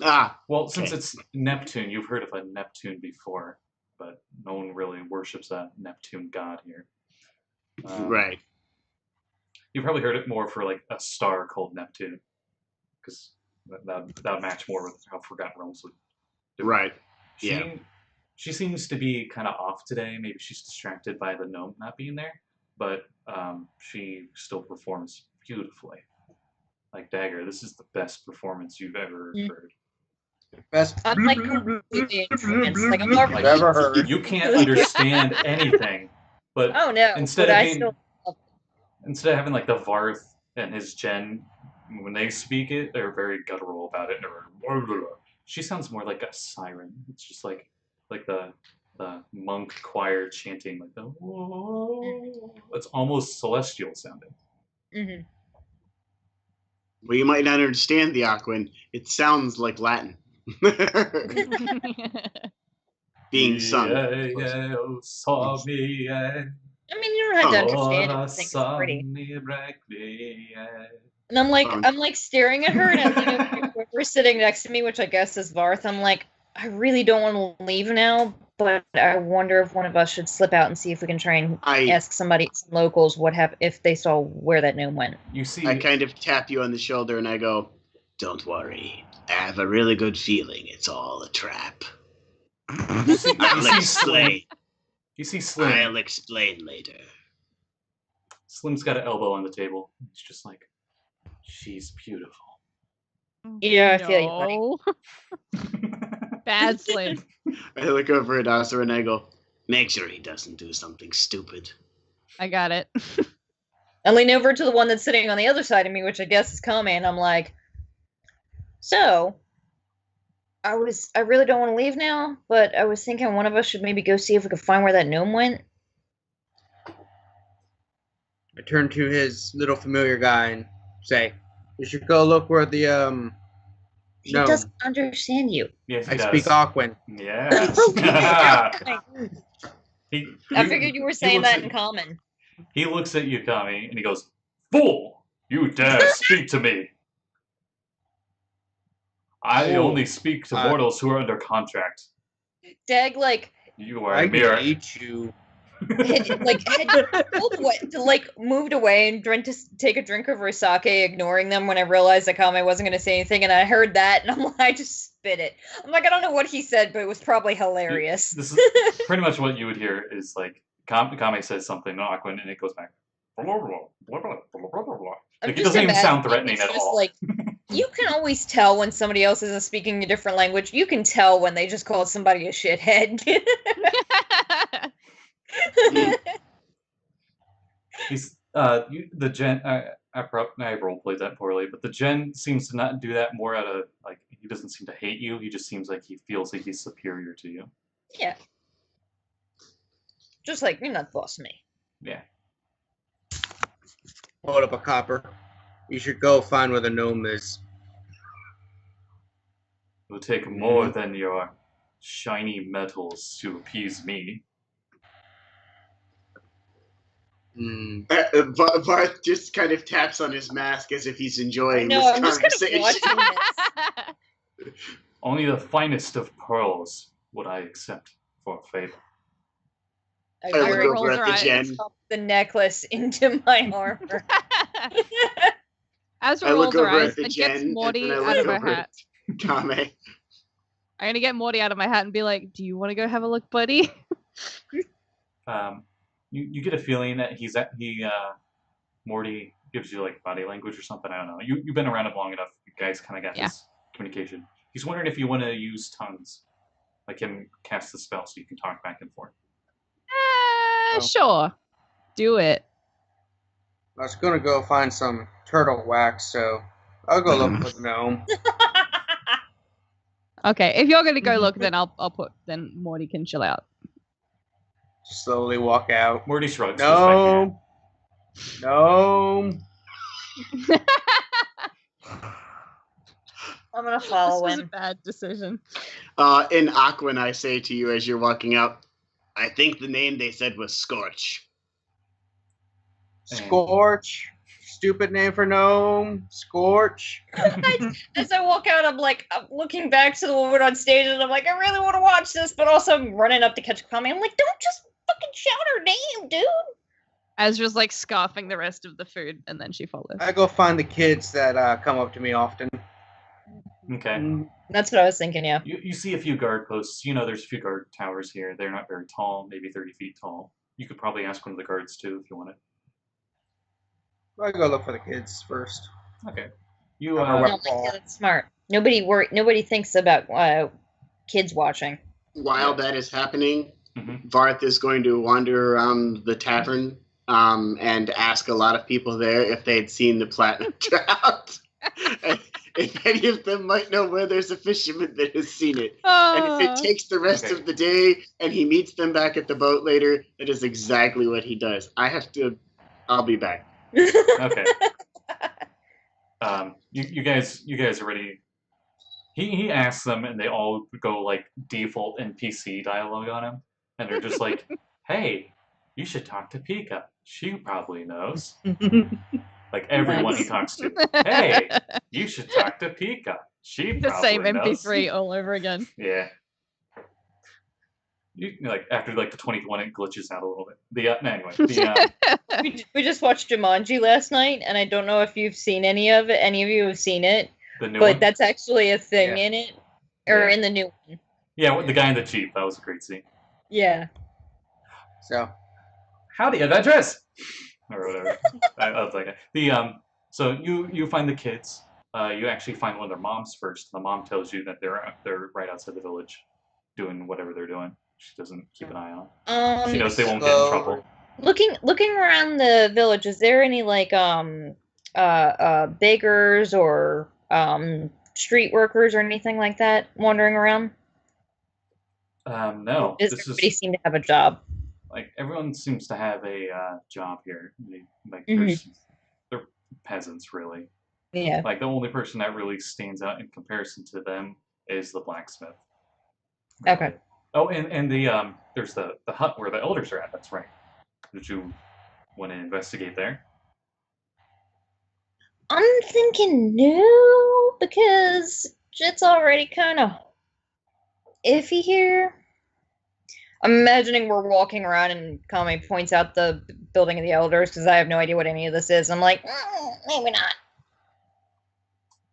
Ah. Well, since it's Neptune, you've heard of a Neptune before, but no one really worships a Neptune god here. Right. You probably heard it more for a star called Neptune, because that would match more with how Forgotten Realms would do it. Right. She seems to be kind of off today. Maybe she's distracted by the gnome not being there, but she still performs beautifully. Like Dagger, this is the best performance you've ever heard. Best. I'm like completely entranced. Like I'm not Like, Never heard. you can't understand anything, but Oh no, instead but of I being still. instead of having like the Varth and his gen, when they speak it, they're very guttural about it. She sounds more like a siren. It's just like the monk choir chanting like the. It's almost celestial sounding. Hmm. Well, you might not understand the Aquan. It sounds like Latin. Being sung. Oh, saw me, I mean, you don't have to understand it. ora I think it's pretty. me. And I'm like staring at her, and I lean over to whoever's sitting next to me, which I guess is Varth. I'm like, I really don't want to leave now, but I wonder if one of us should slip out and see if we can try and ask some locals, if they saw where that gnome went. You see, I kind of tap you on the shoulder and I go, "Don't worry. I have a really good feeling it's all a trap. you see I'll Slim. explain. You see Slim. I'll explain later." Slim's got an elbow on the table. It's just like, she's beautiful. Yeah, I feel you, buddy. Bad Slim. I look over at Azra and I go, "Make sure he doesn't do something stupid." I got it. I lean over to the one that's sitting on the other side of me, which I guess is Kame, and I'm like, so, I really don't want to leave now, but I was thinking one of us should maybe go see if we could find where that gnome went. I turn to his little familiar guy and say, "You should go look where the He gnome." doesn't understand you. Yes, he I does. speak Aquan. Yeah. I figured you were saying that in common. He looks at you, Kame, and he goes, "Fool! You dare speak to me! I Fool. only speak to mortals who are under contract. Dag, like, You are I a mere." hate you. had pulled away, moved away and went to take a drink of her sake, ignoring them when I realized that Kame wasn't going to say anything, and I heard that, and I'm like, I just spit it. I'm like, I don't know what he said, but it was probably hilarious. This is pretty much what you would hear is like, Kame says something awkward, and it goes back. Like, it doesn't even sound threatening at all. Like, you can always tell when somebody else isn't speaking a different language. You can tell when they just called somebody a shithead. He's the gen. I roleplayed that poorly, but the gen seems to not do that more out of like he doesn't seem to hate you. He just seems like he feels like he's superior to you. Yeah. Just like you're not the boss of me. Yeah. Hold up a copper. You should go find where the gnome is. It will take more than your shiny metals to appease me. Varth just kind of taps on his mask as if he's enjoying this I'm just conversation. kind of watching this. Only the finest of pearls would I accept for a favor. I I look very over at the much gen. pop the necklace into my armor. Azra I rolls look her over eyes at the and gen, gets and Morty then I out look of her over hat. at Kame. I'm gonna get Morty out of my hat and be like, "Do you want to go have a look, buddy?" You get a feeling that Morty gives you like body language or something. I don't know. You've been around him long enough. You guys kind of got this communication. He's wondering if you want to use tongues, like him cast the spell so you can talk back and forth. Sure. Do it. I was gonna go find some turtle wax, so I'll go look for the gnome. Okay, if you're gonna go look, then then Morty can chill out. Slowly walk out. Morty shrugs. Gnome. Gnome. I'm gonna follow This was a him. bad decision. In Aquan, I say to you as you're walking out, I think the name they said was Scorch. Scorch. Stupid name for gnome. Scorch. As I walk out, I'm looking back to the woman on stage, and I'm like, I really want to watch this, but also I'm running up to catch Kame. I'm like, don't just fucking shout her name, dude. Azra's like scarfing the rest of the food, and then she follows. I go find the kids that come up to me often. Okay. That's what I was thinking, yeah. You see a few guard posts. You know, there's a few guard towers here. They're not very tall, maybe 30 feet tall. You could probably ask one of the guards too if you wanted. I go look for the kids first. Okay. You Oh, my God, that's smart. Nobody thinks about kids watching. While that is happening, Mhm. Varth is going to wander around the tavern and ask a lot of people there if they'd seen the platinum trout. And if any of them might know where there's a fisherman that has seen it. And if it takes the rest Okay. of the day and he meets them back at the boat later, that is exactly what he does. I'll be back. Okay. You guys already. He asks them, and they all go like default NPC dialogue on him, and they're just like, "Hey, you should talk to Pika. She probably knows." Like everyone he Nice. talks to. Hey, you should talk to Pika. She The probably same knows. MP3 all over again. Yeah. Like after like the 20th one, it glitches out a little bit. Anyway, We just watched Jumanji last night, and I don't know if you've seen any of it. Any of you have seen it, the new but one. that's actually a thing Yeah. in it, or Yeah. in the new one. Yeah, with the guy in the Jeep. That was a great scene. Yeah. So, Howdy, Avengers! Or whatever. I was like, so you find the kids. You actually find one of their moms first. The mom tells you that they're right outside the village, doing whatever they're doing. She doesn't keep an eye on them. She knows they won't get in trouble. Looking around the village, is there any like beggars or street workers or anything like that wandering around? No, Does everybody seem to have a job? Like everyone seems to have a job here. Mhm. They're peasants, really. Yeah. Like the only person that really stands out in comparison to them is the blacksmith. Okay. Oh, and there's the hut where the elders are at. That's right. Did you want to investigate there? I'm thinking no, because it's already kind of iffy here. I'm imagining we're walking around and Kame points out the building of the elders because I have no idea what any of this is. I'm like, maybe not.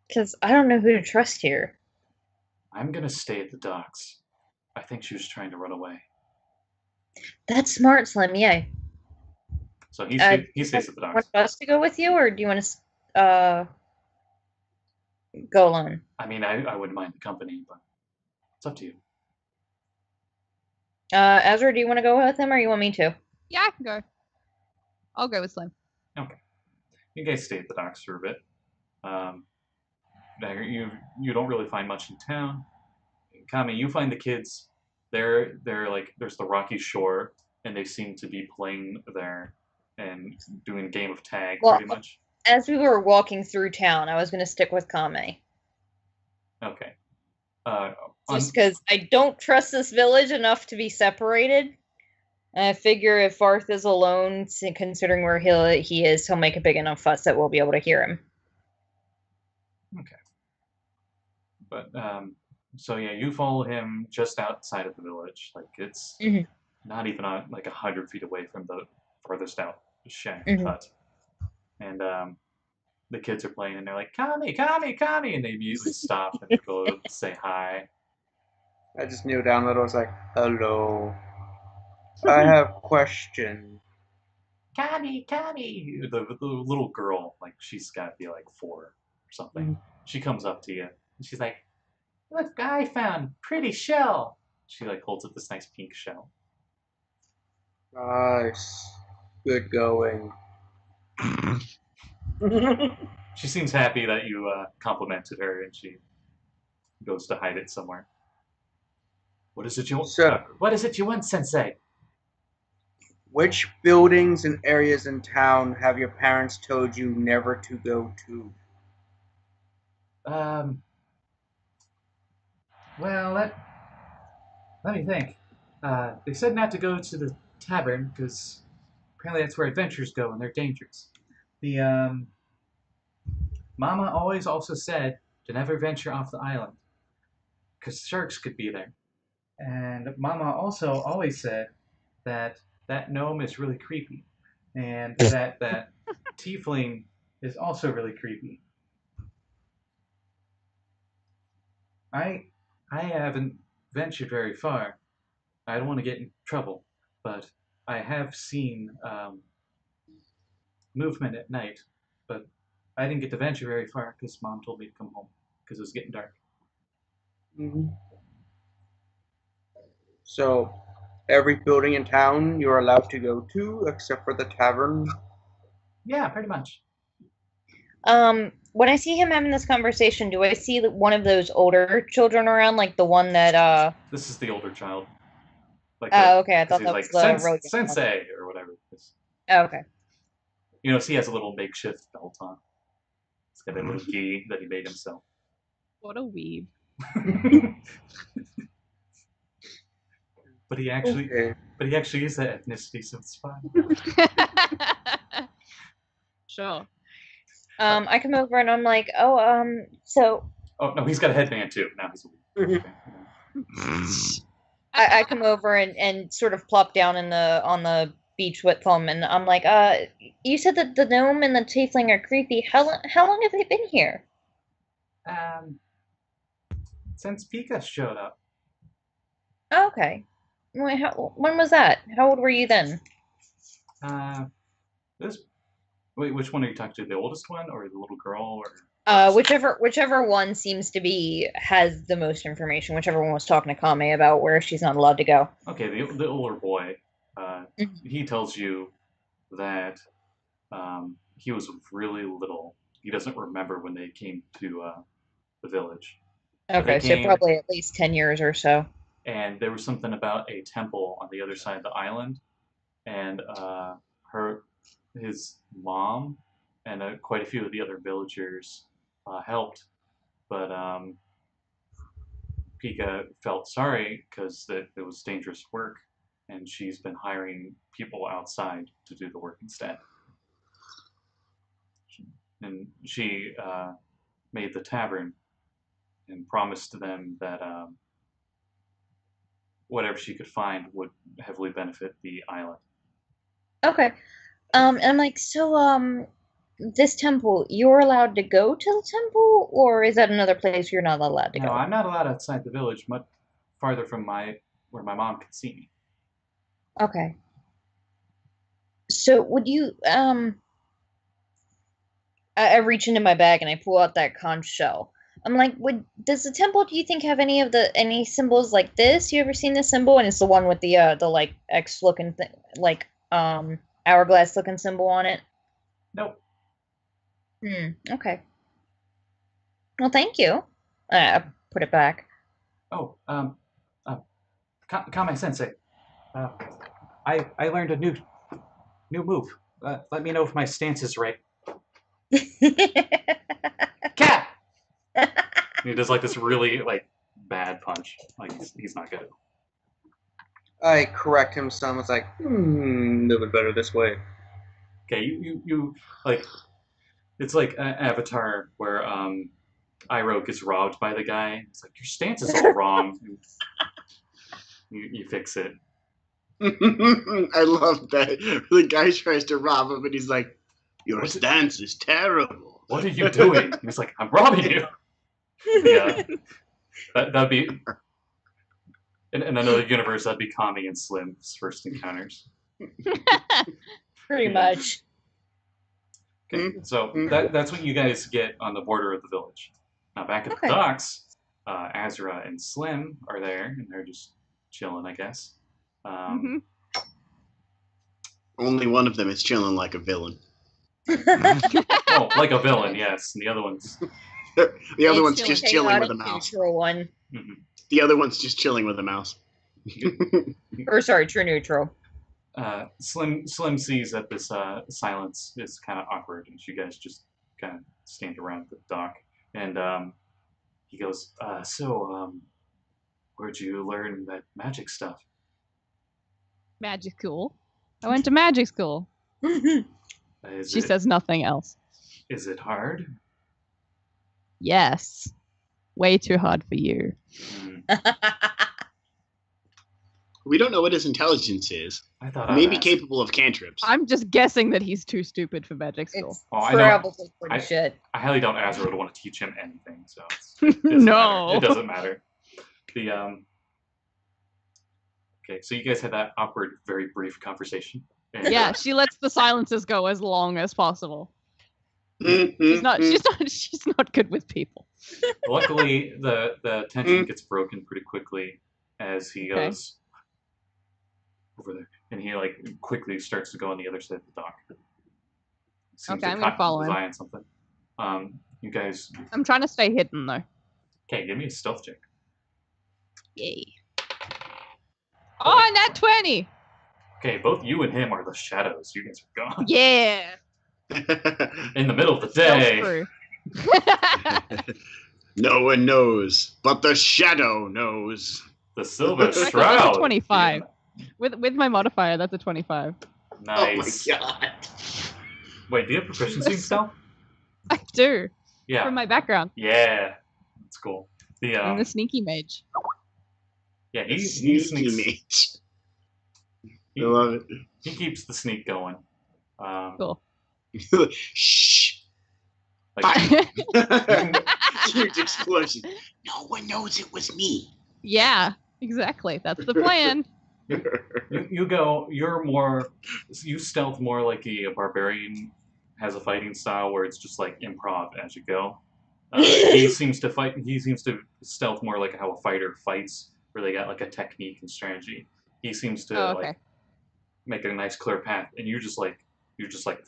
Because I don't know who to trust here. I'm gonna stay at the docks. I think she was trying to run away. That's smart, Slim. Yeah. So he stays at the Want docks. us to go with you, or do you want to go alone? I mean, I wouldn't mind the company, but it's up to you. Azra, do you want to go with him, or you want me to? Yeah, I can go. I'll go with Slim. Okay. You guys stay at the docks for a bit. Dagger, you don't really find much in town. Kame, you find the kids. They're like there's the rocky shore, and they seem to be playing there and doing a game of tag pretty much. As we were walking through town, I was going to stick with Kame. Okay. Just because I don't trust this village enough to be separated. I figure if Varth is alone, considering where he is, he'll make a big enough fuss that we'll be able to hear him. Okay. But so yeah, you follow him just outside of the village. Like it's not even like 100 feet away from the farthest out shack hut. And the kids are playing, and they're like, "Kame, Kame, Kame!" And they immediately stop and go say hi. I just kneeled down a little. I was like, hello. I have a question. Kame, Kame! The little girl, like she's got to be like 4 or something. She comes up to you, and she's like, "Look, I found pretty shell." She like holds up this nice pink shell. Nice. Good going. She seems happy that you complimented her, and she goes to hide it somewhere. What is it you want? So, what is it you want, Sensei? which buildings and areas in town have your parents told you never to go to? Well, let me think. They said not to go to the tavern because apparently that's where adventurers go and they're dangerous. The Mama always also said to never venture off the island because sharks could be there. And Mama also always said that gnome is really creepy, and that tiefling is also really creepy. I haven't ventured very far. I don't want to get in trouble, but I have seen movement at night. But I didn't get to venture very far because Mom told me to come home because it was getting dark. Mm-hmm. So, every building in town you're allowed to go to, except for the tavern. Yeah, pretty much. When I see him having this conversation, do I see one of those older children around, like the one that This is the older child. Like Oh, okay. I 'cause thought he's that like was the really young one. sensei or whatever. Oh, okay. You know, so he has a little makeshift belt on. He's got a little gi that he made himself. What a weeb. But he actually is that ethnicity, so it's fine. Sure. I come over and I'm like, so Oh no, he's got a headband too. Now he's a weeb. I come over and sort of plop down on the beach with them, and I'm like, you said that the gnome and the tiefling are creepy. How long have they been here? Since Pika showed up. Oh, okay. When was that? How old were you then? Wait, which one are you talking to? The oldest one or the little girl? Or Whichever one seems to be has the most information. Whichever one was talking to Kame about where she's not allowed to go. Okay, the older boy. He tells you that he was really little. He doesn't remember when they came to the village. Okay, so probably at least 10 years or so. And there was something about a temple on the other side of the island, and his mom and quite a few of the other villagers helped, but Pika felt sorry because it was dangerous work, and she's been hiring people outside to do the work instead. And she made the tavern and promised them that whatever she could find would heavily benefit the island. Okay. And I'm like, so, this temple, you're allowed to go to the temple, or is that another place you're not allowed to go? No, I'm not allowed outside the village, much farther from where my mom can see me. Okay. So would you, I reach into my bag and I pull out that conch shell. I'm like, does the temple, do you think, have any symbols like this? You ever seen this symbol? And it's the one with the like X looking thing, like, hourglass looking symbol on it? Nope. Okay. Well, thank you. I put it back. Oh, Kame Sensei. I learned a new move. Let me know if my stance is right. Cat! He does like this really like bad punch. Like he's not good. I correct him some. It's like, a little bit better this way. Okay, you like, it's like Avatar where Iroh gets robbed by the guy. It's like, your stance is all wrong. You fix it. I love that. The guy tries to rob him and he's like, your stance is terrible. What are you doing? He's like, I'm robbing you. Yeah. That'd be, in another universe, that'd be Kame and Slim's first encounters. Pretty much. Okay, so that's what you guys get on the border of the village. Now back at the docks, Azra and Slim are there, and they're just chilling, I guess. Only one of them is chilling like a villain. Oh, like a villain, yes. And the other one's... the other one's just chilling with a mouse. One. Mm-hmm. The other one's just chilling with a mouse. Or sorry, true neutral. Slim sees that this silence is kind of awkward, and you guys just kind of stand around the dock. And he goes, so, where'd you learn that magic stuff? Magic school. I went to magic school. She says nothing else. Is it hard? Yes. Way too hard for you. We don't know what his intelligence is. I thought maybe capable of cantrips. I'm just guessing that he's too stupid for magic school. It's probably pretty shit. I highly doubt Azra would want to teach him anything, so no. It doesn't matter. Okay, so you guys had that awkward, very brief conversation. And, yeah, she lets the silences go as long as possible. She's not good with people. Luckily, the tension gets broken pretty quickly as he Okay. goes over there, and he like quickly starts to go on the other side of the dock. Seems Okay, to I'm gonna cock follow his him. eye on something. You guys, I'm trying to stay hidden though. okay, give me a stealth check. Yay. Oh, nat 20! Okay, both you and him are the shadows. You guys are gone Yeah! in the middle of the Stealth day. crew. No one knows, but the shadow knows. The silver That's a shroud. That's a 25. With my modifier, that's a 25. Nice. Oh my god. Wait, do you have proficiency in stealth? I do. Yeah. From my background. Yeah. That's cool. I'm the sneaky mage. Yeah, he Sneaky sneaks. mate. He, I love it. he keeps the sneak going. Cool. Shh. Like, Huge explosion. No one knows it was me. Yeah, exactly. That's the plan. you stealth more like a barbarian has a fighting style where it's just like improv as you go. He seems to stealth more like how a fighter fights, where they got like a technique and strategy. He seems to Oh, okay. like make a nice clear path, and you're just like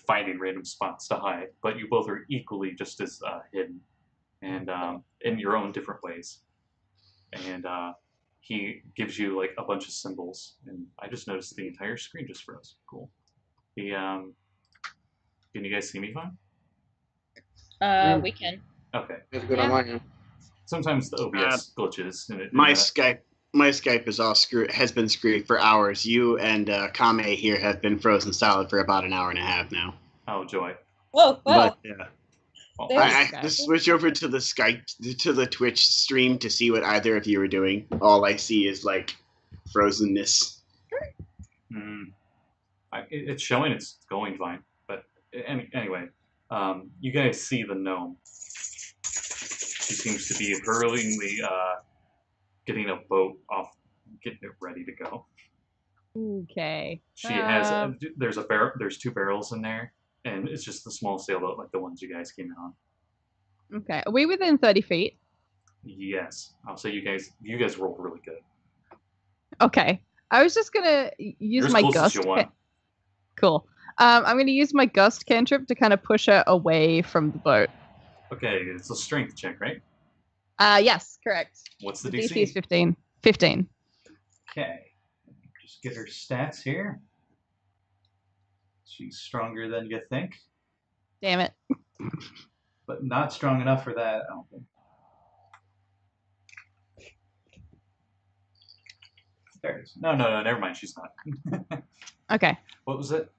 finding random spots to hide. But you both are equally just as hidden, and in your own different ways. And he gives you like a bunch of symbols, and I just noticed the entire screen just froze. Cool. Can you guys see me fine? We can. Okay. It's good on my end. Sometimes the OBS glitches. And My Skype is all has been screwed for hours. You and Kame here have been frozen solid for about an hour and a half now. Oh, joy. Whoa, whoa. But yeah, Well, There's- I had to switch over to the Skype to the Twitch stream to see what either of you were doing. All I see is like frozenness. it's showing it's going fine, but anyway, you guys see the gnome. She seems to be hurriedly getting a boat off, getting it ready to go. Okay. She has there's 2 barrels in there, and it's just the small sailboat like the ones you guys came in on. Okay. Are we within 30 feet? Yes, I'll say you guys rolled really good. Okay. I was just gonna use You're as my close as gust. you want. Cool. I'm gonna use my gust cantrip to kind of push her away from the boat. Okay, it's a strength check, right? Yes, correct. What's the The DC? DC is 15. 15. Okay, just get her stats here. She's stronger than you think, Damn it. but not strong enough for that, I don't think. There it is. No, never mind. She's not. Okay. What was it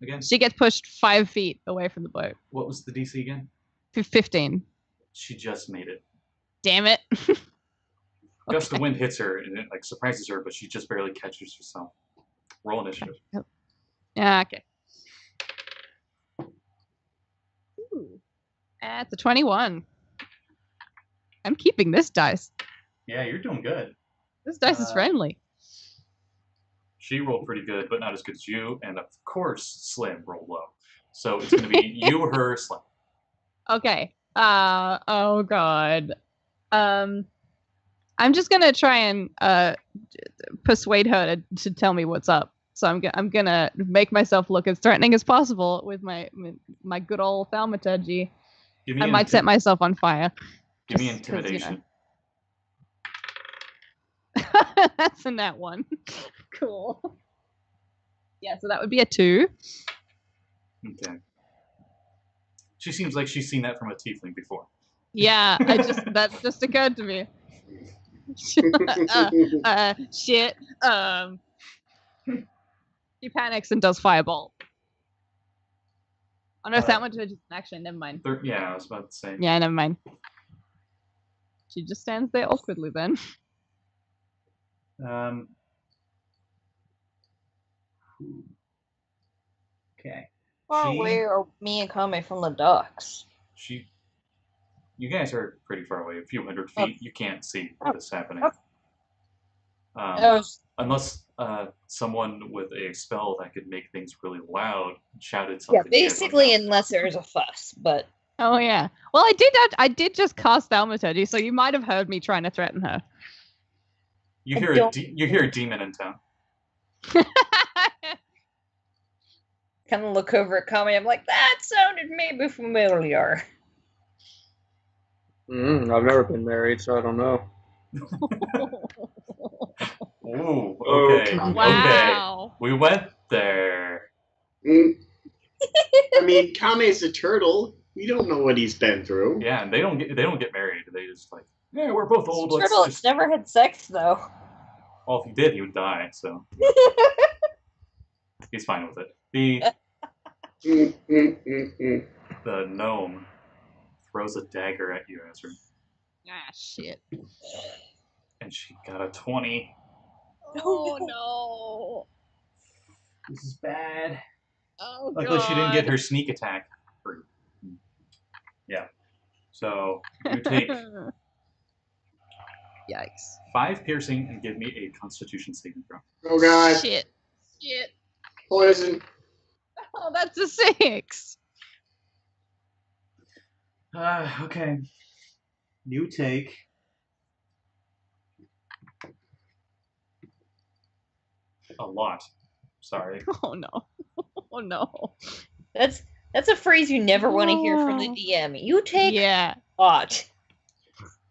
again? She gets pushed 5 feet away from the boat. What was the DC again? 15. She just made it. Damn it. Gust of wind hits her and it like surprises her, but she just barely catches herself. Roll initiative. Yeah, okay. Ooh. That's a 21. I'm keeping this dice. Yeah, you're doing good. This dice is friendly. She rolled pretty good, but not as good as you, and of course Slim rolled low. So it's gonna be you, her, Slim. Okay. Oh god. I'm just gonna try and persuade her to tell me what's up. So I'm gonna make myself look as threatening as possible with my good old thaumaturgy. Give me I might set myself on fire. Give me just 'cause, you know. intimidation. That's a nat 1. Cool. Yeah, so that would be a 2. Okay. She seems like she's seen that from a tiefling before. Yeah, that just occurred to me. Shit. She panics and does fireball. Oh no, thaumaturgy is an action. Never mind. Yeah, I was about to say. Yeah, never mind. She just stands there awkwardly then. Okay. Far She- away are me and Kame from the docks? You guys are pretty far away, a few hundred feet. You can't see this happening. Oh, Unless someone with a spell that could make things really loud shouted yeah, something. you guys would basically, know. unless there's a fuss, but Oh yeah. Well, I did just cast Thaumaturgy, so you might have heard me trying to threaten her. You hear a demon in town. Kind of look over at Kame. I'm like, that sounded maybe familiar. I've never been married, so I don't know. Ooh, okay. Wow. Okay. We went there. I mean, Kame's a turtle. We don't know what he's been through. Yeah, and they don't get married. They just like, yeah, we're both old. Let's Turtle just. never had sex though. Well, if he did, he would die. So he's fine with it. The gnome throws a dagger at you, Azra, Ah, shit. and she got a 20. Oh no. This is bad. Oh Luckily, she didn't get God. her sneak attack free. Yeah. So you take Yikes. 5 piercing and give me a Constitution saving throw. Oh god. Shit. Poison. Oh, that's a 6. Okay. You take a lot. Sorry. Oh no. Oh no. That's a phrase you never want to hear from the Oh. DM. You take Yeah. a lot.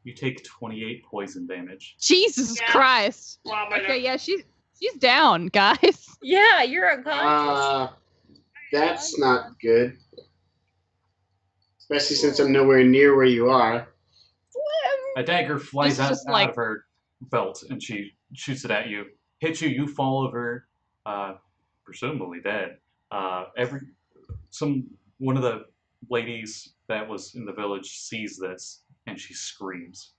You take 28 poison damage. Jesus Christ. Okay, yeah, she's down, guys. Yeah, you're unconscious. That's not good. Especially since I'm nowhere near where you are. A dagger flies It's out, just out like- of her belt, and she shoots it at you. Hits you. You fall over, presumably dead. One of the ladies that was in the village sees this, and she screams.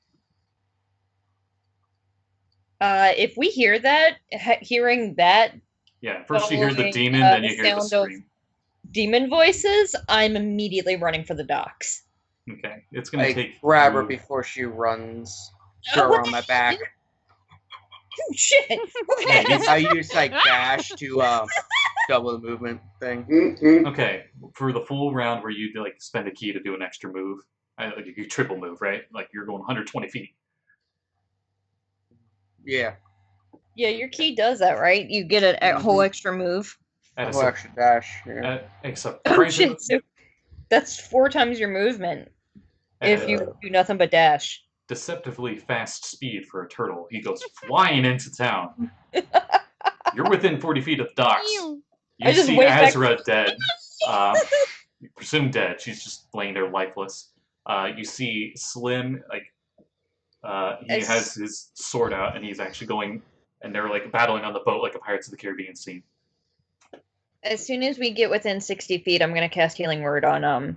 If we hear that, hearing that Yeah, first you hear the Following, demon, then the you hear the sound of- scream. demon voices, I'm immediately running for the docks. Okay, it's gonna I take. grab her you- before she runs. Oh, Throw her what on the my heck? back. Oh, shit! Yeah, I use like dash to double the movement thing. Okay, for the full round where you like spend a key to do an extra move, like you triple move, right? Like you're going 120 feet. Yeah, Yeah, your key does that, right? You get a whole extra move. At a a whole sur- extra dash. Yeah. at a Oh surprising- shit! So that's 4 times your movement at if a you do nothing but dash. deceptively fast speed for a turtle. He goes flying into town. You're within 40 feet of the docks. You I just see wave back- Azra dead. You presume dead. She's just laying there lifeless. You see Slim, like, he As- has his sword out, and he's actually going, and they're like battling on the boat like a Pirates of the Caribbean scene. As soon as we get within 60 feet, I'm gonna cast Healing Word on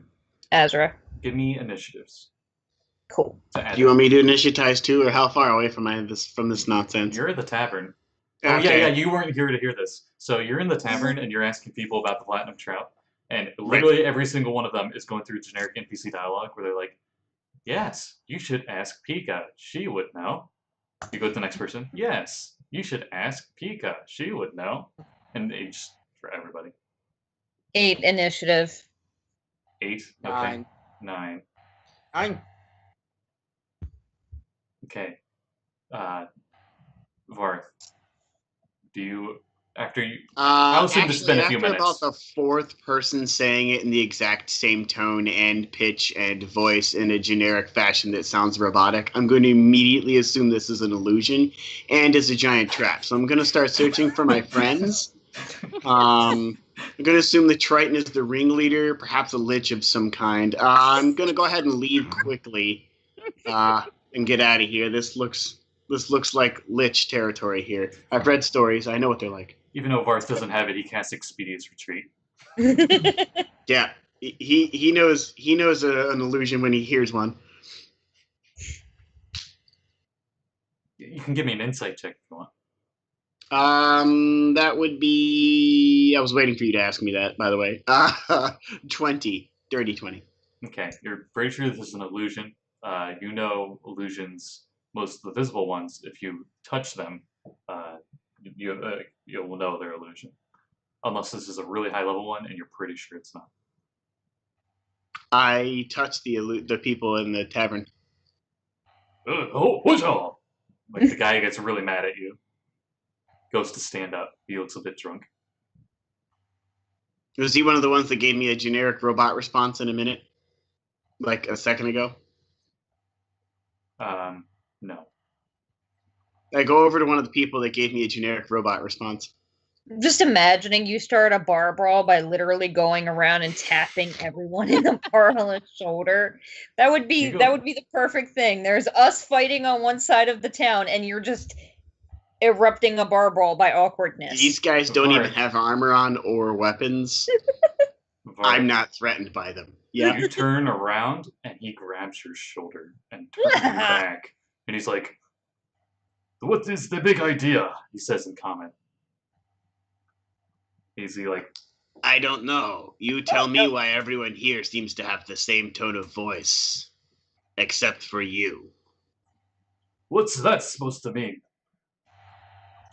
Azra. Give me initiatives. Cool. To add Do you want me to initiatize too, or how far away from this nonsense? You're at the tavern. Oh, Okay. yeah, you weren't here to hear this. So you're in the tavern, and you're asking people about the platinum trout. And literally every single one of them is going through generic NPC dialogue where they're like, yes, you should ask Pika. She would know. You go to the next person. Yes, you should ask Pika. She would know. And they just, for everybody. 8 initiative. 8. Okay. 9. 9. 9. Okay. Varth, do you, after you, I'll assume this has been a few after minutes. about the 4th person saying it in the exact same tone and pitch and voice in a generic fashion that sounds robotic, I'm going to immediately assume this is an illusion and is a giant trap. So I'm going to start searching for my friends. I'm going to assume the Triton is the ringleader, perhaps a lich of some kind. I'm going to go ahead and leave quickly and get out of here. This looks like lich territory here. I've read stories. I know what they're like. even though Varth doesn't have it, he casts Expedious Retreat. Yeah, he knows an illusion when he hears one. You can give me an insight check if you want. That would be. I was waiting for you to ask me that, by the way. 20, dirty 20. Okay, you're pretty sure this is an illusion. You know illusions, most of the visible ones, if you touch them, you will know they're illusion. Unless this is a really high level one and you're pretty sure it's not. I touch the people in the tavern. What's all? Like the guy gets really mad at you. Goes to stand up. He looks a bit drunk. Was he one of the ones that gave me a generic robot response in a minute? Like a second ago? No. I go over to one of the people that gave me a generic robot response. Just imagining you start a bar brawl by literally going around and tapping everyone in the bar on the shoulder. That would be the perfect thing. There's us fighting on one side of the town, and you're just erupting a bar brawl by awkwardness. These guys don't even have armor on or weapons. I'm not threatened by them. Yeah. You turn around, and he grabs your shoulder and turns you back. And he's like, "What is the big idea?" He says in comment. Is he like... I don't know. You tell me why everyone here seems to have the same tone of voice. Except for you. What's that supposed to mean?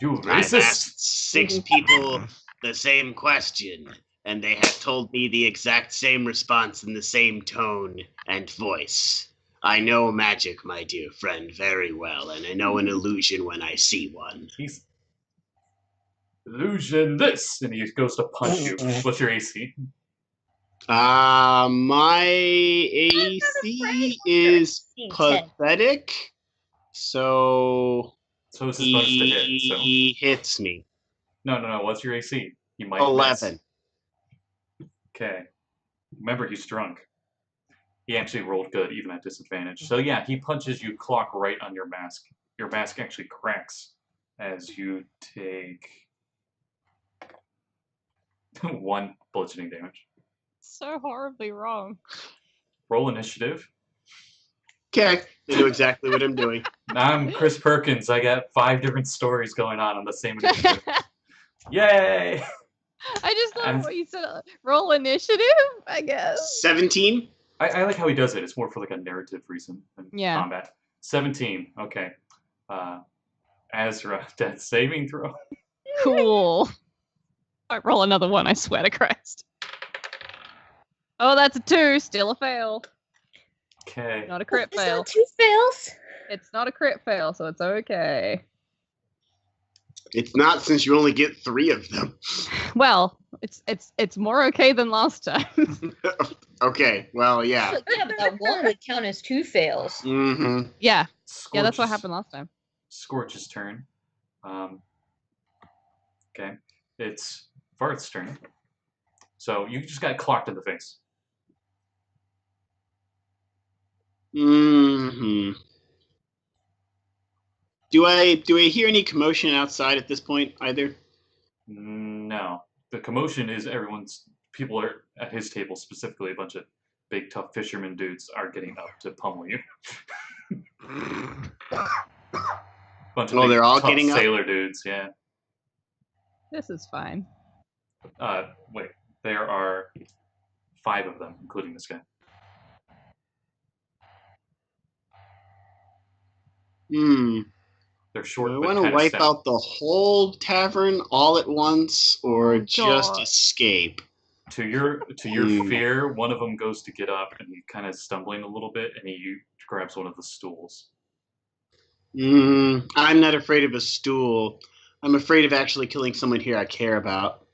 You I've racist? asked 6 people the same question, and they have told me the exact same response in the same tone and voice. I know magic, my dear friend, very well, and I know an illusion when I see one. He's... Illusion this! And he goes to punch you. What's your AC? My AC is pathetic, so So this is supposed to hit, so... he hits me. No. What's your AC? He might 11. Miss. Okay. Remember, he's drunk. He actually rolled good, even at disadvantage. So yeah, he punches you, clock right on your mask. Your mask actually cracks as you take 1 bludgeoning damage. So horribly wrong. Roll initiative. Okay, they know exactly what I'm doing. I'm Chris Perkins. I got 5 different stories going on the same initiative. Yay! I just love what you said. Roll initiative, I guess. 17? I like how he does it. It's more for like a narrative reason than Yeah. combat. 17. Okay. Azra, death saving throw. Cool. I roll another one, I swear to Christ. Oh, that's a 2. Still a fail. Okay. Not a crit There's fail. not 2 fails. It's not a crit fail, so it's okay. It's not, since you only get 3 of them. Well, it's more okay than last time. Okay, well, yeah. Yeah, but that 1 would count as 2 fails. Mm-hmm. Yeah, Scorch's, that's what happened last time. Scorch's turn. Okay. It's Varth's turn. So you just got clocked in the face. Mm-hmm. Do I hear any commotion outside at this point either? No. The commotion is people are at his table, specifically a bunch of big tough fisherman dudes are getting up to pummel you. Bunch of big, they're all tough getting up? sailor dudes, yeah. This is fine. Wait, there are 5 of them, including this guy. They're short. Do I but want to kinda wipe stout. out the whole tavern all at once, or just God. escape? To your Hmm. fear, one of them goes to get up, and he's kind of stumbling a little bit, and he grabs one of the stools. I'm not afraid of a stool. I'm afraid of actually killing someone here I care about.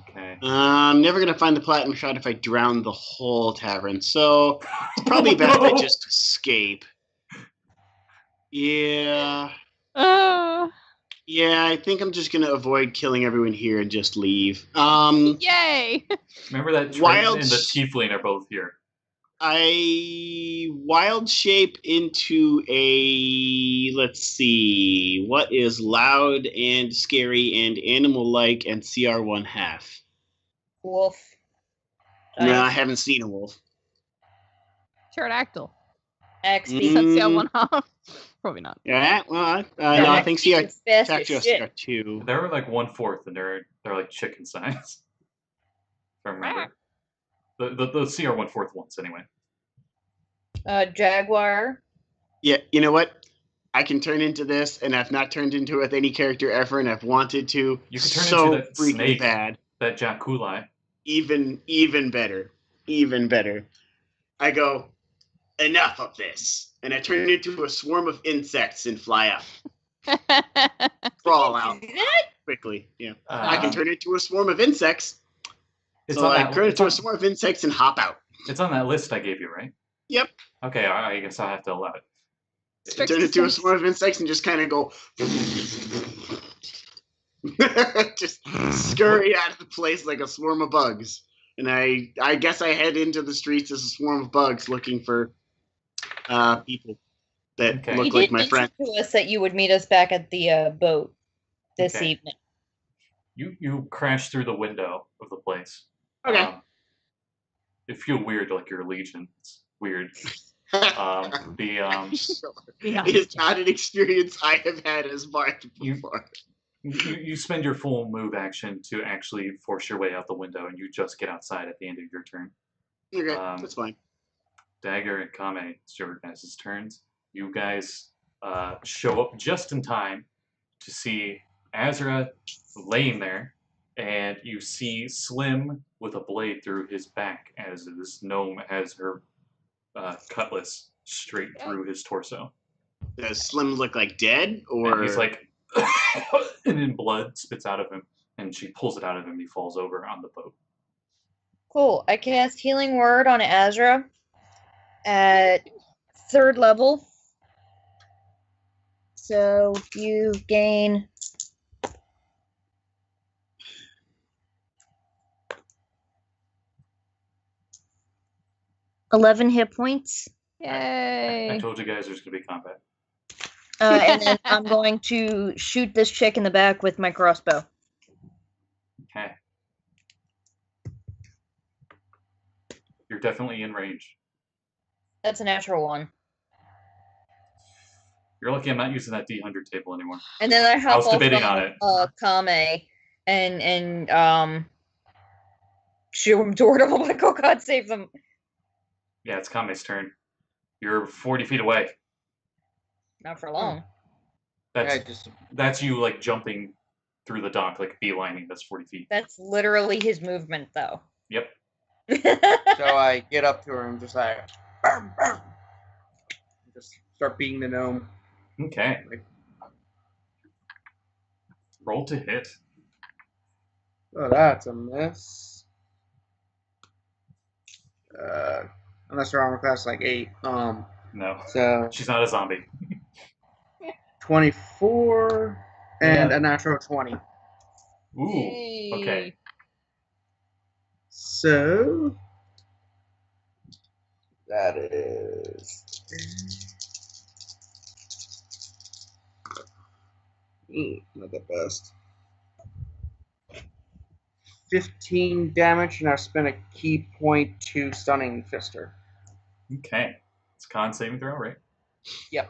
Okay. I'm never going to find the platinum shard if I drown the whole tavern, so it's probably best if I just escape. Yeah, I think I'm just going to avoid killing everyone here and just leave. Yay! Remember that Triton Wild and the Tiefling are both here. I wild shape into a, let's see, what is loud and scary and animal-like and CR1 half? Wolf. No, I haven't seen a wolf. Pterodactyl. XP. Is that CR1 half? Probably not. Yeah, well, no, I think CR It's fast as actually shit. CR2. They're like 1/4, and they're like chicken size. If I remember. The CR 1/4 ones anyway. Jaguar. Yeah, you know what? I can turn into this, and I've not turned into it with any character ever, and I've wanted to. You can turn so into that freaking snake. bad. That Jakulai. Even better. Even better. I go, enough of this. And I turn into a swarm of insects and fly out. Crawl out quickly. Yeah. I can turn into a swarm of insects. So I turn into a swarm of insects and hop out. It's on that list I gave you, right? Yep. Okay, I guess I'll have to allow it. Turn into a swarm of insects and just kind of go... just scurry out of the place like a swarm of bugs. And I guess I head into the streets as a swarm of bugs looking for people that look like my friend. You did mention to us that you would meet us back at the boat this evening. You crash through the window of the place. Okay. It feels weird, like you're a legion. It's weird. It is not an experience I have had as Varth before. You spend your full move action to actually force your way out the window, and you just get outside at the end of your turn. Okay, that's fine. Dagger and Kame, it's your guys' turns. You guys show up just in time to see Azra laying there, and you see Slim with a blade through his back as this gnome has her cutlass straight through his torso. Does Slim look like dead, or and he's like, and then blood spits out of him, and she pulls it out of him. He falls over on the boat. Cool. I cast Healing Word on Azra at 3rd level. So you gain 11 hit points. Yay! I told you guys there's going to be combat. And then I'm going to shoot this chick in the back with my crossbow. Okay. You're definitely in range. That's a natural 1. You're lucky I'm not using that D100 table anymore. And then I hop was debating on it. Kame and shoot him toward him. I'm like, oh god, save them. Yeah, it's Kame's turn. You're 40 feet away. Not for long. That's you, like, jumping through the dock, like, beelining. That's 40 feet. That's literally his movement, though. Yep. So I get up to her and just like, burr, burr. Just start beating the gnome. Okay. Roll to hit. Oh, that's a miss. Unless her armor class is like 8. No. So she's not a zombie. 24 and a natural 20. Ooh. Yay. Okay. So that is not the best. 15 damage, and I spent a key point to stunning Fister. Okay. It's con saving throw, right? Yep.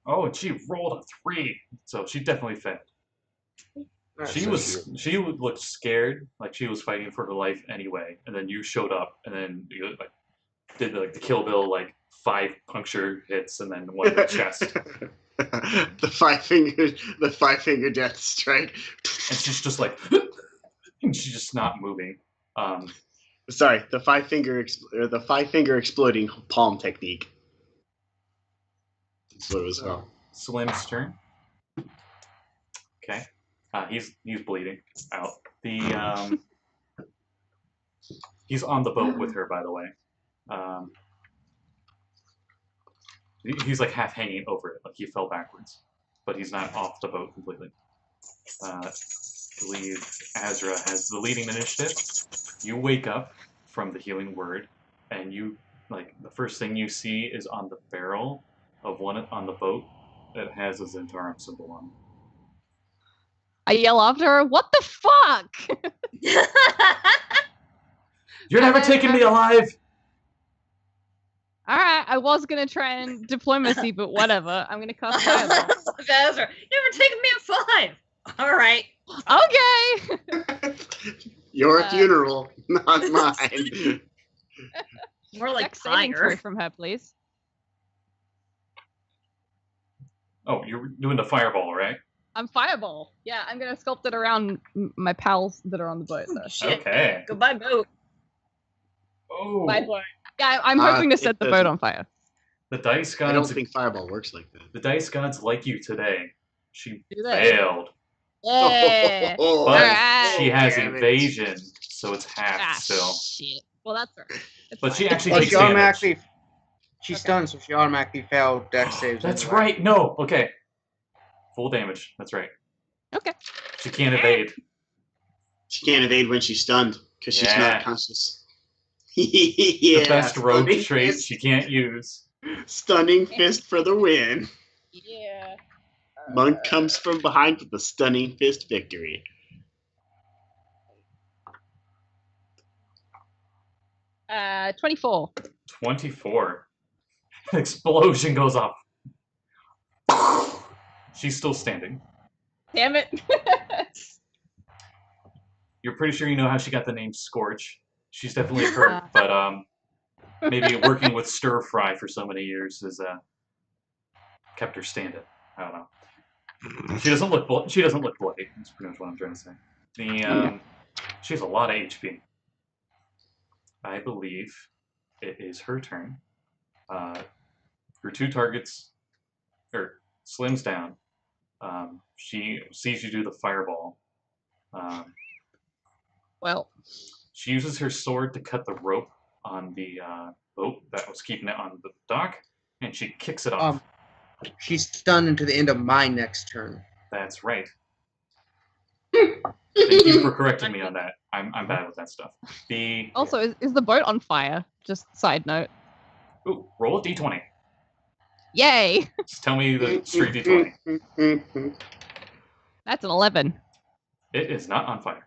Oh, and she rolled a 3, so she definitely failed. She looked scared, like she was fighting for her life anyway, and then you showed up, and then you like did like the Kill Bill, like 5 puncture hits, and then 1 in the chest. the five finger death strike. And she's just like, and she's just not moving. Sorry, the five finger exploding palm technique. That's what it was called. Slim's turn. Okay. He's bleeding out. He's on the boat with her, by the way. He's like half hanging over it, like he fell backwards, but he's not off the boat completely. I believe Azra has the leading initiative. You wake up from the healing word, and you like the first thing you see is on the barrel of one on the boat that has a Zentarum symbol on it. I yell after her, "What the fuck?" You're never taking me alive! Alright, I was gonna try and diplomacy, but whatever. I'm gonna cast Fireball. Azra, never taken me at 5! Alright. Okay! Your funeral, not mine. More like Dex saving throw fire. from her, please. Oh, you're doing the fireball, right? I'm Fireball. Yeah, I'm gonna sculpt it around my pals that are on the boat. So. Shit. Okay. Goodbye, boat. Oh, Yeah, I'm hoping to set the boat doesn't. on fire. the dice I don't gods. think Fireball works like that. The dice gods like you today. She Do they? failed, Yeah. but Alright. she has Damn it. evasion, so it's half Ah, still. shit. Well, that's right. It's But she fine. actually Well, takes she damage. automatically. She's Okay. stunned, so she automatically failed dex saves. That's anyway. right. No. Okay. Full damage. That's right. Okay. She can't evade. She can't evade when she's stunned because she's Yeah. not conscious. Yeah, The best rogue stunning trait fist. she can't use. Stunning fist for the win. Yeah. Monk comes from behind with a stunning fist victory. Uh, 24. 24. An explosion goes off. She's still standing. Damn it. You're pretty sure you know how she got the name Scorch. She's definitely hurt, but maybe working with stir fry for so many years has kept her standing. I don't know. She doesn't look bloody. That's pretty much what I'm trying to say. She has a lot of HP. I believe it is her turn. Her two targets, slims down. She sees you do the fireball. Well, She uses her sword to cut the rope on the boat that was keeping it on the dock, and she kicks it off. She's stunned until the end of my next turn. That's right. Thank you for correcting me on that. I'm bad with that stuff. also, is the boat on fire? Just side note. Ooh, roll a d20. Yay! Just tell me the straight d20. That's an 11. It is not on fire.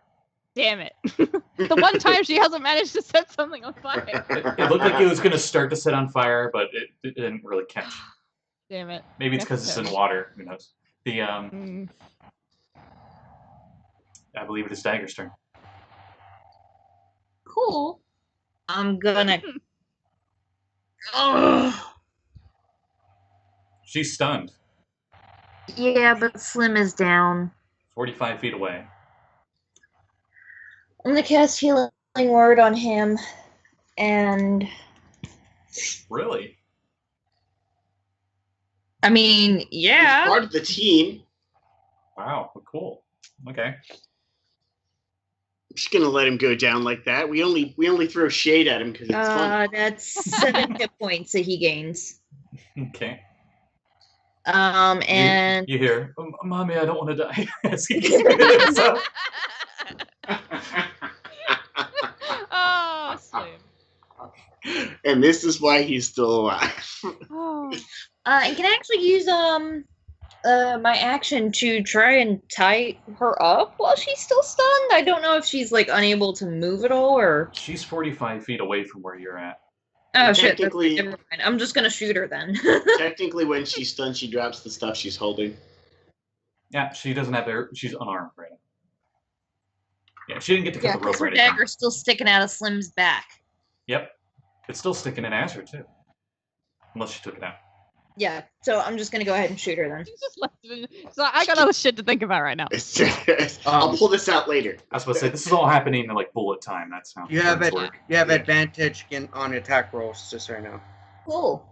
Damn it. The one time she hasn't managed to set something on fire. It looked like it was going to start to set on fire, but it didn't really catch. Damn it. Maybe it's because it's in water. Who knows? I believe it is Dagger's turn. Cool. I'm gonna. Ugh. She's stunned. Yeah, but Slim is down. 45 feet away. I'm gonna cast Healing Word on him, and Really? I mean, yeah. Part of the team. Wow. Cool. Okay. I'm just gonna let him go down like that. We only throw shade at him because it's fun. That's 7 hit points that he gains. Okay. And you hear, "Mommy, I don't want to die." As he gets up. Oh, Slim. And this is why he's still alive. Oh. and can I actually use my action to try and tie her up while she's still stunned? I don't know if she's like unable to move at all or. She's 45 feet away from where you're at. Oh shit! Technically- Never mind. I'm just gonna shoot her then. Technically, when she's stunned, she drops the stuff she's holding. Yeah, she doesn't have she's unarmed right now. Yeah, she didn't get to cut Yeah, the rope because her right now. dagger's still sticking out of Slim's back. Yep. It's still sticking in Azra, too. Unless she took it out. Yeah, so I'm just gonna go ahead and shoot her then. You just left it in. So I got other shit to think about right now. I'll pull this out later. I was supposed to say, this is all happening in, like, bullet time. That's how You have turns it. work. You have advantage on attack rolls just right now. Cool.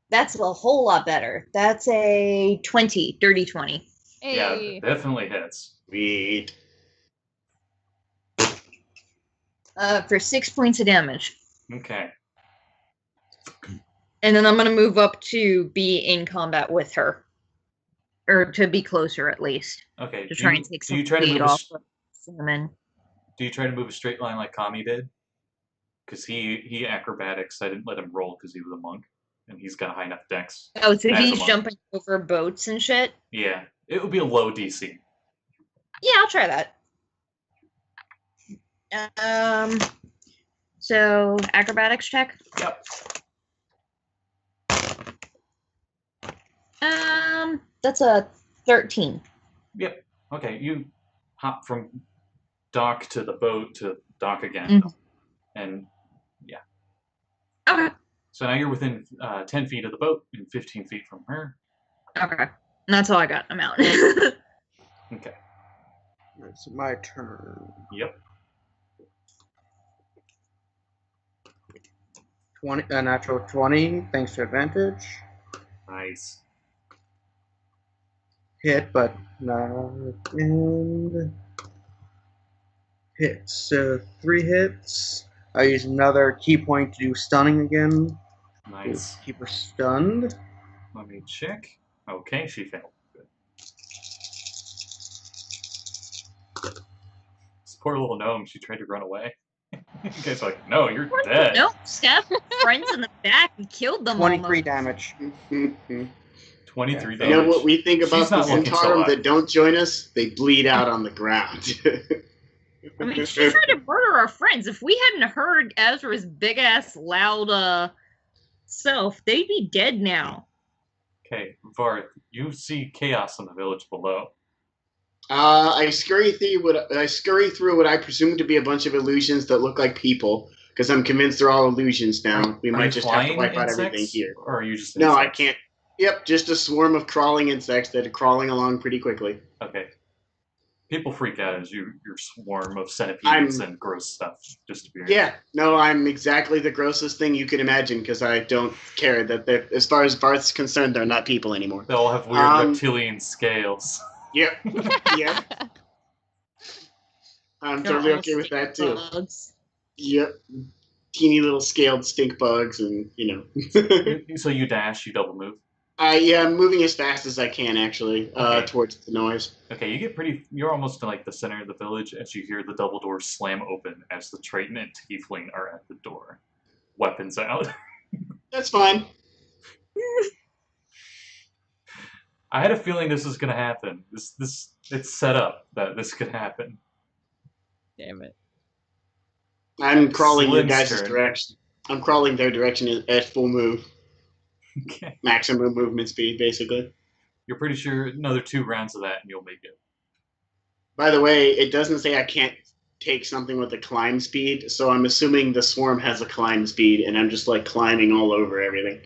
That's a whole lot better. That's a 20, dirty 20. Hey. Yeah, it definitely hits. Sweet. For 6 points of damage. Okay. And then I'm gonna move up to be in combat with her. Or to be closer at least. Okay. To try and take some do you try to speed move off of Cinnamon. Do you try to move a straight line like Kame did? Because he acrobatics. I didn't let him roll because he was a monk. And he's got a high enough dex. Oh, so As a he's monk. jumping over boats and shit? Yeah. It would be a low DC. Yeah, I'll try that. So acrobatics check. Yep. That's a 13. Yep. Okay, you hop from dock to the boat to dock again. Mhm. And Okay. so now you're within 10 feet of the boat and 15 feet from her. Okay. And that's all I got. I'm out. Okay. It's my turn. Yep. A natural 20, thanks to advantage. Nice. Hit, but not. And hits. So 3 hits. I use another key point to do stunning again. Nice. Keep her stunned. Let me check. Okay, she failed. Good. This poor little gnome, she tried to run away. You guys are like, no, you're dead. No, Steph, friends in the back, and killed them 23 almost. damage. 23 You damage. know what we think about She's not the looking so Centaur hot. that don't join us? They bleed out on the ground. I mean, she tried to murder our friends. If we hadn't heard Azra's big-ass, loud, self, they'd be dead now. Okay, Varth, you see chaos in the village below. I scurry through what I presume to be a bunch of illusions that look like people, because I'm convinced they're all illusions now. We Are might you just have to flying wipe out insects, everything here. Or are you just No, I insects? can't. Yep, just a swarm of crawling insects that are crawling along pretty quickly. Okay. People freak out as your swarm of centipedes and gross stuff disappears. Yeah, no, I'm exactly the grossest thing you could imagine, because I don't care that they're, as far as Varth's concerned, they're not people anymore. They all have weird reptilian scales. Yep, yep. I'm totally okay with that, too. Bugs. Yep. Teeny little scaled stink bugs and, So you dash, you double move. Yeah, I'm moving as fast as I can, actually, Okay. towards the noise. Okay, you're almost to like the center of the village as you hear the double doors slam open as the Triton and Tiefling are at the door. Weapons out. That's fine. I had a feeling this was gonna happen. It's set up that this could happen. Damn it. I'm crawling your Slim's guys' turn. direction. I'm crawling their direction at full move. Okay. Maximum movement speed, basically. You're pretty sure another 2 rounds of that and you'll make it. By the way, it doesn't say I can't take something with a climb speed, so I'm assuming the swarm has a climb speed, and I'm just, like, climbing all over everything.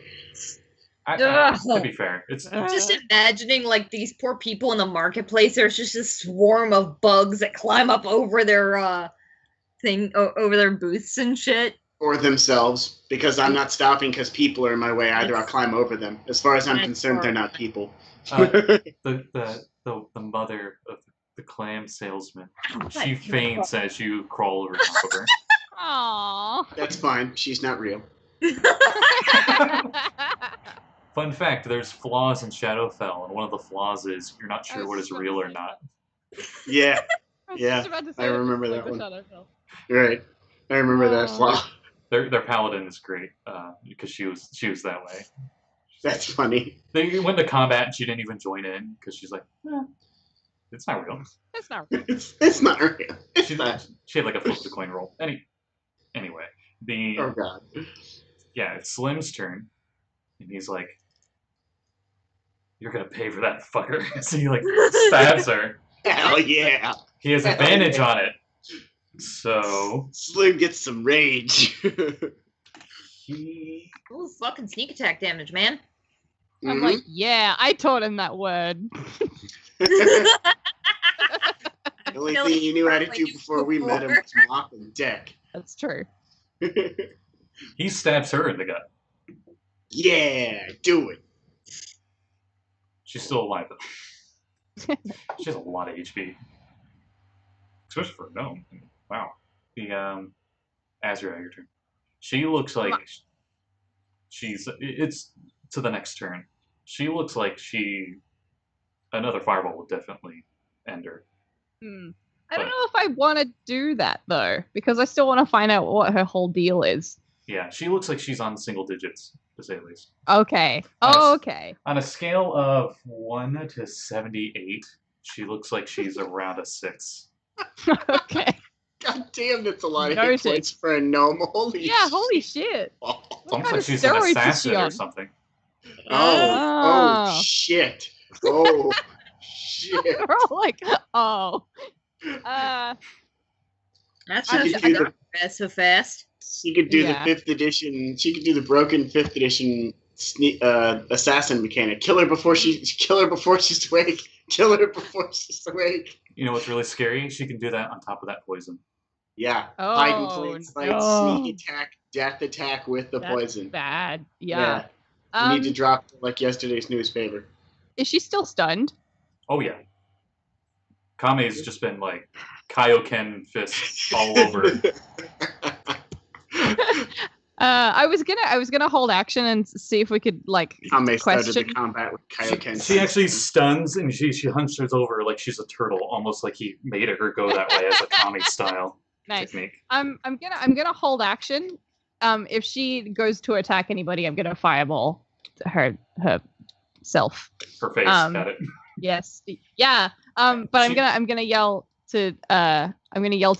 To be fair, it's Just imagining, like, these poor people in the marketplace. There's just a swarm of bugs that climb up over their, over their booths and shit. Or themselves, because I'm not stopping because people are in my way either. I'll climb over them. As far as I'm concerned, they're not people. the mother of the clam salesman. She faints as you crawl over top of her. Aww. That's fine. She's not real. Fun fact, there's flaws in Shadowfell, and one of the flaws is you're not sure what is real or not. Yeah, I was yeah, just about to say I it, remember like that the one. Shadowfell. Right. I remember that flaw. Their paladin is great because she was that way. That's funny. They went to combat and she didn't even join in because she's like, it's not real. It's not real. It's not real. It's She not. had like a flip the coin roll. Anyway, Oh god. yeah, it's Slim's turn, and he's like, "You're gonna pay for that, fucker." So he like stabs her. Hell yeah. He has advantage on it. So Slim gets some rage. he Ooh, fucking sneak attack damage, man. I'm like, yeah, I taught him that word. The only Really thing you knew how to like do you before we met him before. was mop and deck. That's true. he stabs her in the gut. Yeah, do it. She's still alive though. She has a lot of HP, especially for a gnome. Wow. The Azra, your turn. She looks like it's to the next turn. She looks like another fireball would definitely end her. I don't know if I want to do that though, because I still want to find out what her whole deal is. Yeah, she looks like she's on single digits, to say the least. Okay. Nice. Oh, okay. On a scale of 1 to 78, she looks like she's around a 6. Okay. God damn, that's a lot of Noted. hit points for a gnome. Holy Yeah, holy shit. It's almost kind like of she's an steroids is she assassin or on? something. Oh shit. Oh shit. We're all like, oh. That's She just could do so fast. She could do Yeah. the 5th edition. She could do the broken 5th edition assassin mechanic. Kill her before she's awake. Kill her before she's awake. You know what's really scary? She can do that on top of that poison. Yeah. Oh, Hide in plain sight, no. sneak attack, death attack with the That's poison. bad. Yeah. You need to drop like yesterday's newspaper. Is she still stunned? Oh yeah. Kame's just been like Kaioken fists all over. I was gonna hold action and see if we could like Kame started the question. combat with Kaioken. She actually stuns and she hunches over like she's a turtle, almost like he made her go that way as a Kame style Nice. technique. I'm gonna hold action. If she goes to attack anybody, I'm gonna fireball herself. Her face, got it. Yes. Yeah. But I'm gonna yell to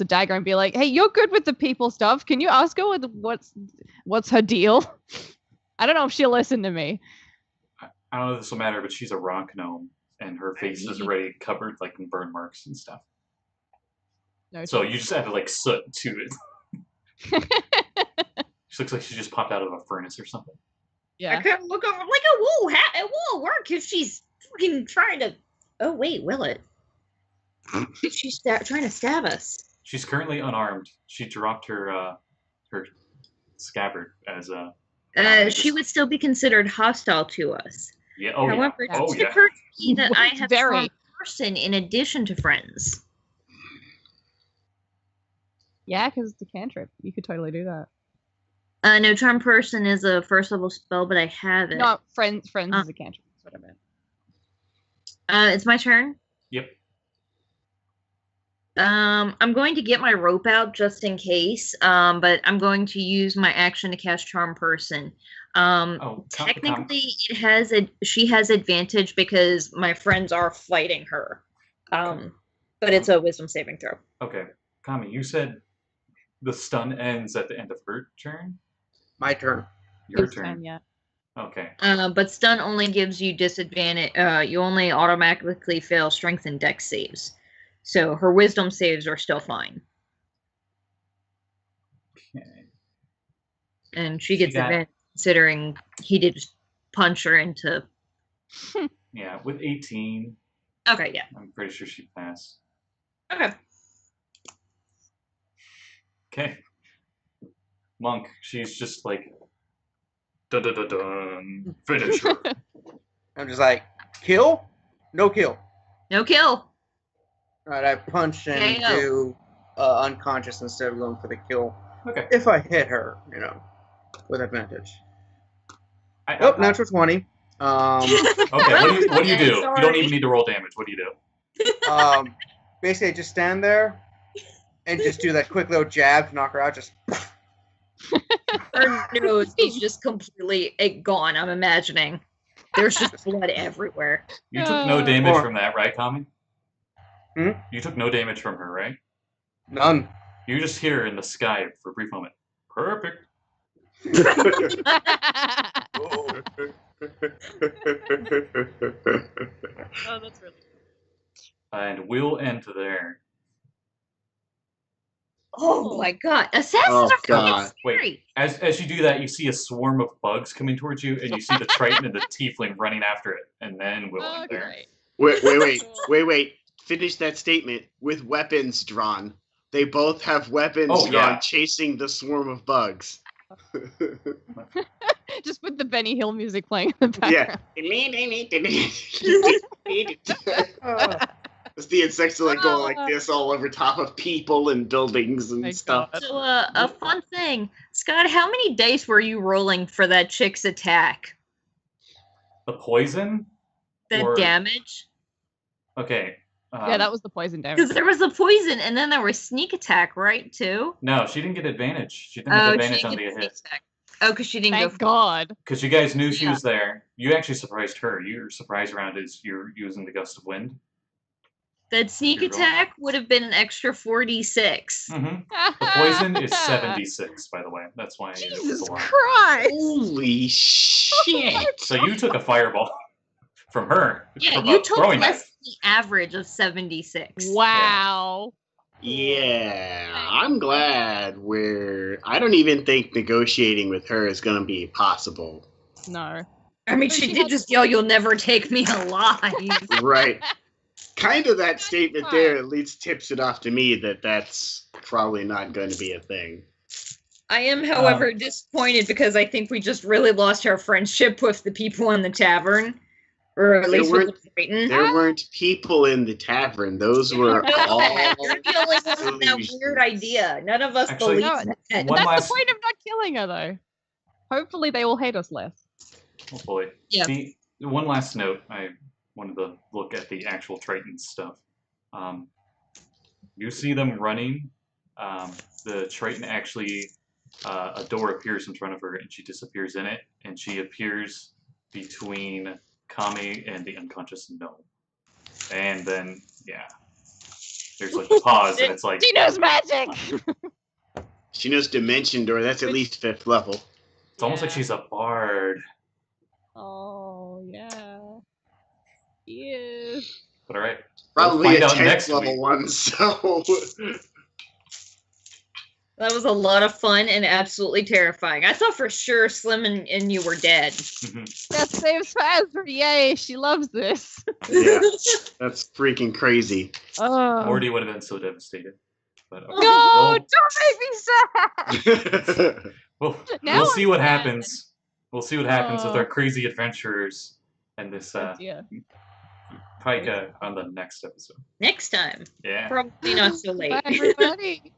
Dagger and be like, "Hey, you're good with the people stuff. Can you ask her what's her deal?" I don't know if she'll listen to me. I don't know if this will matter, but she's a rock gnome, and her face is already covered like in burn marks and stuff. No, So you just added like soot to it. She looks like she just popped out of a furnace or something. yeah. I kind of look over like, oh, whoa, it won't work if she's fucking trying to. Oh wait, will it? She's trying to stab us. She's currently unarmed. She dropped her scabbard as a. She would still be considered hostile to us. Yeah. Oh However, yeah. Oh it yeah. occurred to me that I have Very. some person in addition to friends. Yeah, because it's a cantrip. You could totally do that. No, charm person is a first level spell, but I have it. No, friends is a cantrip. That's what I meant. It's my turn. Yep. I'm going to get my rope out just in case, but I'm going to use my action to cast Charm Person. Technically, she has advantage because my friends are fighting her. But it's a Wisdom saving throw. Okay, Kame, you said the stun ends at the end of her turn. My turn. Your This turn. time, yeah. Okay. But stun only gives you disadvantage. You only automatically fail Strength and Dex saves. So her Wisdom saves are still fine. Okay. And she gets advantage considering he did punch her into... Yeah, with 18. Okay, yeah. I'm pretty sure she passed. Okay. Okay. Monk, she's just like, dun dun dun dun, finish her. I'm just like, kill? No kill. No kill. Alright, I punch and KO. do unconscious instead of going for the kill. Okay. If I hit her, with advantage. Natural 20. Okay, what do you do? Sorry. You don't even need to roll damage. What do you do? Basically, I just stand there and just do that quick little jab to knock her out. Just Her nose is just completely gone, I'm imagining. There's just blood everywhere. You took no damage from that, right, Kame? Hmm? You took no damage from her, right? none. You just hear her in the sky for a brief moment. Perfect. Oh, that's really And we'll end there. Oh my god. Assassins Oh, are God. fucking scary. As you do that, you see a swarm of bugs coming towards you, and you see the Triton and the Tiefling running after it. And then we'll end there. Okay. Wait. Finish that statement with weapons drawn. They both have weapons drawn yeah. chasing the swarm of bugs. Just put the Benny Hill music playing in the background. As the insects are like going like this all over top of people and buildings and My stuff. God. So, a fun thing. Scott, how many dice were you rolling for that chick's attack? The poison? The Or- damage? Okay. Yeah, that was the poison damage. Because there was the poison, and then there was sneak attack, right, too? No, she didn't get advantage. She didn't get advantage she on the didn't get hit. sneak attack. Oh, because she didn't Thank go. God. Because you guys knew she Yeah. was there. You actually surprised her. Your surprise round is you're using the gust of wind. That sneak You're rolling. attack would have been an extra 46. Mm-hmm. The poison is 76, by the way. That's why it's Jesus a lot. Christ! Holy shit! So you took a fireball from her. Yeah, from you a took throwing less knife. than the average of 76. Wow. Yeah, I'm glad I don't even think negotiating with her is going to be possible. No. I mean, she did just yell, "You'll never take me alive." Right. Kind of that statement there at least tips it off to me that that's probably not going to be a thing. I am, however, disappointed because I think we just really lost our friendship with the people in the tavern, or at least with the Triton. There weren't people in the tavern. Those were all. You're the only one with that weird idea. None of us Actually, believe No, that. that's the point of not killing her, though. Hopefully, they will hate us less. Oh boy. Yeah. One last note. I wanted to look at the actual Triton stuff. You see them running. The Triton actually, a door appears in front of her, and she disappears in it, and she appears between Kame and the unconscious gnome. And then, yeah, there's like a pause, and it's like She knows magic. She knows dimension door. That's at least 5th level. it's almost like she's a bard. Oh yeah. Yes. But all right, Probably find a out 10th next level week. one, so. That was a lot of fun and absolutely terrifying. I thought for sure Slim and you were dead. That saves for Azra. Yay, she loves this. Yeah, that's freaking crazy. Oh. Morty would have been so devastated. But okay, No, don't make me sad. we'll Now we'll see I'm what sad. happens. We'll see what happens with our crazy adventurers and this Yeah. pike on the next episode. Next time. Yeah. Probably not so late. Bye, everybody.